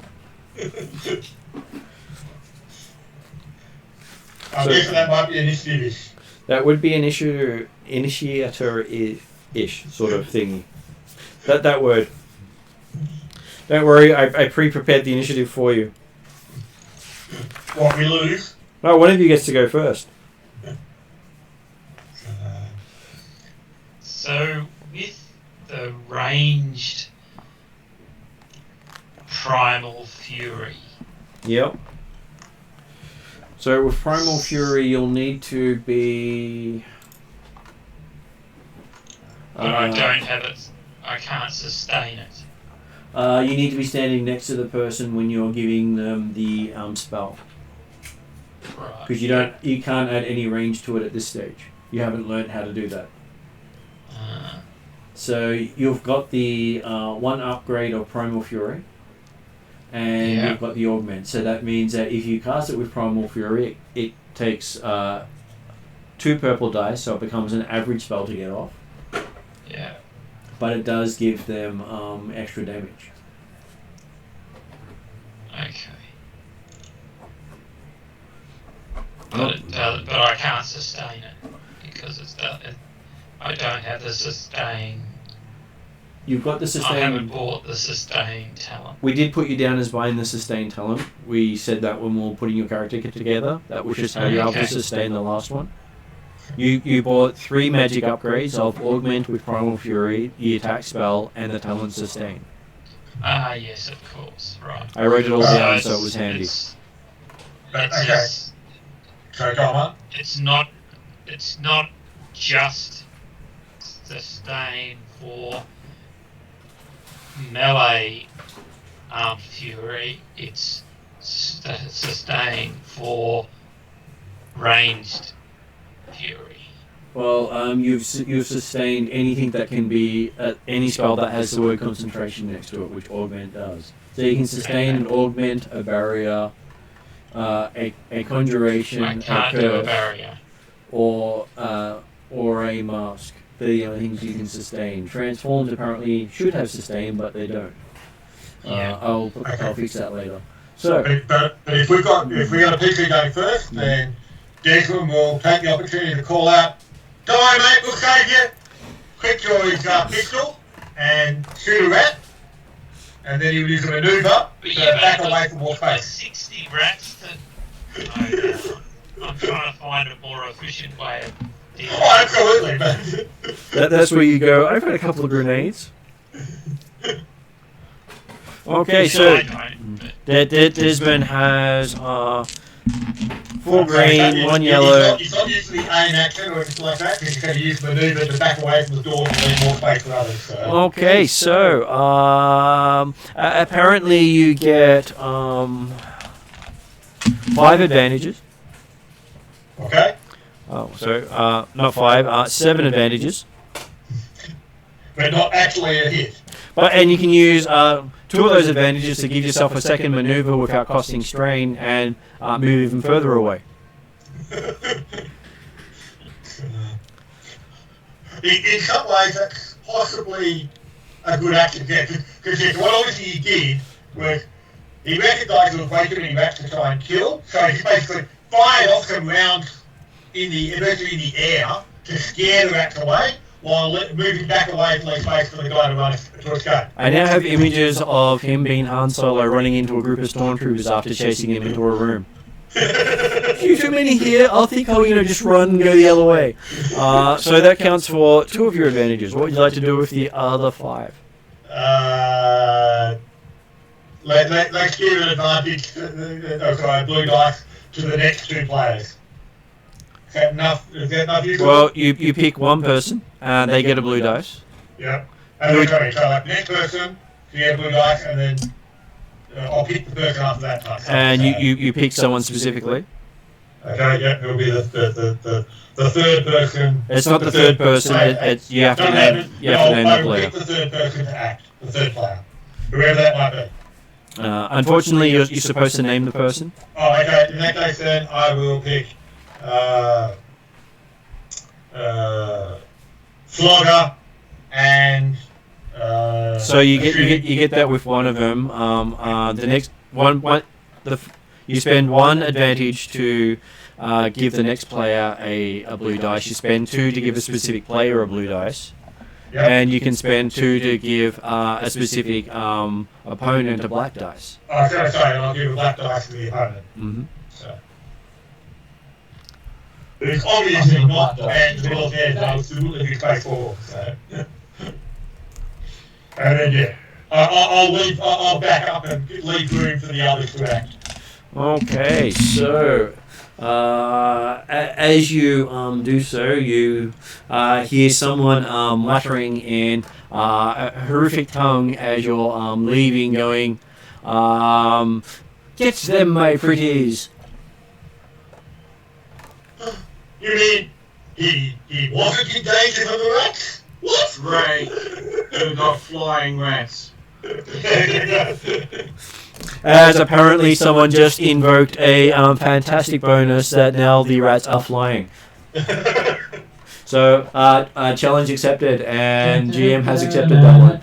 I'm guessing that might be initiative-ish. That would be an initiator-ish sort of thingy. That word. Don't worry, I pre-prepared the initiative for you. What, we lose? Well, one of you gets to go first. So, with the ranged Primal Fury. Yep. So with Primal Fury, you'll need to be... But I don't have it. I can't sustain it. You need to be standing next to the person when you're giving them the spell, Right. because you can't add any range to it at this stage. You haven't learned how to do that. So you've got the one upgrade of Primal Fury, and Yeah. you've got the augment. So that means that if you cast it with Primal Fury, it takes 2 purple dice, so it becomes an average spell to get off. Yeah. But it does give them extra damage. Okay. But I can't sustain it because I don't have the sustain. You've got the I sustain. haven't bought the sustain talent. We did put you down as buying the sustain talent. We said that when we were putting your character kit together. That was just how you're able Okay. to sustain the last one. You bought 3 magic upgrades of Augment with Primal Fury, the attack spell, and the talent sustain. Ah, yes, of course. Right. I wrote it all down so it it's- was handy. It's Okay. just, So go on. it's not just sustain for melee fury. It's sustain for ranged fury. Well, you've sustained anything that can be any spell that has the word concentration next to it, which Augment does. So you can sustain an Augment, a barrier, a conjuration, I can't do a curse, barrier. or a mask. They're the only things you can sustain. Transformed apparently should have sustain, but they don't. Yeah. I'll fix that later. So But if we got a PC going first, then Desmond will take the opportunity to call out, "Die, mate, we'll save you." Quick draw his pistol and shoot a rat, and then he'll use a manoeuvre But to yeah, back but away from more I've got space. 60 rats to I'm trying to find a more efficient way of dealing Oh, absolutely, but that's where you go. I've got a couple of grenades. Okay, so Desmond has 4 green, 1 yellow. He's not using the aim action or anything like that, because he's going to use manoeuvre to back away from the door and leave more space for others. So. Okay, so apparently you get 5 advantages. Okay. Oh, so not 5, 7 advantages. But not actually a hit. And you can use 2 of those advantages to give yourself a second maneuver without costing strain and move even further away. In some ways, that's possibly a good action, because what obviously he did was he recognised there was way too many rats to try and kill, so he basically fired off some rounds eventually in the air to scare the rats away, while moving back away from the space for the guy to run to escape. I now have images of him being Han Solo running into a group of stormtroopers after chasing him into a room. Too many here. I'll think I'll just run and go the other way. So that counts for 2 of your advantages. What would you like to do with the other 5? Let's give an advantage, blue dice, to the next 2 players. Is that enough? Well, you pick one person, and they get a blue dice. Yep. And then, so like next person, you get a blue dice, and then I'll pick the person after that time. And you pick someone specifically. Okay, yeah, it'll be the third person. It's not the third person. You have to name the player. Pick the third person to act, the third player, whoever that might be. Unfortunately, you're supposed to name the person. Oh, okay. In that case, then I will pick Floggar and. So you get that with one of them. The next one, you spend 1 advantage to give the next player a blue dice. You spend 2 to give a specific player a blue dice, and you can spend 2 to give a specific opponent a black dice. Oh, sorry, I'll give a black dice to the opponent. Mm-hmm. So. It's obviously not and the middle of the end, I was absolutely space forward. So. And then I'll back up and leave room for the others to act. Okay, so as you do so, you hear someone muttering in a horrific tongue as you're leaving, going, "Get them, my pretties." You mean he wasn't in danger from the rats? What? Right. We've got flying rats. As apparently someone just invoked a fantastic bonus that now the rats are flying. So, challenge accepted, and GM has accepted that one.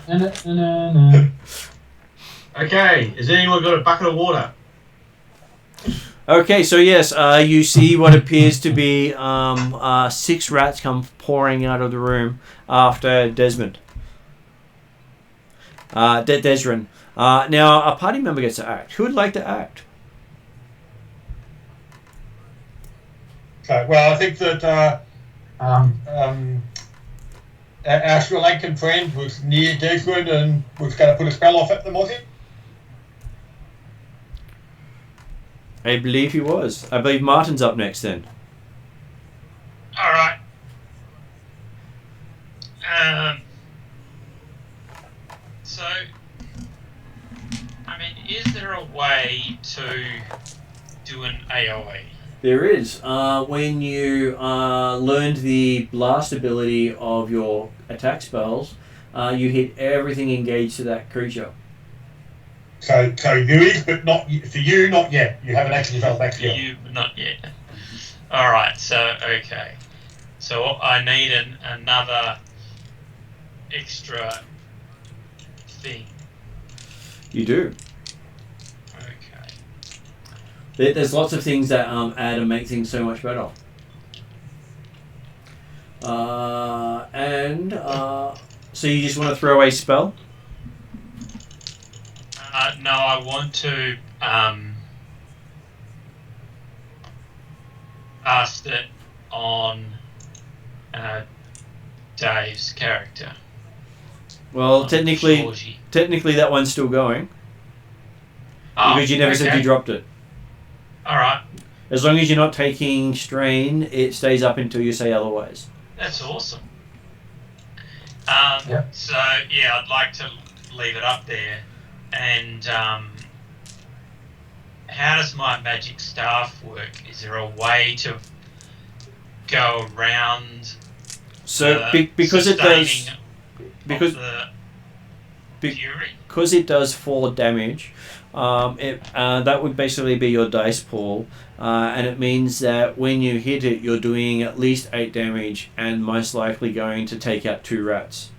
Okay, has anyone got a bucket of water? Okay, so yes, you see what appears to be 6 rats come pouring out of the room after Desmond. Desrin. Now, a party member gets to act. Who would like to act? Okay, well, I think that our Sri Lankan friend was near Desmond and was going to put a spell off at them, was he? I believe he was. I believe Martin's up next then. All right. So, I mean, is there a way to do an AOE? There is. When you learned the blast ability of your attack spells, you hit everything engaged to that creature. So there is, but not for you, not yet. You haven't actually felt that skill. You not yet. All right. So okay. So I need another extra thing. You do. Okay. There's lots of things that add and make things so much better. So you just want to throw a spell? No, I want to cast it on Dave's character. Well, technically Georgie. that one's still going. Because you never said you dropped it. Alright. As long as you're not taking strain, it stays up until you say otherwise. That's awesome. Yep. So, yeah, I'd like to leave it up there. And how does my magic staff work? Is there a way to go around So because it does because it does 4 damage, that would basically be your dice pool, and it means that when you hit it, you're doing at least 8 damage, and most likely going to take out 2 rats.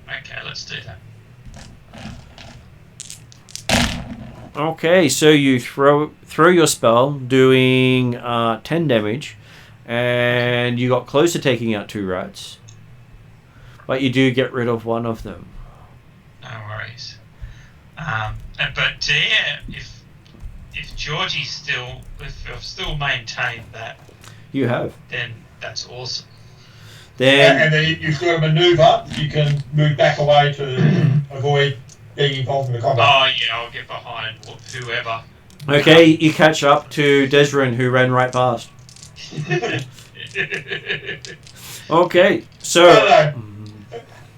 Okay, let's do that. Okay, so you throw your spell, doing 10 damage, and you got close to taking out 2 rats, but you do get rid of one of them. No worries. But yeah, if Georgie's still, if I've still maintained that, You have. then that's awesome. Then And then you've got a maneuver. You can move back away to avoid being involved in the combat. Oh yeah, I'll get behind whoever. okay, you catch up to Desrin, who ran right past. Okay, so No.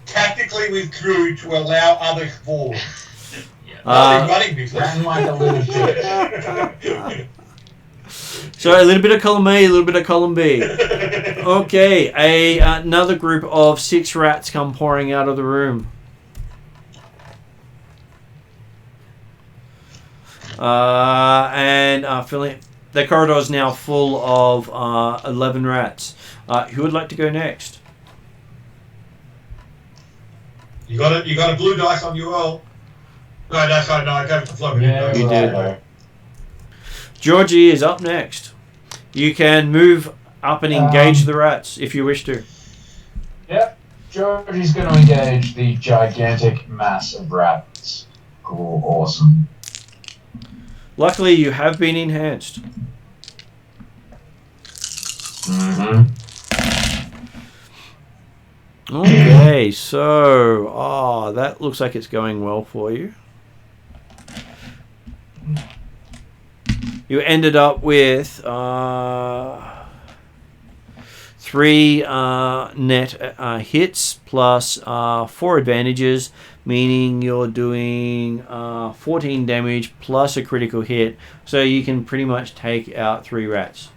Tactically withdrew to allow others forward. Not in running business. Ran like a little bitch. So a little bit of column A, a little bit of column B. Okay, another group of 6 rats come pouring out of the room. Filling the corridor is now full of 11 rats. Who would like to go next? You got a blue dice on your roll. No, I gave it to Floggar. Yeah, You did. right. Georgie is up next. You can move up and engage the rats if you wish to. Yep. Georgie's going to engage the gigantic mass of rats. Cool, awesome. Luckily, you have been enhanced. Mm-hmm. Okay, so that looks like it's going well for you. You ended up with 3 net hits plus 4 advantages, meaning you're doing 14 damage plus a critical hit, so you can pretty much take out 3 rats.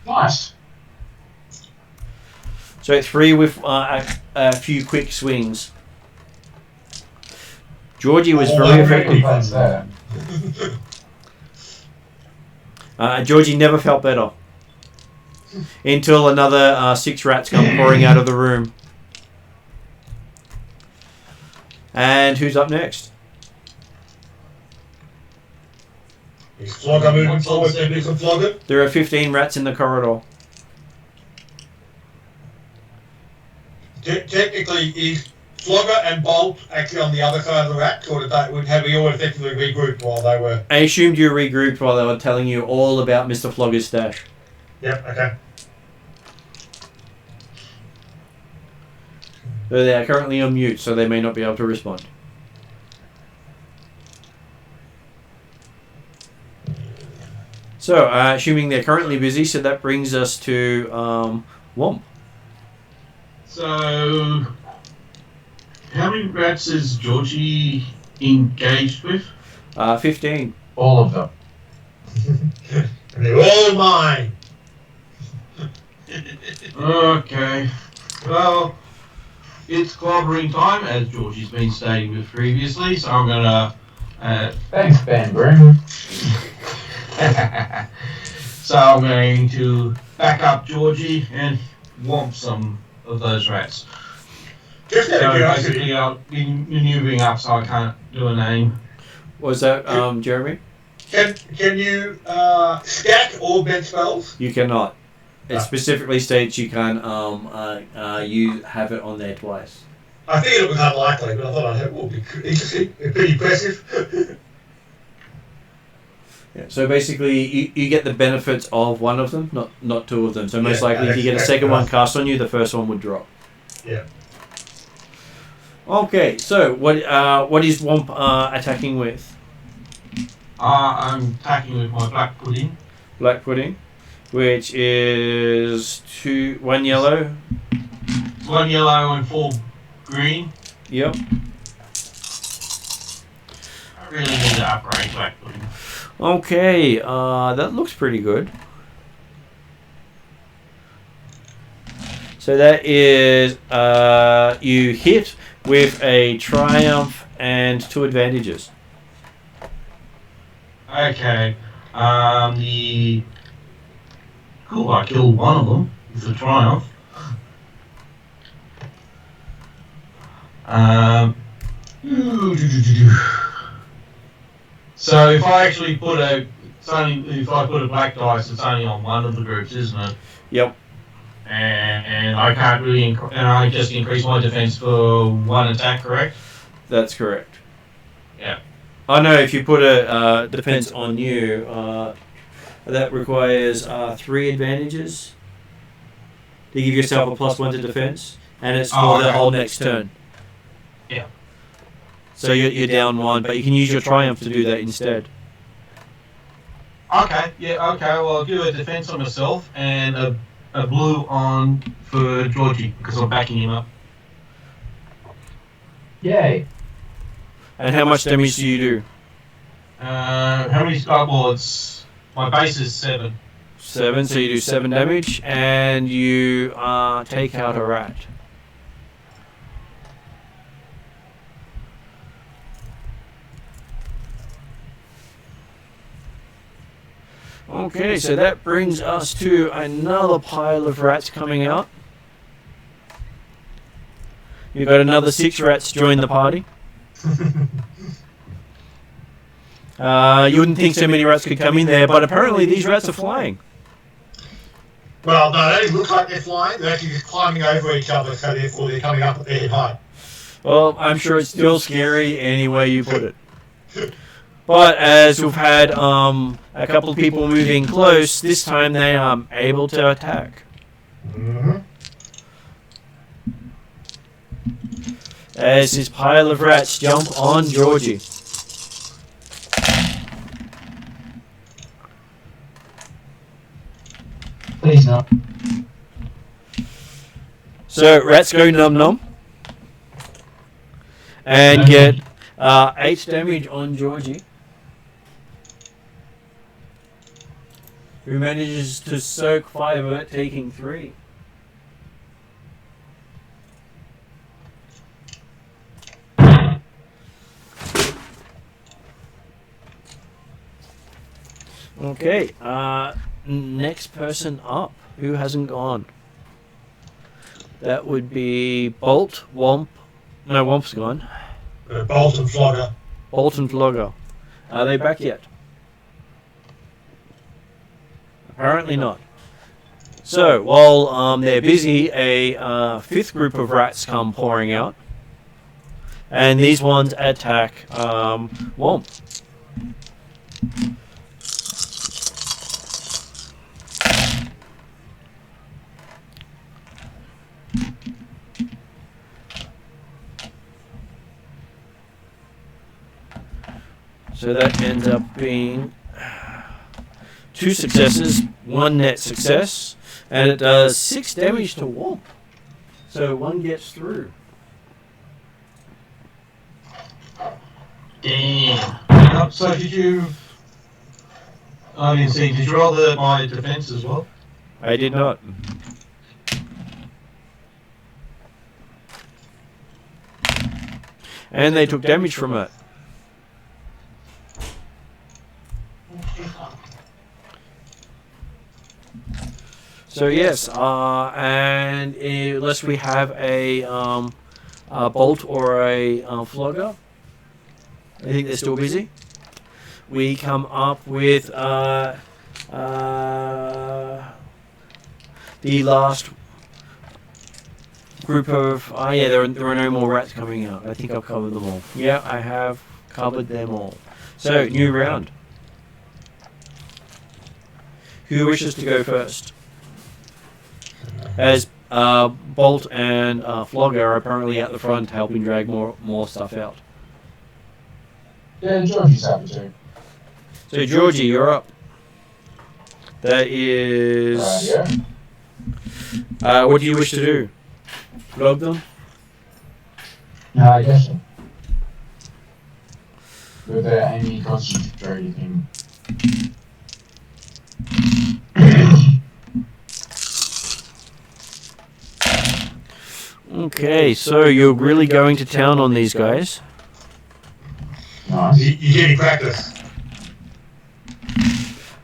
Nice. So 3 with a few quick swings. Georgie was very effective. That's that. Georgie never felt better until another 6 rats come pouring out of the room. And who's up next? Is Floggar moving forward then, Mr. Floggar? There are 15 rats in the corridor. Technically, is Floggar and Bolt actually on the other side of the rats, or have we all effectively regrouped while they were... I assumed you regrouped while they were telling you all about Mr. Flogger's stash. Yep, okay. So they are currently on mute, so they may not be able to respond. So, assuming they're currently busy, so that brings us to Womp. So, how many rats is Georgie engaged with? 15. All of them. And they're all mine. Okay. Well, it's clobbering time, as Georgie's been stating with previously, so I'm gonna... Thanks, Ben Broom. So I'm going to back up Georgie and womp some of those rats. Just out So of curiosity, basically, I'll be maneuvering up so I can't do a name. Was that Jeremy? can you stack all bent spells? You cannot. It Ah. specifically states you can't you have it on there twice. I figured it was unlikely, but I thought it would be interesting, pretty impressive. Yeah, so basically, you get the benefits of one of them, not 2 of them. So most Yeah, likely, if you get a that's second one enough. cast on you, the first one would drop. Yeah. Okay, so what is Womp attacking with? I'm attacking with my black pudding. Black pudding, which is 1 yellow. 1 yellow and 4 green. Yep. I really need to upgrade black pudding. Okay, that looks pretty good. So that is you hit with a triumph and 2 advantages. Okay. Cool, I killed one of them with a triumph. So if I actually put if I put a black dice, it's only on one of the groups, isn't it? Yep. And I can't really, and I just increase my defense for 1 attack, correct? That's correct. Yeah. Oh no, if you put a defense on you, that requires 3 advantages to give yourself a +1 to defense, and it's for the whole next turn. Yeah. So you're down 1, but you can use your triumph to do that instead. Okay, yeah, okay, well I'll do a defense on myself and a blue on for Georgie, because I'm backing him up. Yay. And how much damage do you do? How many skyboards? My base is 7. 7, so you do 7 damage, and you take out a rat. Okay, so that brings us to another pile of rats coming out. You've got another 6 rats join the party. You wouldn't think so many rats could come in there, but apparently these rats are flying. Well, no, they look like they're flying. They're actually just climbing over each other, so therefore they're coming up at their head height. Well, I'm sure it's still scary any way you put it. But as we've had a couple of people moving close, this time they are able to attack. Mm-hmm. As this pile of rats jump on Georgie. Please no. So rats go num num. And get 8 damage on Georgie, who manages to soak 5 of it, taking 3. Okay, next person up. Who hasn't gone? That would be Bolt, Womp. No, Womp's gone. Bolt and Flogger. Bolt and Floggar. Are they back yet? Apparently not. So, while they're busy, a 5th group of rats come pouring out. And these ones attack Womp. So that ends up being 2 successes, 1 net success, and it does 6 damage to Womp. So 1 gets through. Damn. So did you... I didn't see. Did you roll my defense as well? I did not. And they took damage from it. So yes, and unless we have a Bolt or a Flogger, I think they're still busy. We come up with the last group of... there are no more rats coming out. I think I've covered them all. Yeah, I have covered them all. So, new round. Who wishes to go first? As Bolt and Flogger are apparently at the front helping drag more stuff out. Yeah, Georgie's happy to. So Georgie, you're up. That is... Yeah. what do you wish to do? Flog them? No, I guess so. With any concentrate or anything. Okay, so you're really going to town on these guys. Nice. You get any practice.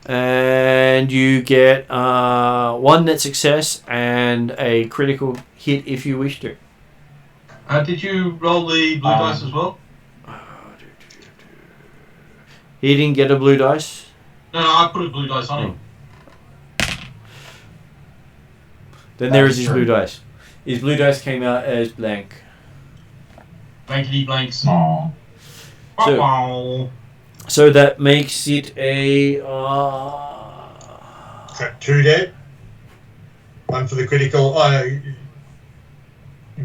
And you get 1 net success and a critical hit if you wish to. Did you roll the blue dice as well? He didn't get a blue dice? No, I put a blue dice on him. Then there is his blue dice. His blue dice came out as blank. Blankety blanks. Aww. So that makes it a... Got 2 dead. 1 for the critical. You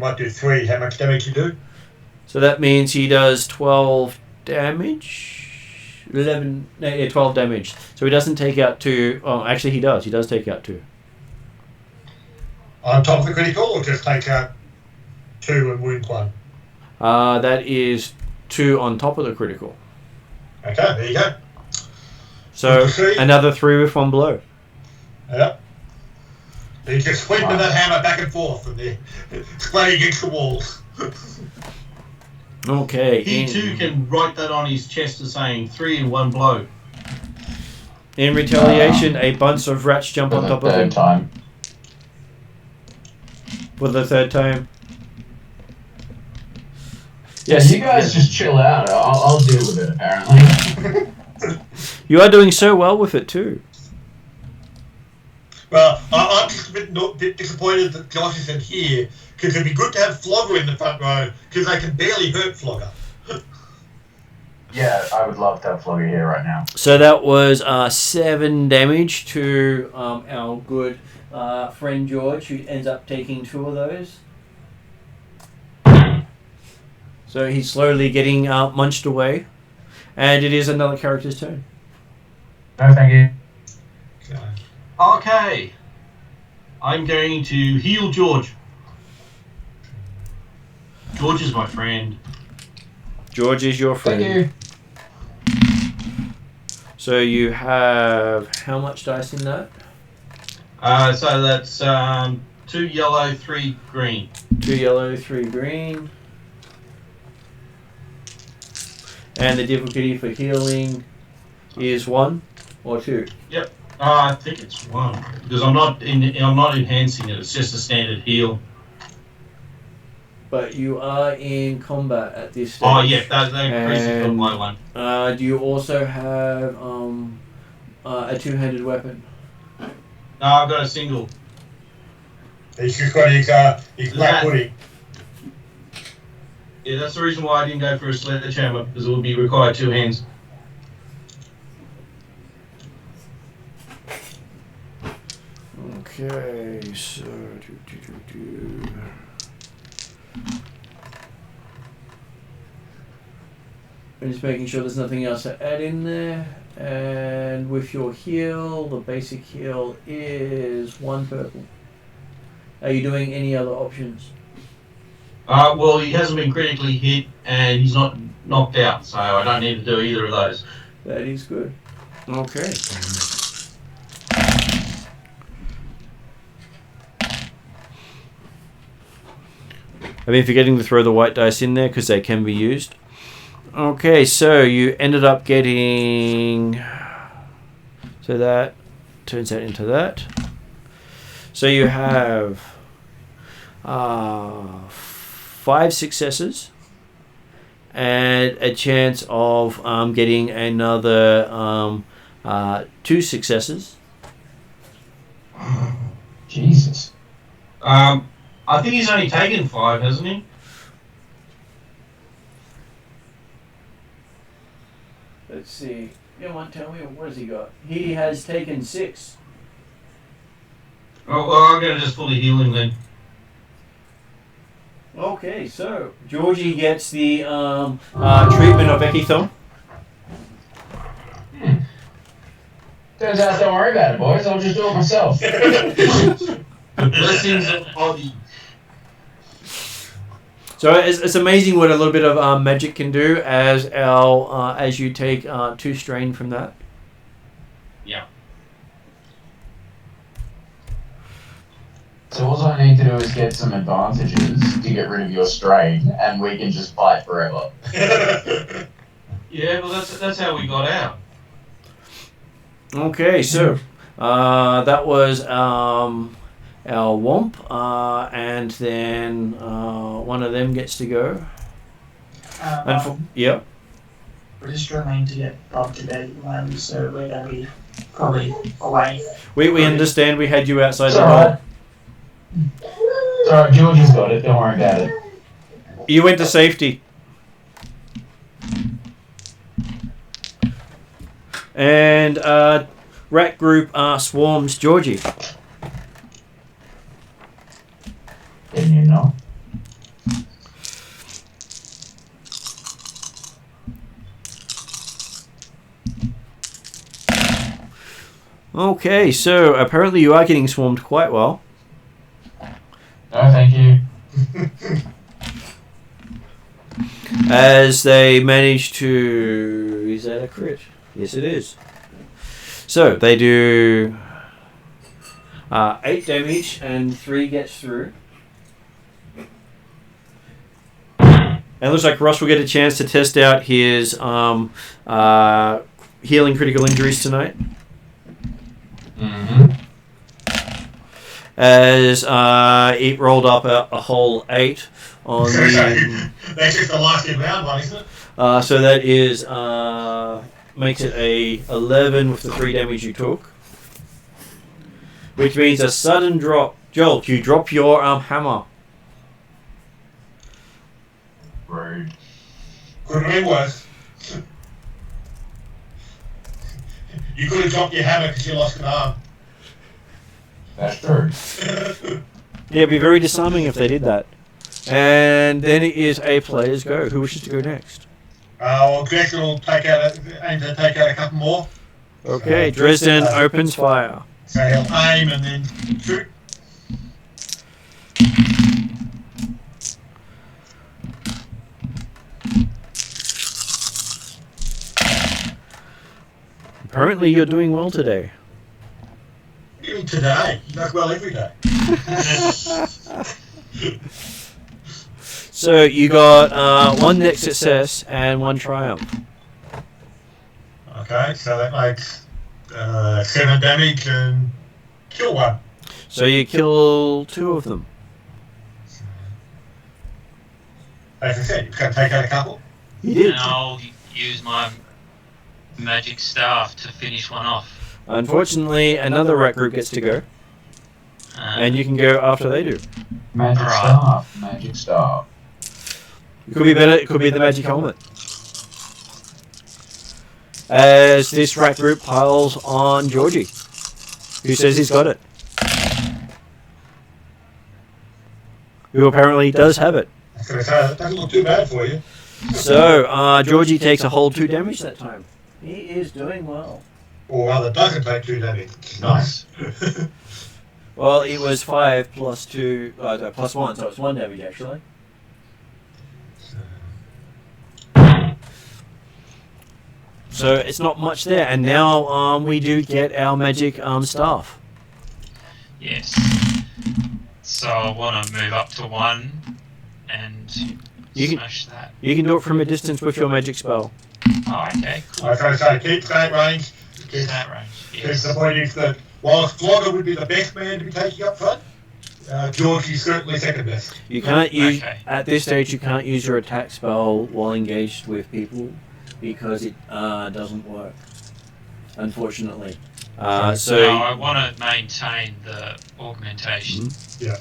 might do 3. How much damage you do? So that means he does 12 damage. 12 damage. So he doesn't take out 2. Oh, actually he does. He does take out 2. On top of the critical, or just take out 2 and wound 1? That is 2 on top of the critical. Okay, there you go. So another 3 with 1 blow. Yep. You just swinging that hammer back and forth and they're playing against the walls. Okay. He too can write that on his chest as saying 3 in 1 blow. In retaliation, a bunch of rats jump on top of him. Time. For the 3rd time. Yes, you guys just chill out. I'll deal with it, apparently. You are doing so well with it too. Well, I'm just a bit disappointed that Josh isn't here, because it'd be good to have Flogger in the front row, because they can barely hurt Flogger. Yeah, I would love to have Flogger here right now. So that was 7 damage to our good friend George, who ends up taking 2 of those. So he's slowly getting munched away. And it is another character's turn. No, thank you. Okay. I'm going to heal George. George is my friend. George is your friend. Thank you. So you have how much dice in that? So that's 2 yellow, 3 green. 2 yellow, 3 green. And the difficulty for healing is 1 or 2? Yep. I think it's 1 because I'm not enhancing it. It's just a standard heal. But you are in combat at this stage. Oh yeah, that increases And, by 1. do you also have a two-handed weapon? No, I've got a single. He's just got his black hoodie. Yeah, that's the reason why I didn't go for a sledgehammer, because it would be required 2 hands. Okay, so I'm just making sure there's nothing else to add in there. And with your heal, the basic heal is 1 purple. Are you doing any other options? Well, he hasn't been critically hit, and he's not knocked out, so I don't need to do either of those. That is good. Okay. I've been forgetting to throw the white dice in there because they can be used. Okay, so you ended up getting... So that turns that into that. So you have 5 successes and a chance of getting another 2 successes. Jesus. I think he's only taken 5, hasn't he? Let's see. Come on, tell me, what has he got? He has taken 6. Oh, well, I'm going to just fully heal him then. Okay, so Georgie gets the treatment of Ekithon. Turns out, don't worry about it, boys. I'll just do it myself. The blessings of Bobby. So it's amazing what a little bit of magic can do as you take 2 strain from that. Yeah. So all I need to do is get some advantages to get rid of your strain, and we can just fight forever. Yeah, well, that's how we got out. Okay, so that was our Womp, and then one of them gets to go. Yep. We're just struggling to get up to date at the moment, so we're going to be probably away. We understand we had you outside It's the alright. door. It's alright, Georgie's got it. Don't worry about it. You went to safety. And rat group swarms Georgie. Didn't you know? Okay, so apparently you are getting swarmed quite well. No, thank you. As they manage to... Is that a crit? Yes, it is. So they do 8 damage and 3 gets through. And it looks like Ross will get a chance to test out his healing critical injuries tonight. Mm-hmm. As it rolled up a whole 8 on the... That's just the last round one, isn't it? So that is makes it a 11 with the 3 damage you took, which means a sudden drop. Joel, you drop your hammer. Rude. Could have been worse. You could have dropped your hammer because you lost an arm. That's true. Yeah, it'd be very disarming if they did that. And then it is a player's go. Who wishes to go next? Well, Dresden will aim to take out a couple more. Okay, Dresden opens fire. So he'll aim and then shoot. Apparently you're doing well today. Even today, you do well every day. So you got 1 dex success and 1 triumph. Okay, so that makes 7 damage and kill 1. So you kill 2 of them. As I said, you can take out a couple. You did. And I'll use my magic staff to finish one off. Unfortunately, another rat group gets to go, and you can go after they do. Magic Right. staff. Magic staff. It could be better. It could be the magic helmet. As this rat group piles on Georgie, who says he's got it, who apparently does have it. I was going to say, that doesn't look too bad for you. So Georgie takes a whole 2 damage that time. He is doing well. Or rather, doesn't take 2 damage. Nice. Well, it was 5 plus 2, plus 1, so it's 1 damage actually. So it's not much there, and now we do get our magic staff. Yes. So I want to move up to 1 and You can- smash that. You can do it from a distance with your magic spell. Oh, okay, cool. I was going to say, keep that range. Keep that range. Because Yes. the point is that whilst Floggar would be the best man to be taking up front, George is certainly second best. You can't use Okay. at this stage. You can't use your attack spell while engaged with people because it doesn't work. Unfortunately. So No, I want to maintain the augmentation. Yeah.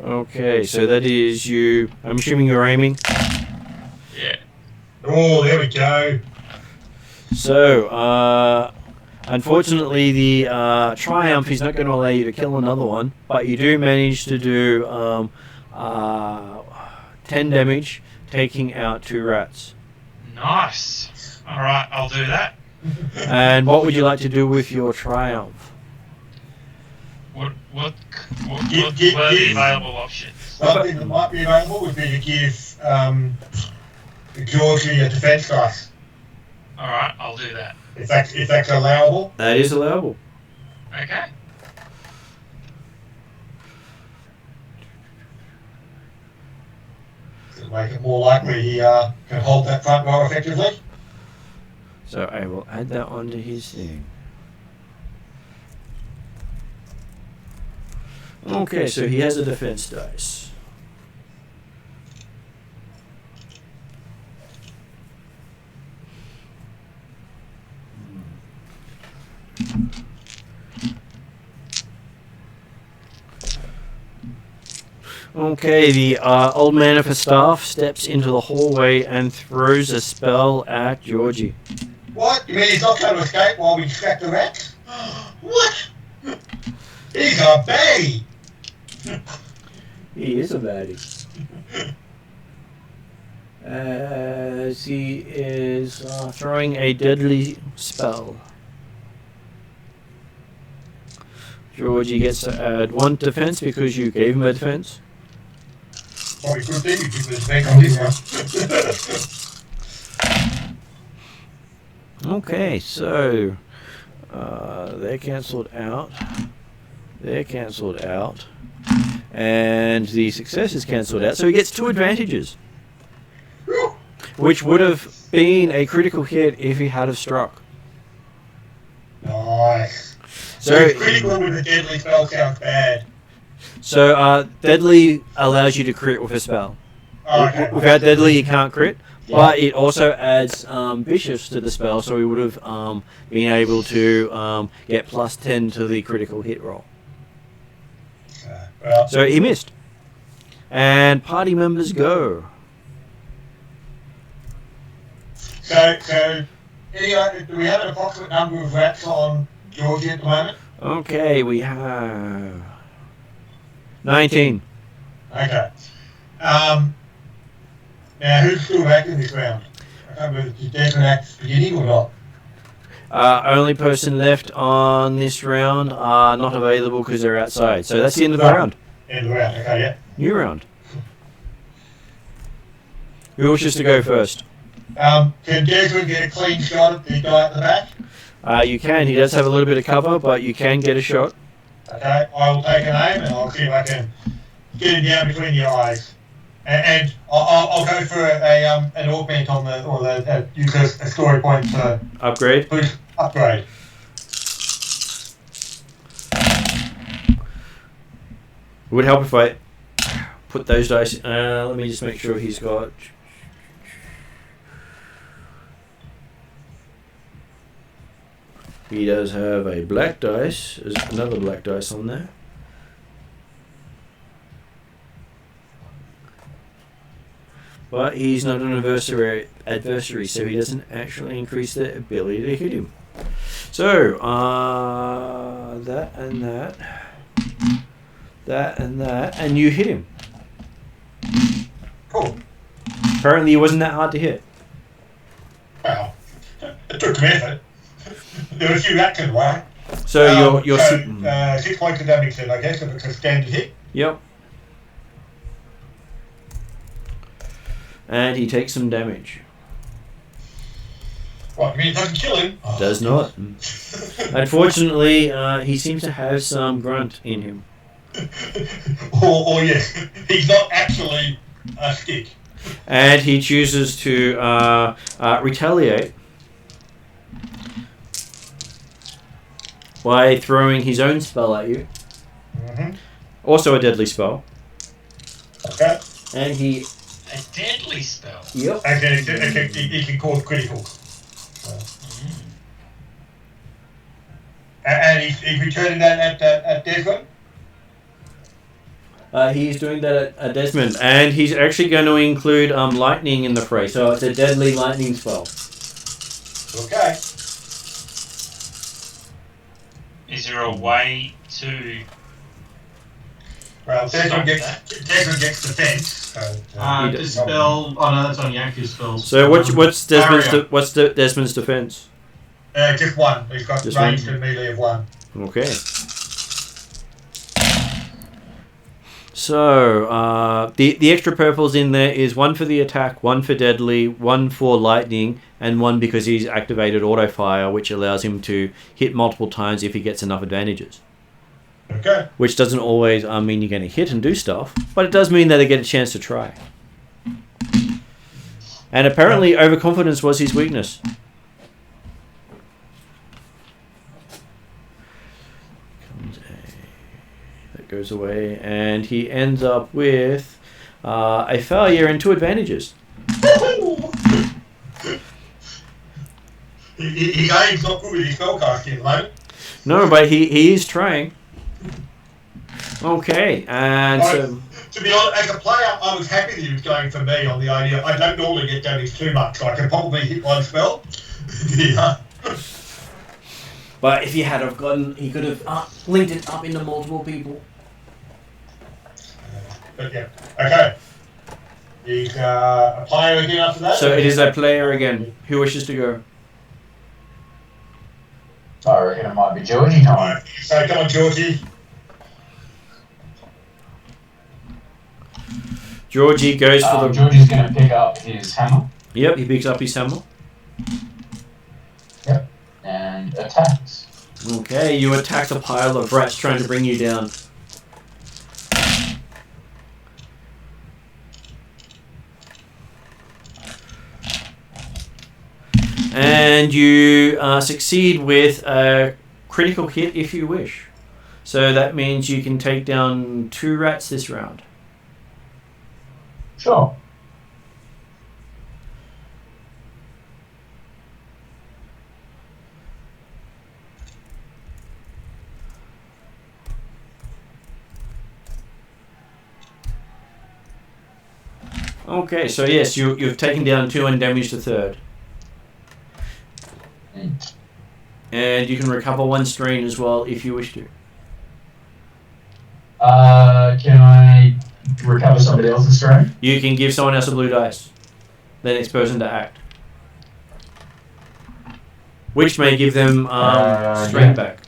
okay, so that is you. I'm assuming you're aiming. Yeah. Oh, there we go. So unfortunately, the triumph is not going to allow you to kill another one, but you do manage to do 10 damage, taking out 2 rats. Nice. All right, I'll do that. And what would you like to do with your triumph? What were Give- the give- available options? One thing that might be available would be to give Georgie a defense dice, All right, I'll do that. if that's allowable. That is allowable. Okay. To make it more likely he can hold that front row effectively. So I will add that onto his thing. Okay, so he has a defense dice. Okay, the old man of a staff steps into the hallway and throws a spell at Georgie. What? You mean he's not going to escape while we distract the rats? What? He's a baddie! He is a baddie. As he is throwing a deadly spell. Georgie gets to add 1 defense because you gave him a defense. Probably a good thing you keep this back on this one. Okay, so they're cancelled out. They're cancelled out. And the success is cancelled out. So he gets 2 advantages. Which would have been a critical hit if he had have struck. Nice. So, So critical with a deadly spell sounds bad. so deadly allows you to crit with a spell. Oh, okay. Without deadly, you can't crit. But it also adds vicious to the spell, so he would have been able to get plus 10 to the critical hit roll. Well, So he missed. And party members go. so do we have an approximate number of rats on Georgie at the moment? Okay, we have 19. Okay. Now, who's still active this round? I can't remember if Declan acts beginning or not. Only person left on this round are not available because they're outside. So that's the end of the round. End of the round, okay, yeah. New round. Who wishes to go first? Can Desmond get a clean shot at the guy at the back? You can. He does have a little bit of cover, but you can get a shot. Okay, I'll take an aim and I'll see if I can get him down between the eyes. And I'll go for an augment on use a story point to Upgrade. boost upgrade. It would help if I put those dice. Let me just make sure he's got. He does have a black dice. There's another black dice on there. But he's not an adversary, so he doesn't actually increase the ability to hit him. So, that and that. That and that. And you hit him. Cool. Apparently it wasn't that hard to hit. Well, it took some effort. There were a few actions, right? So you're 6 points of damage then, I guess, if it's a standard hit. Yep. And he takes some damage. What, you mean it doesn't kill him? Oh. Does not. Unfortunately, he seems to have some grunt in him. or yes, he's not actually a stick. And he chooses to retaliate by throwing his own spell at you. Mm-hmm. Also a deadly spell. Okay. And he... A deadly spell? Yep. Okay, it can cause critical. And he's returning that at Desmond? He's doing that at Desmond. And he's actually going to include lightning in the fray. So it's a deadly lightning spell. Okay. Is there a way to... Well, Desmond gets defense. So, Dispel. Oh no, that's on Yanku's spells. So what's Desmond's Barrier. what's Desmond's defense? just one. He's got Just ranged one? and melee of 1. Okay. So the extra purples in there is 1 for the attack, 1 for deadly, 1 for lightning, and 1 because he's activated auto fire, which allows him to hit multiple times if he gets enough advantages. Okay. Which doesn't always mean you're going to hit and do stuff, but it does mean that they get a chance to try. And apparently overconfidence was his weakness. That goes away, and he ends up with a failure and 2 advantages. His aim's not good with his spellcasting at the moment. No, but he is trying. Okay, and so... To be honest, as a player, I was happy that he was going for me on the idea. I don't normally get damage too much, so I can probably hit 1 spell. Yeah. But if he had have gotten, he could have linked it up into multiple people. But yeah, okay. He's a player again after that. So it is a player again. Who wishes to go? I reckon it might be Georgie time. So come on, Georgie. Georgie goes for the... Georgie's going to pick up his hammer. Yep, he picks up his hammer. Yep. And attacks. Okay, you attack the pile of rats trying to bring you down. And you succeed with a critical hit if you wish. So that means you can take down 2 rats this round. Sure. Okay, so yes, you've taken down 2 and damaged the 3rd. And you can recover 1 strain as well if you wish to. Can I recover somebody else's strain? You can give someone else a blue dice. The next person to act. Which may give them strain back.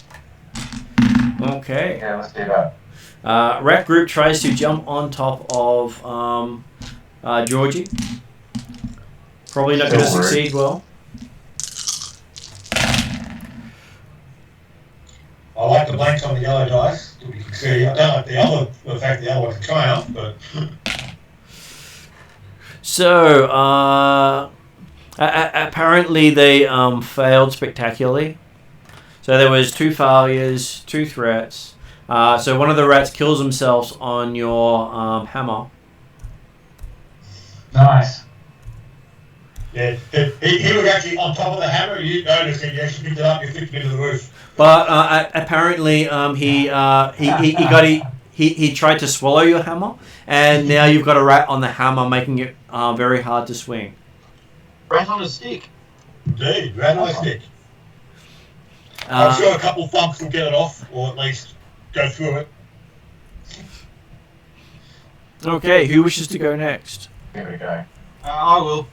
Okay. Yeah, let's do that. Rat group tries to jump on top of Georgie. Probably not going to succeed well. the blanks on the yellow dice. You can see, I don't like the fact the other one's a triumph, but So, apparently they failed spectacularly. So there was 2 failures, 2 threats. So one of the rats kills themselves on your hammer. Nice. yeah, he was actually on top of the hammer. You noticed it. You actually picked it up. You flipped it into the roof. But apparently he tried to swallow your hammer, and now you've got a rat on the hammer, making it very hard to swing. Rat on a stick. Indeed, rat on a stick. I'm sure a couple of thumps will get it off, or at least go through it. Okay, who wishes to go next? Here we go. I will.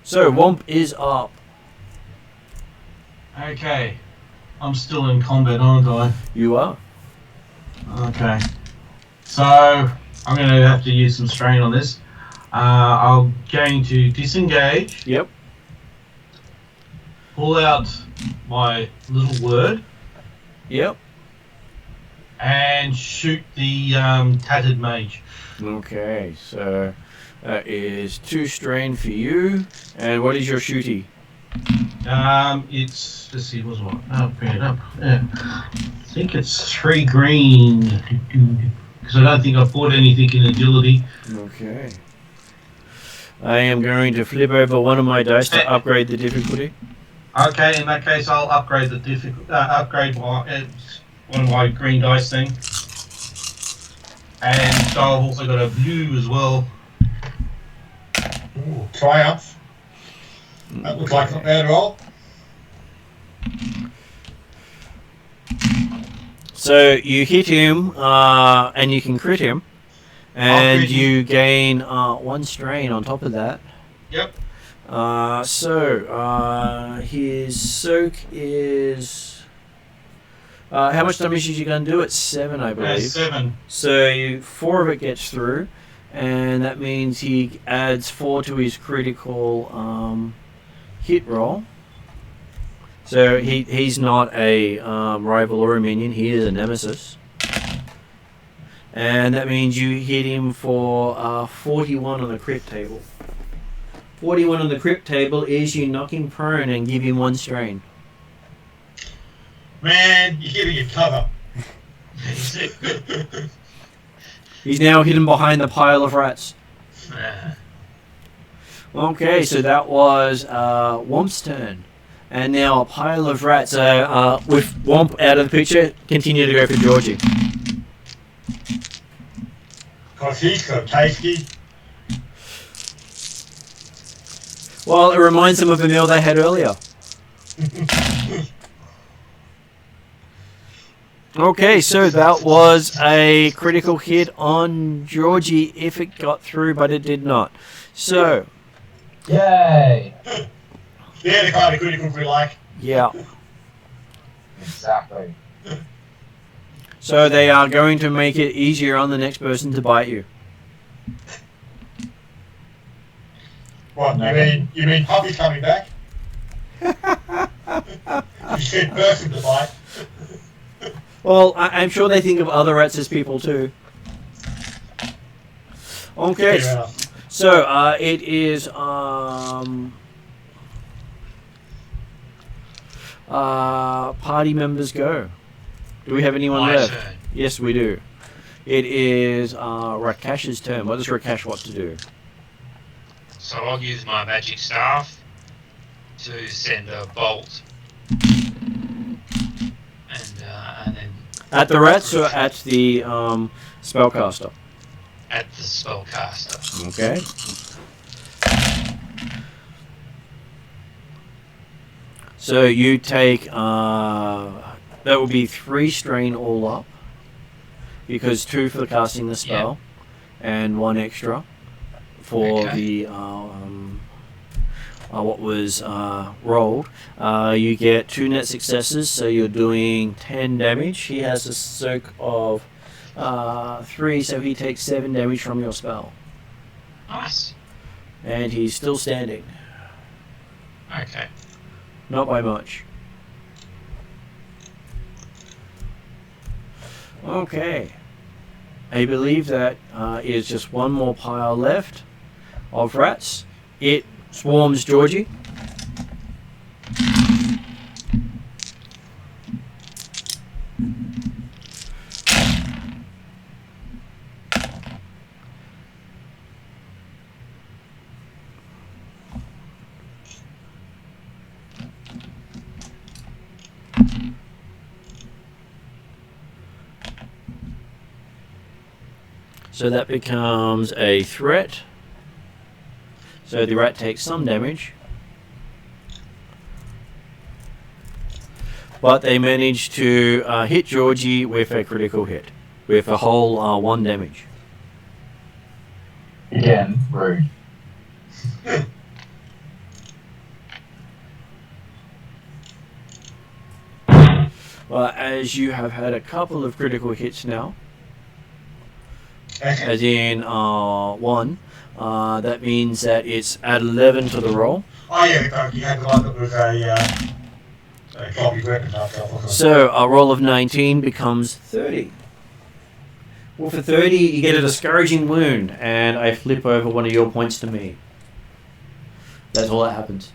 So Womp is up. Okay. I'm still in combat, aren't I? You are. Okay. So I'm going to have to use some strain on this. I'm going to disengage. Yep. Pull out my little word Yep. and shoot the tattered mage. Okay, so that is 2 strain for you. And what is your shooty? It's, let's see, what's what? I'll bring it up. Yeah. I think it's 3 green. Because I don't think I bought anything in agility. Okay. I am going to flip over one of my dice to upgrade the difficulty. Okay, in that case, I'll upgrade the upgrade one of my green dice thing. And so I've also got a blue as well. Ooh, triumph. That looks like not bad at all. So you hit him, and you can crit him, and you gain 1 strain on top of that. Yep. So his soak is how much damage is you going to do? It's 7, I believe. 7. So 4 of it gets through, and that means he adds 4 to his critical hit roll. So he's not a rival or a minion. He is a nemesis, and that means you hit him for 41 on the crit table. 41 on the crit table is you knock him prone and give him 1 strain. Man, you're giving it cover. He's now hidden behind the pile of rats. Okay, so that was Womp's turn. And now a pile of rats. With Womp out of the picture, continue to go for Georgie. Because he's so tasty. Well, it reminds them of a meal they had earlier. Okay, so that was a critical hit on Georgie if it got through, but it did not. So, Yay! They're the kind of criticals we like. yeah. Exactly. So they are going to make it easier on the next person to bite you. What, you mean Puppy's coming back? You said person to bite. Well, I'm sure they think of other rats as people too. Okay, Fair enough. so it is party members go. Do we have anyone My left? turn. Yes, we do. It is Rakash's turn. What does Rakash want to do? So I'll use my magic staff to send a bolt. And then At the rats or at the spellcaster? at the spellcaster. Okay. So you take that will be 3 strain all up, because 2 for casting the spell, and 1 extra for the what was rolled. You get 2 net successes, so you're doing 10 damage. He has a soak of 3, so he takes 7 damage from your spell. Nice. And he's still standing. Okay. Not by much. Okay. I believe that is just one more pile left of rats. It swarms Georgie. So that becomes a threat. So the rat takes some damage. But they manage to hit Georgie with a critical hit. With a whole 1 damage. Again, rude. Well, as you have had a couple of critical hits now. As in 1. That means that it's at 11 to the roll. Oh yeah, you had the one that was a copy weapon after. So a roll of 19 becomes 30. Well, for 30, you get a discouraging wound, and I flip over one of your points to me. That's all that happens.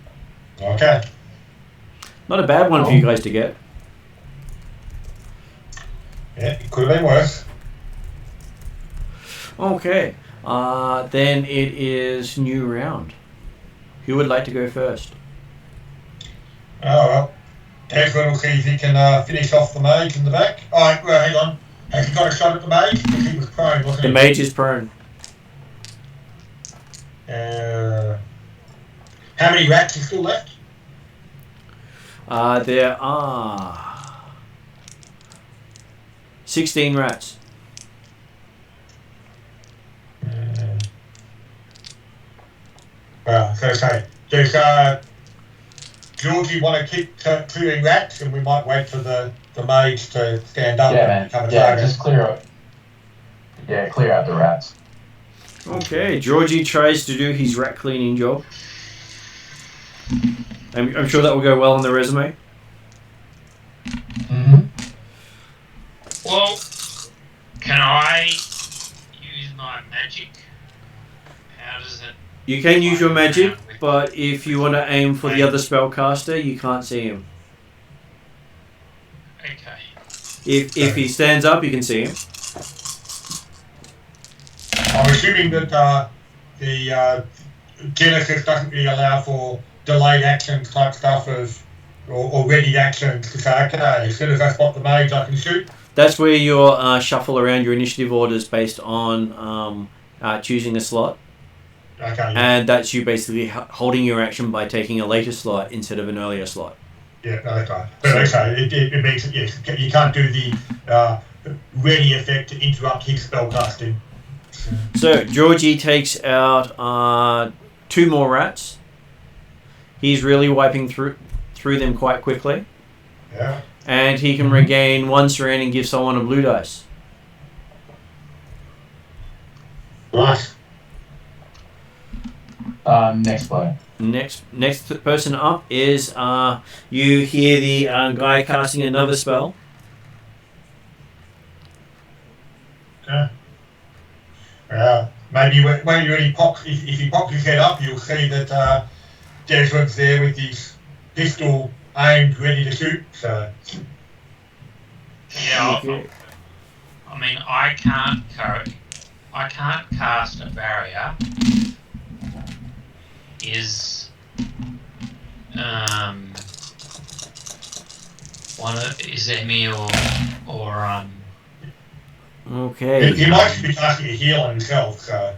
Okay. Not a bad one for you guys to get. Yeah, it could have been worse. Okay. Then it is new round. Who would like to go first? Oh well. Desmond will see if he can finish off the mage in the back. Alright, well, hang on. Has he got a shot at the mage? Because he was prone, wasn't The he? mage is prone. How many rats are still left? There are 16 rats. Well, so does Georgie want to keep clearing rats, and we might wait for the mage to stand up Yeah, and man. become a Yeah, target? just clear out. Yeah, clear out the rats. Okay, Georgie tries to do his rat cleaning job. I'm sure that will go well on the resume. Mm-hmm. Well, can I use my magic? How does it... You can use your magic, but if you want to aim for the other spellcaster, you can't see him. Okay. If he stands up, you can see him. I'm assuming that the Genesys doesn't really allow for delayed actions type stuff or ready actions to say, okay, as soon as I spot the mage, I can shoot. That's where you'll shuffle around your initiative orders based on choosing a slot. Okay. And that's you basically holding your action by taking a later slot instead of an earlier slot. Yeah, no, that's right. But okay, it makes it, yes, you can't do the ready effect to interrupt his spellcasting. So Georgie takes out 2 more rats. He's really wiping through them quite quickly. Yeah. And he can regain 1 strand and give someone a blue dice. Nice. Next blow. Next person up is you hear the guy casting another spell. Okay. Maybe when you really pop, if he pops his head up, you'll see that Desmond's there with his pistol aimed, ready to shoot. So. Yeah, Okay. I mean, I can't cast a barrier. Is Emmy or Okay. He might be casting a heal on himself, so.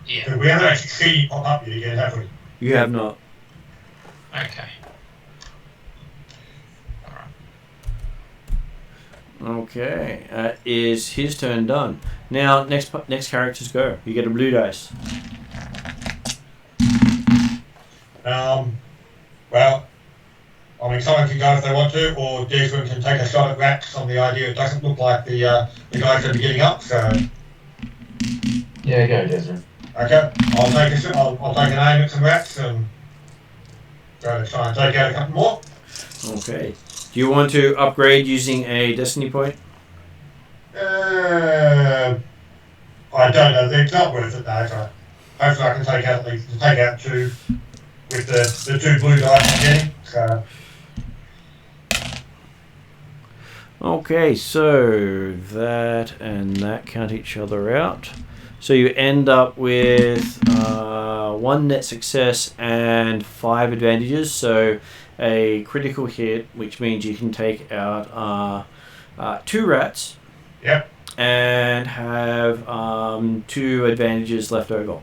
yeah. We haven't actually seen him pop up yet again, have we? You have not. Okay. Okay. Is his turn done? Now next characters go. You get a blue dice. Well, I mean, someone can go if they want to, or Desmond can take a shot at rats on the idea it doesn't look like the guys that are getting up. So, Yeah, go, Desmond. okay, I'll take an aim at some rats and go to try and take out a couple more. Okay. Do you want to upgrade using a destiny point? I don't know. It's not worth it though. So hopefully I can take out 2 with the 2 blue dice I'm getting. So. Okay, so that and that count each other out. So you end up with 1 net success and 5 advantages. So a critical hit, which means you can take out 2 rats. Yep. And have 2 advantages left over.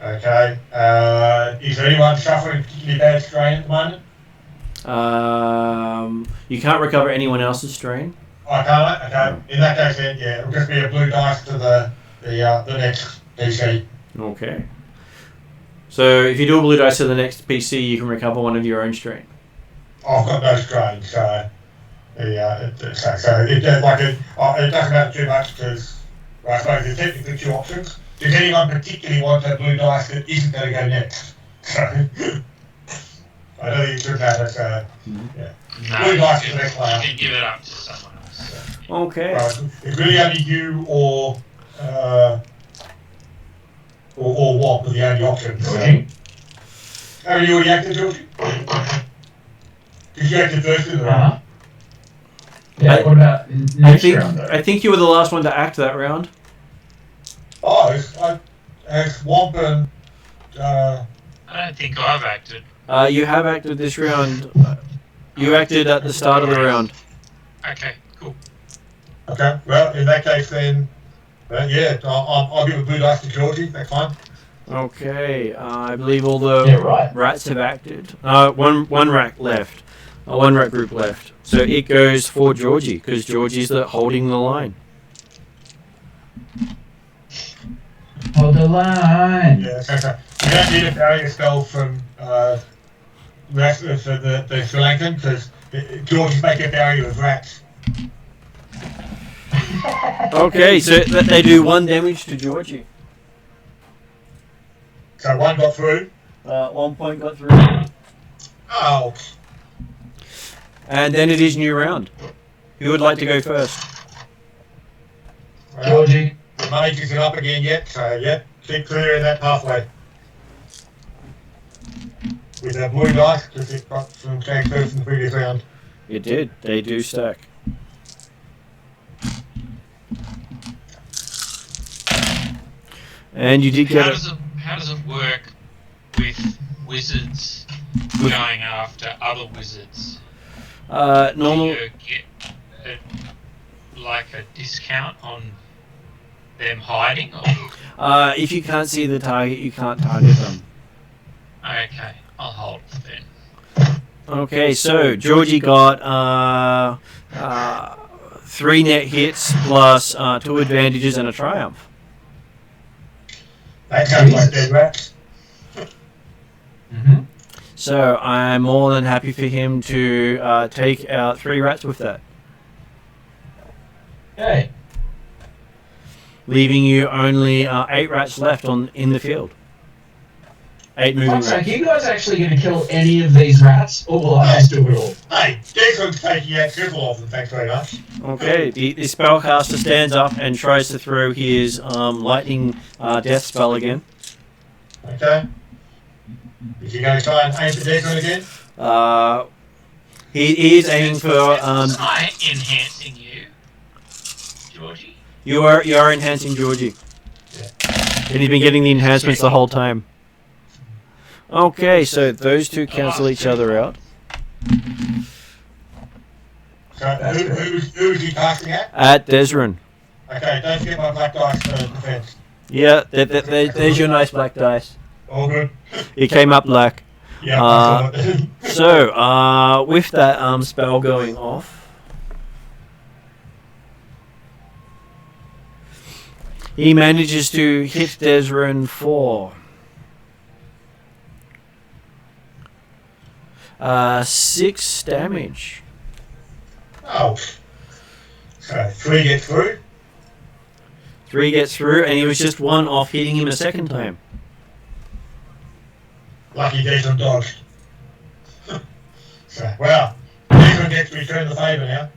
Okay. Is there anyone suffering particularly bad strain at the moment? You can't recover anyone else's strain. I can't. Okay. In that case, then it'll just be a blue dice to the next PC. Okay. So if you do a blue dice to the next PC, you can recover 1 of your own strain. I've got no strain, so it doesn't matter too much because I suppose there's technically 2 options. Does anyone particularly want a blue dice that isn't going to go next? So I don't think it should matter. So yeah. No, blue dice to the next player. You can give it up to someone else. So. Okay. Right. It's really only you or what were the only options. So. Have you already acted, Georgie? Because you acted first in the round. Yeah, what about next round, though? I think you were the last one to act that round. Oh, it's Womp and... I don't think I've acted. You have acted this round. You acted at the start of the round. Okay, cool. Okay, well, in that case then, I'll give a blue dice to Georgie, that's fine. Okay, I believe all the rats have acted. One rat left. One rat group left. So it goes for Georgie, because Georgie's holding the line. Hold the line. Yeah, okay. You don't need a barrier spell from the Sri Lankan, because Georgie's making a barrier of rats. Okay, so they do 1 damage to Georgie. So 1 got through. 1 point got through. Oh. And then it is new round. Who would like to go first? Well, Georgie. The mage isn't up again yet, so keep clearing that pathway. With that blue dice, because it got some transfers from the previous round. It did. They do stack. And you did get How does it work with wizards going after other wizards? Normal. Do you get a discount on them hiding? Or? If you can't see the target, you can't target them. Okay, I'll hold then. Okay, so Georgie got 3 net hits plus 2 advantages and a triumph. That sounds like dead rats. Mm-hmm. So I'm more than happy for him to take out 3 rats with that, Okay. leaving you only 8 rats left in the field. 8 moving Fuck's sake, rats. you guys actually going to kill any of these rats, or will I just do it all? Hey, Declan's taking out triple of them, thanks very much. Okay, the spellcaster stands up and tries to throw his lightning death spell again. Okay. Is he going to try and aim for Declan again? He is aiming for. Am I enhancing you, Georgie? You are enhancing Georgie. Yeah. And you've been getting the enhancements the whole time. Okay, so those 2 cancel each other out. So who's he casting at? At Desrin. Okay, don't forget my black dice for defense. Yeah, there's your nice black dice. All good. It came up black. Yeah. So, with that spell going off, he manages to hit Desrin for 6 damage. Oh. So 3 get through. 3 gets through, and he was just 1 off hitting him a second time. Lucky Declan dodged. So, well, Declan gets to return the favour now.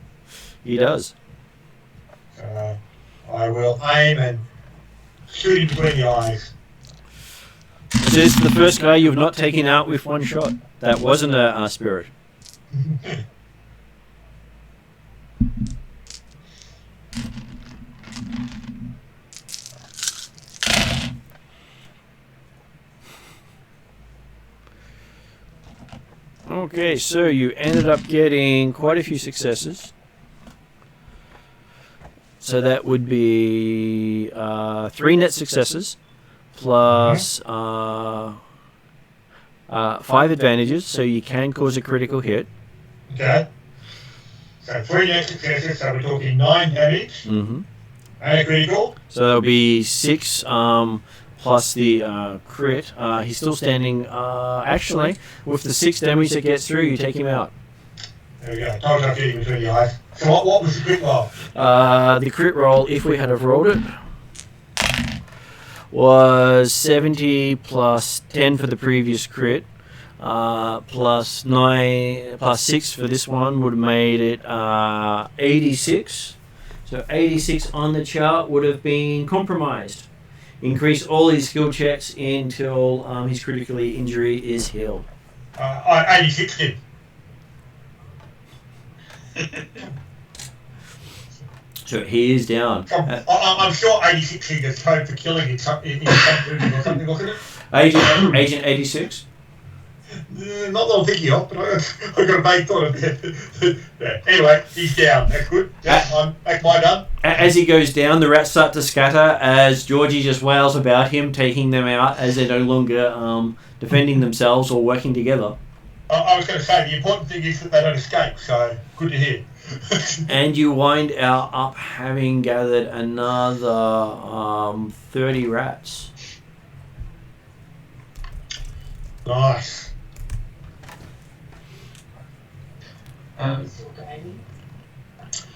He does. So I will aim and shooting between the eyes. This is the first guy you've not taken out with one shot. That wasn't a spirit. Okay, so you ended up getting quite a few successes. So that would be 3 net successes plus 5 advantages, so you can cause a critical hit. Okay. So 3 net successes, so we're talking 9 damage. Mm-hmm. And a critical. So that'll be 6 plus the crit. He's still standing. Actually, with the 6 damage that gets through, you take him out. There we go. Told you I'm shooting between the eyes. So what was the crit roll? The crit roll, if we had have rolled it, was 70 plus 10 for the previous crit, plus 9 plus 6 for this one would have made it 86. So 86 on the chart would have been compromised. Increase all his skill checks until his critically injury is healed. 86 did. So he is down. I'm sure 86 he gets code for killing in some movie or something, wasn't it? Agent 86? Not that I'm thinking of, but I've got a vague thought of it. Yeah. Anyway, he's down. That's good. Yeah, that's my done. As he goes down, the rats start to scatter as Georgie just wails about him, taking them out as they're no longer defending themselves or working together. I was going to say, the important thing is that they don't escape, so good to hear. And you wind up having gathered another 30 rats. Nice.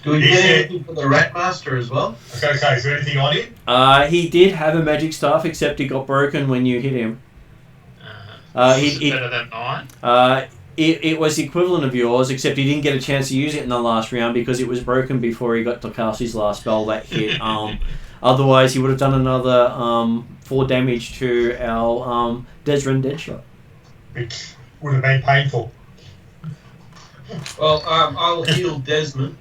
Do we get anything for the Rat Master as well? I was going to say, is there anything on him? He did have a magic staff, except it got broken when you hit him. Better than mine? It was the equivalent of yours, except he didn't get a chance to use it in the last round because it was broken before he got to cast his last spell that hit. Otherwise, he would have done another 4 damage to our Desrin Deadshot. Which would have been painful. Well, I'll heal Desmond.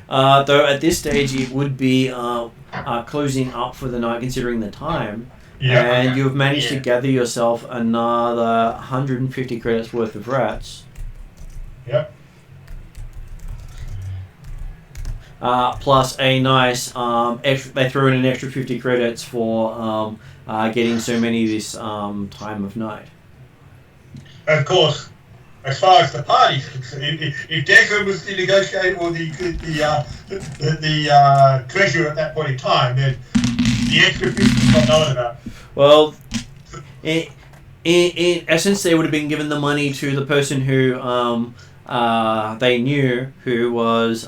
Though at this stage, it would be closing up for the night, considering the time. Yeah, and you've managed to gather yourself another 150 credits worth of rats. Yep. Plus a nice they threw in an extra 50 credits for getting so many this time of night. Of course, as far as the party's concerned, if Desmond was the negotiator or the treasurer at that point in time, then the extra 50 is not known about. Well, in essence, they would have been given the money to the person who they knew, who was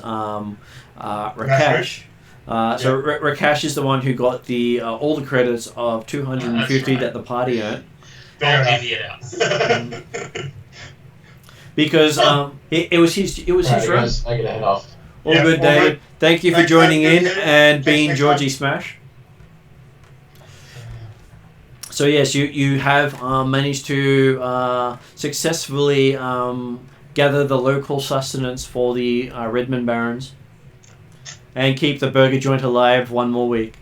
Rakesh. So Rakesh is the one who got the all the credits of 250 that the party earned. I'll divvy it out. Because it was his run. Guys, I gotta head off. All good, David. Thank you for joining in and being Georgie Smash. So yes, you have managed to successfully gather the local sustenance for the Redmond Barrens and keep the burger joint alive one more week.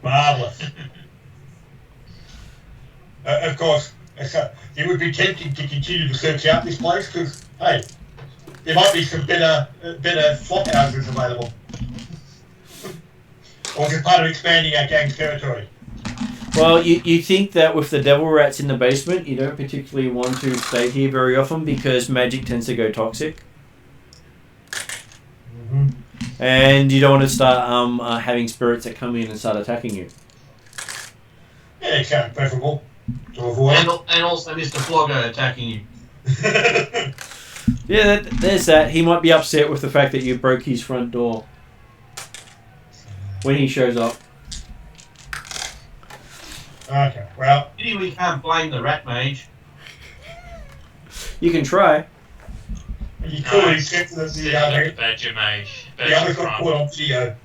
Marvellous. Of course, it would be tempting to continue to search out this place because, hey, there might be some better flop houses available. Or just part of expanding our gang's territory. Well, you think that with the devil rats in the basement, you don't particularly want to stay here very often because magic tends to go toxic. Mm-hmm. And you don't want to start having spirits that come in and start attacking you. Yeah, it sounds preferable to avoid. And also Mr. Floggar attacking you. Yeah, there's that. He might be upset with the fact that you broke his front door when he shows up. Okay, well... Maybe we can't blame the rat mage. You can try. You could, except that the Badger mage. other got caught on video.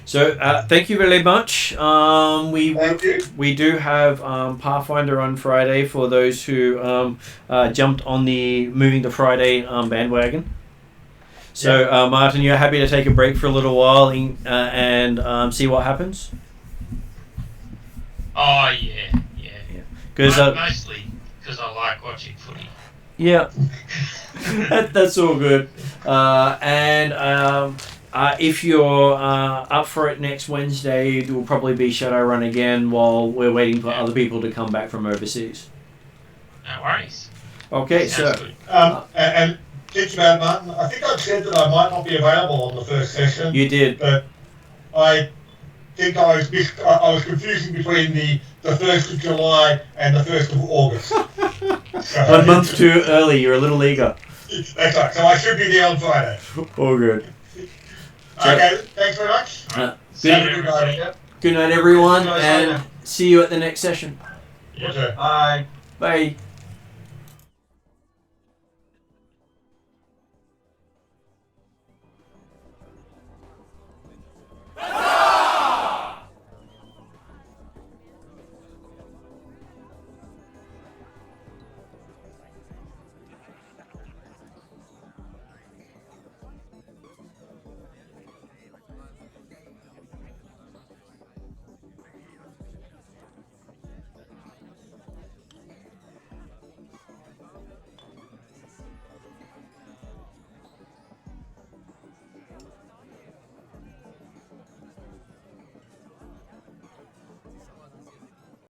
So thank you very much. Thank you. We do have Pathfinder on Friday for those who jumped on the moving to Friday bandwagon. So Martin, you're happy to take a break for a little while and see what happens? Oh yeah. Because mostly because I like watching footy. yeah, that's all good. If you're up for it next Wednesday, it will probably be Shadowrun again while we're waiting for other people to come back from overseas. No worries. Okay, Sounds so good. And think about Martin. I think I said that I might not be available on the first session. you did. But I think I was confusing between the 1st of July and the 1st of August. So, 1 month too early. You're a little eager. That's right. So I should be there on Friday. All good. Okay. Thanks very much. See Have you. a good night. Good night, everyone, See you guys and later. see you at the next session. Okay. Bye. Bye.